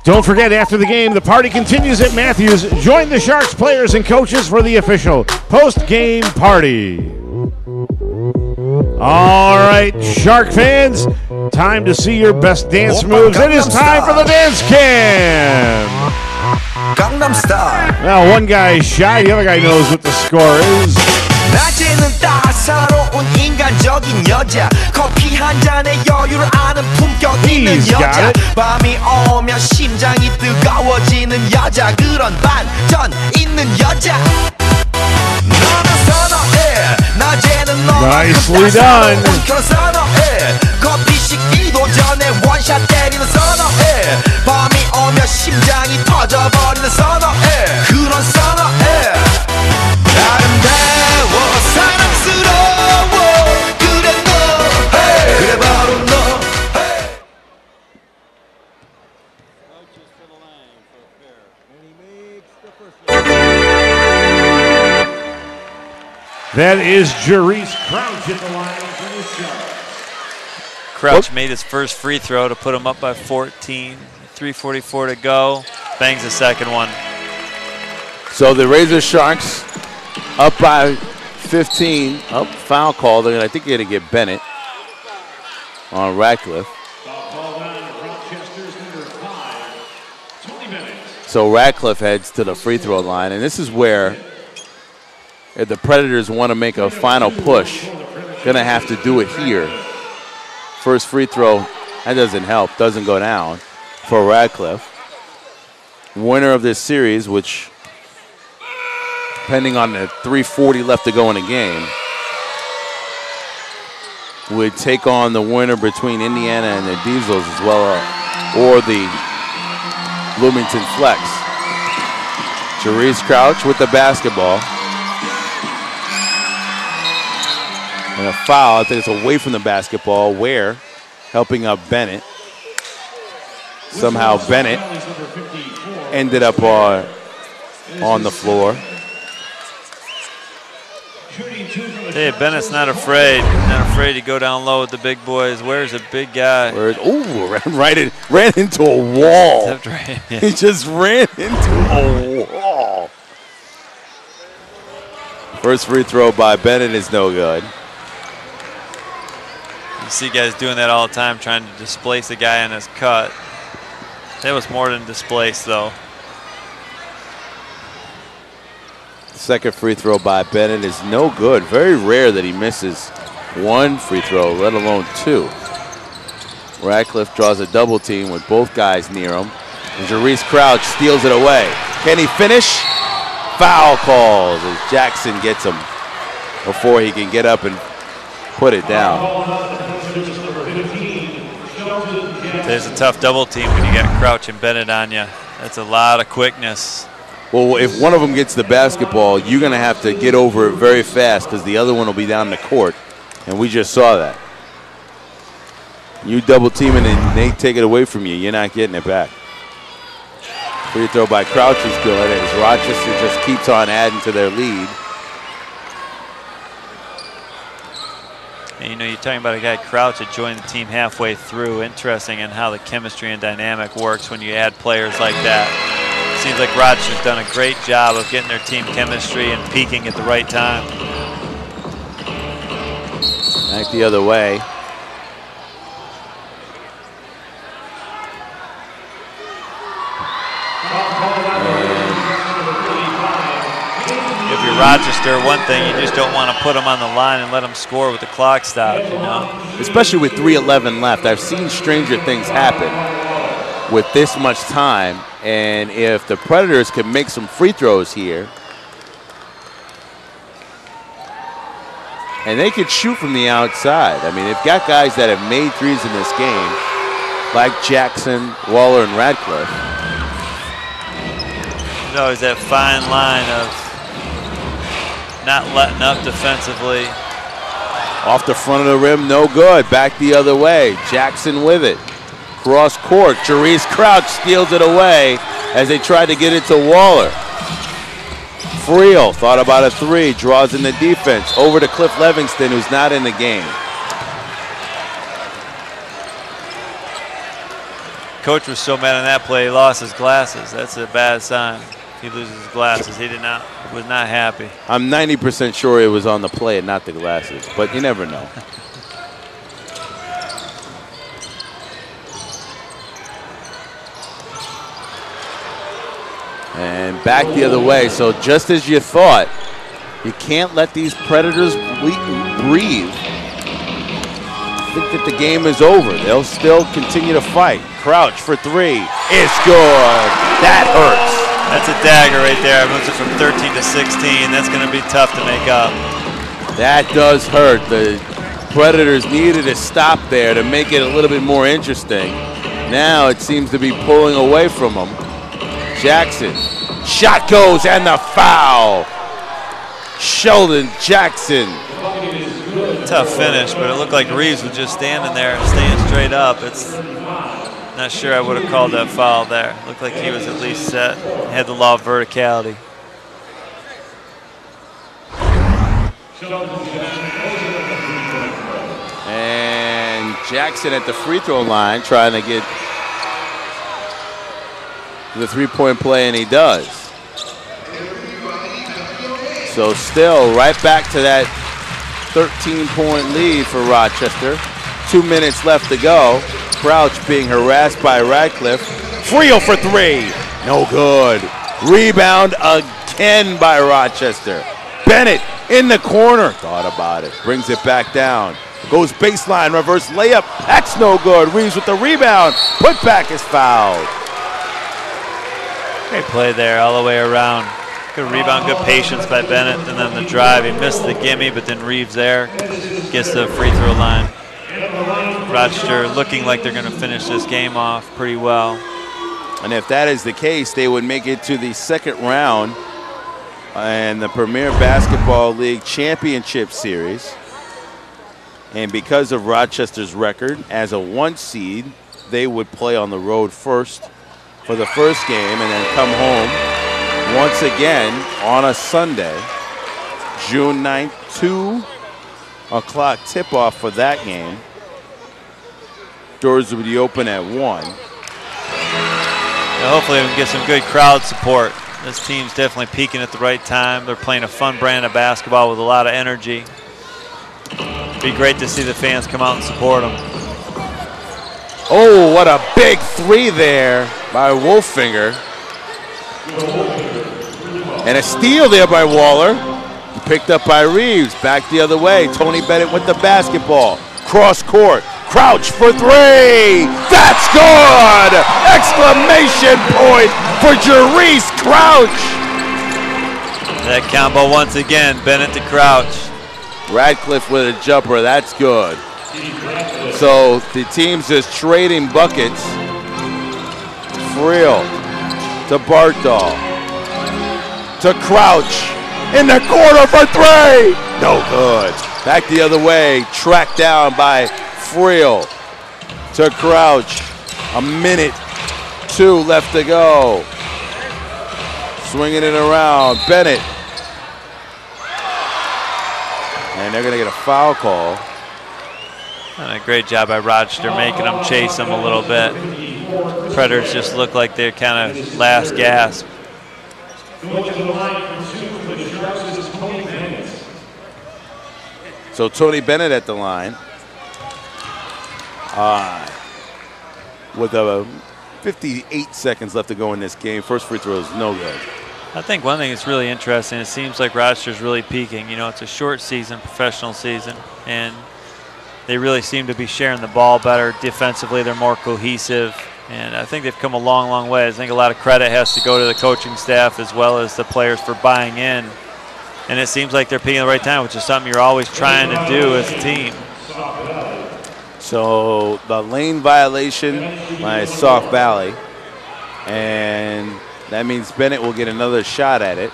Don't forget, after the game, the party continues at Matthews. Join the Sharks players and coaches for the official post-game party. All right, Shark fans, time to see your best dance moves. It is time for the dance cam. Gangnam Style. Now, one guy is shy, the other guy knows what the score is. 낮에는 따사로운 인간적인 여자 커피 한 잔에 여유를 아는 품격 있는 여자 밤이 오면 심장이 뜨거워지는 여자 그런 반전 있는 여자 너는 선어해 낮에는 Nicely done. 그런 선어해 커피 식기도 전에 원샷 때리는 선어해 밤이 오면 심장이 터져버리는 선어해 그런 선어해 아름다워 사랑스러워 그래 너 hey. 그래 바로 너 hey. That is Jerice Crouch at the line for the Sharks. Crouch made his first free throw to put him up by 14. 3:44 to go. Bangs the second one. So the Razor Sharks up by 15. Up, foul call. I think they're going to get Bennett on Radcliffe. So Radcliffe heads to the free throw line, and this is where if the Predators want to make a final push, going to have to do it here. First free throw, that doesn't help, doesn't go down for Radcliffe. Winner of this series, which, depending on the 3:40 left to go in the game, would take on the winner between Indiana and the Diesels as well, or the Bloomington Flex. Jerice Crouch with the basketball. And a foul, I think it's away from the basketball. Ware helping up Bennett. Somehow Bennett ended up on the floor. Hey, Bennett's not afraid. Not afraid to go down low with the big boys. Where's a big guy? Ooh, ran into a wall. Right, yeah. He just ran into a wall. First free throw by Bennett is no good. You see guys doing that all the time, trying to displace a guy on his cut. That was more than displace, though. Second free throw by Bennett is no good. Very rare that he misses one free throw, let alone two. Radcliffe draws a double team with both guys near him. And Jerice Crouch steals it away. Can he finish? Foul calls as Jackson gets him before he can get up and put it down. There's a tough double team when you got Crouch and Bennett on you. That's a lot of quickness. Well, if one of them gets the basketball, you're going to have to get over it very fast because the other one will be down the court, and we just saw that. You double team it and they take it away from you, you're not getting it back. Free throw by Crouch is good as Rochester just keeps on adding to their lead. And you know, you're talking about a guy, Crouch, that joined the team halfway through. Interesting in how the chemistry and dynamic works when you add players like that. Seems like Rochester's done a great job of getting their team chemistry and peaking at the right time. Back the other way. If you're Rochester, one thing, you just don't want to put them on the line and let them score with the clock stopped, you know? Especially with 3:11 left. I've seen stranger things happen with this much time. And if the Predators can make some free throws here, and they could shoot from the outside. I mean, they've got guys that have made threes in this game, like Jackson, Waller, and Radcliffe. There's always that fine line of not letting up defensively. Off the front of the rim, no good. Back the other way. Jackson with it. Cross court. Jerice Crouch steals it away as they tried to get it to Waller. Friel thought about a three, draws in the defense. Over to Cliff Livingston, who's not in the game. Coach was so mad on that play, he lost his glasses. That's a bad sign. He loses his glasses. He was not happy. I'm 90% sure it was on the play and not the glasses, but you never know. And back the other way. So just as you thought, you can't let these Predators breathe. Think that the game is over. They'll still continue to fight. Crouch for three. It's good. That hurts. That's a dagger right there. Moves it from 13 to 16. That's going to be tough to make up. That does hurt. The Predators needed a stop there to make it a little bit more interesting. Now it seems to be pulling away from them. Jackson. Shot goes and the foul. Sheldon Jackson. Tough finish, but it looked like Reeves was just standing there and staying straight up. It's not sure I would have called that foul there. Looked like he was at least set. Had the law of verticality. And Jackson at the free throw line trying to get the three-point play, and he does. So still right back to that 13-point lead for Rochester. 2 minutes left to go. Crouch being harassed by Radcliffe. Friel for three. No good. Rebound again by Rochester. Bennett in the corner. Thought about it. Brings it back down. Goes baseline, reverse layup. That's no good. Reeves with the rebound. Put back is fouled. Great play there all the way around. Good rebound, good patience by Bennett, and then the drive. He missed the gimme, but then Reeves there gets the free throw line. Rochester looking like they're going to finish this game off pretty well. And if that is the case, they would make it to the second round and the Premier Basketball League Championship Series. And because of Rochester's record as a 1 seed, they would play on the road first for the first game and then come home once again on a Sunday, June 9th, 2 o'clock tip-off for that game. Doors will be open at 1. Hopefully we can get some good crowd support. This team's definitely peaking at the right time. They're playing a fun brand of basketball with a lot of energy. It'd be great to see the fans come out and support them. Oh, what a big three there by Wolfinger. And a steal there by Waller. Picked up by Reeves. Back the other way. Tony Bennett with the basketball. Cross court. Crouch for three. That's good! Exclamation point for Jerice Crouch. That combo once again. Bennett to Crouch. Radcliffe with a jumper. That's good. So the team's just trading buckets. Friel to Bartol to Crouch in the corner for three. No good. Back the other way. Tracked down by Friel to Crouch. A minute 2 left to go. Swinging it around. Bennett. And they're going to get a foul call. And a great job by Rochester making them chase them a little bit. Predators just look like they're kind of last gasp. So Tony Bennett at the line. With 58 seconds left to go in this game. First free throw is no good. I think one thing that's really interesting, it seems like Rochester's really peaking. You know, it's a short season, professional season, and they really seem to be sharing the ball better. Defensively, they're more cohesive, and I think they've come a long, long way. I think a lot of credit has to go to the coaching staff as well as the players for buying in. And it seems like they're peaking at the right time, which is something you're always trying to do as a team. So the lane violation by Sauk Valley, and that means Bennett will get another shot at it.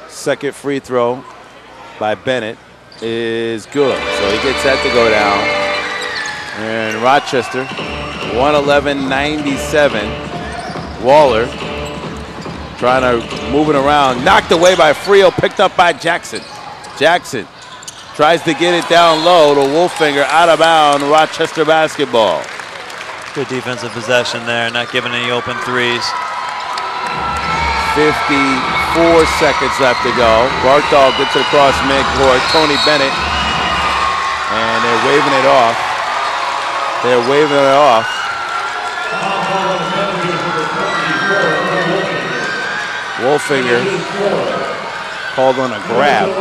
Second free throw by Bennett is good. So he gets that to go down. And Rochester, 111-97. Waller trying to move it around. Knocked away by Friel, picked up by Jackson. Jackson tries to get it down low to Wolfinger, out of bounds, Rochester basketball. Good defensive possession there, not giving any open threes. 54 seconds left to go. Bartol gets it across midcourt. Tony Bennett. And they're waving it off. They're waving it off. Wolfinger called on a grab.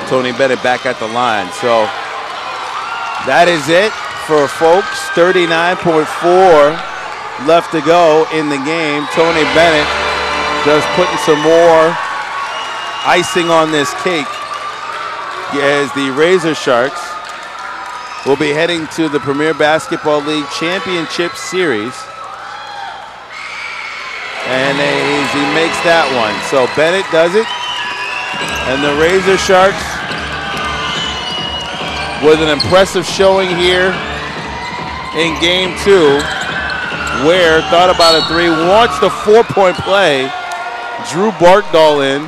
Tony Bennett back at the line. So that is it for folks. 39.4 left to go in the game. Tony Bennett just putting some more icing on this cake as the Razor Sharks will be heading to the Premier Basketball League Championship Series. And he makes that one. So Bennett does it. And the Razor Sharks with an impressive showing here in game 2. Ware thought about a three, wants the 4-point play. Drew Bartol in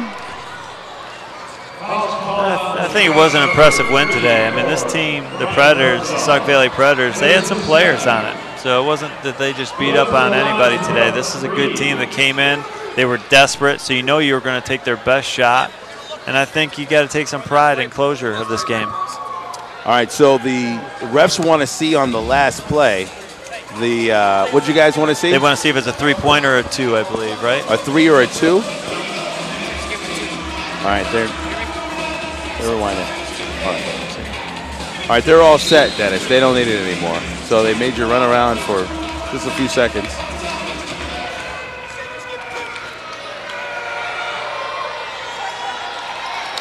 think it was an impressive win today. I mean, this team, the Predators, the Sauk Valley Predators, they had some players on it. So it wasn't that they just beat up on anybody today. This is a good team that came in. They were desperate, so you know you were going to take their best shot. And I think you got to take some pride in closure of this game. All right, so the refs want to see on the last play what you guys want to see? They want to see if it's a 3-pointer or a 2, I believe, right? A 3 or a 2? All right, they're rewinding. All right, they're all set, Dennis. They don't need it anymore. So they made you run around for just a few seconds.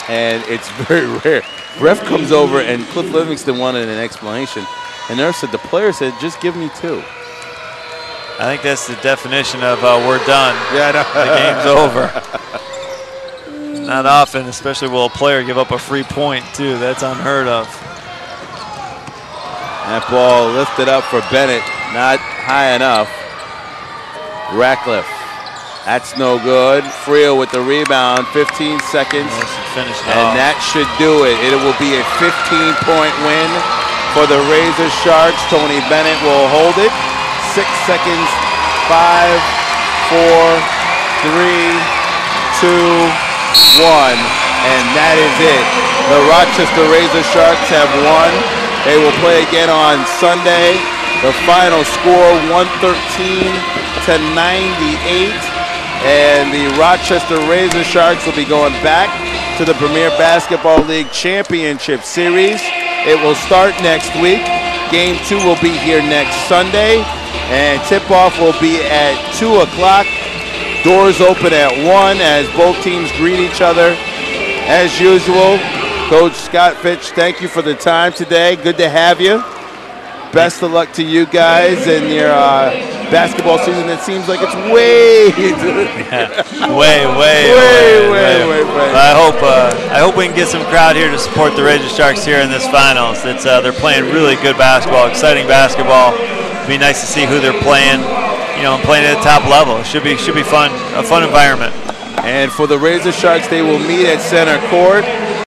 And it's very rare. Ref comes over, and Cliff Livingston wanted an explanation. And the ref said, the player said, just give me 2. I think that's the definition of we're done. Yeah, no. The game's over. Not often, especially will a player give up a free point, too. That's unheard of. That ball lifted up for Bennett. Not high enough. Ratcliffe. That's no good. Friel with the rebound. 15 seconds. And that should do it. It will be a 15-point win for the Razor Sharks. Tony Bennett will hold it. 6 seconds. 5, 4, 3, 2, 1. And that is it. The Rochester Razor Sharks have won. They will play again on Sunday. The final score 113-98. And the Rochester Razor Sharks will be going back to the Premier Basketball League Championship Series. It will start next week. Game 2 will be here next Sunday. And tip-off will be at 2 o'clock. Doors open at 1 as both teams greet each other. As usual, Coach Scott Fitch, thank you for the time today. Good to have you. Best of luck to you guys in your basketball season. It seems like it's way way. I hope we can get some crowd here to support the Razor Sharks here in this finals. It's they're playing really good basketball, exciting basketball. It'd be nice to see who they're playing, you know, and playing at the top level. It should be fun, a fun environment. And for the Razor Sharks, they will meet at center court.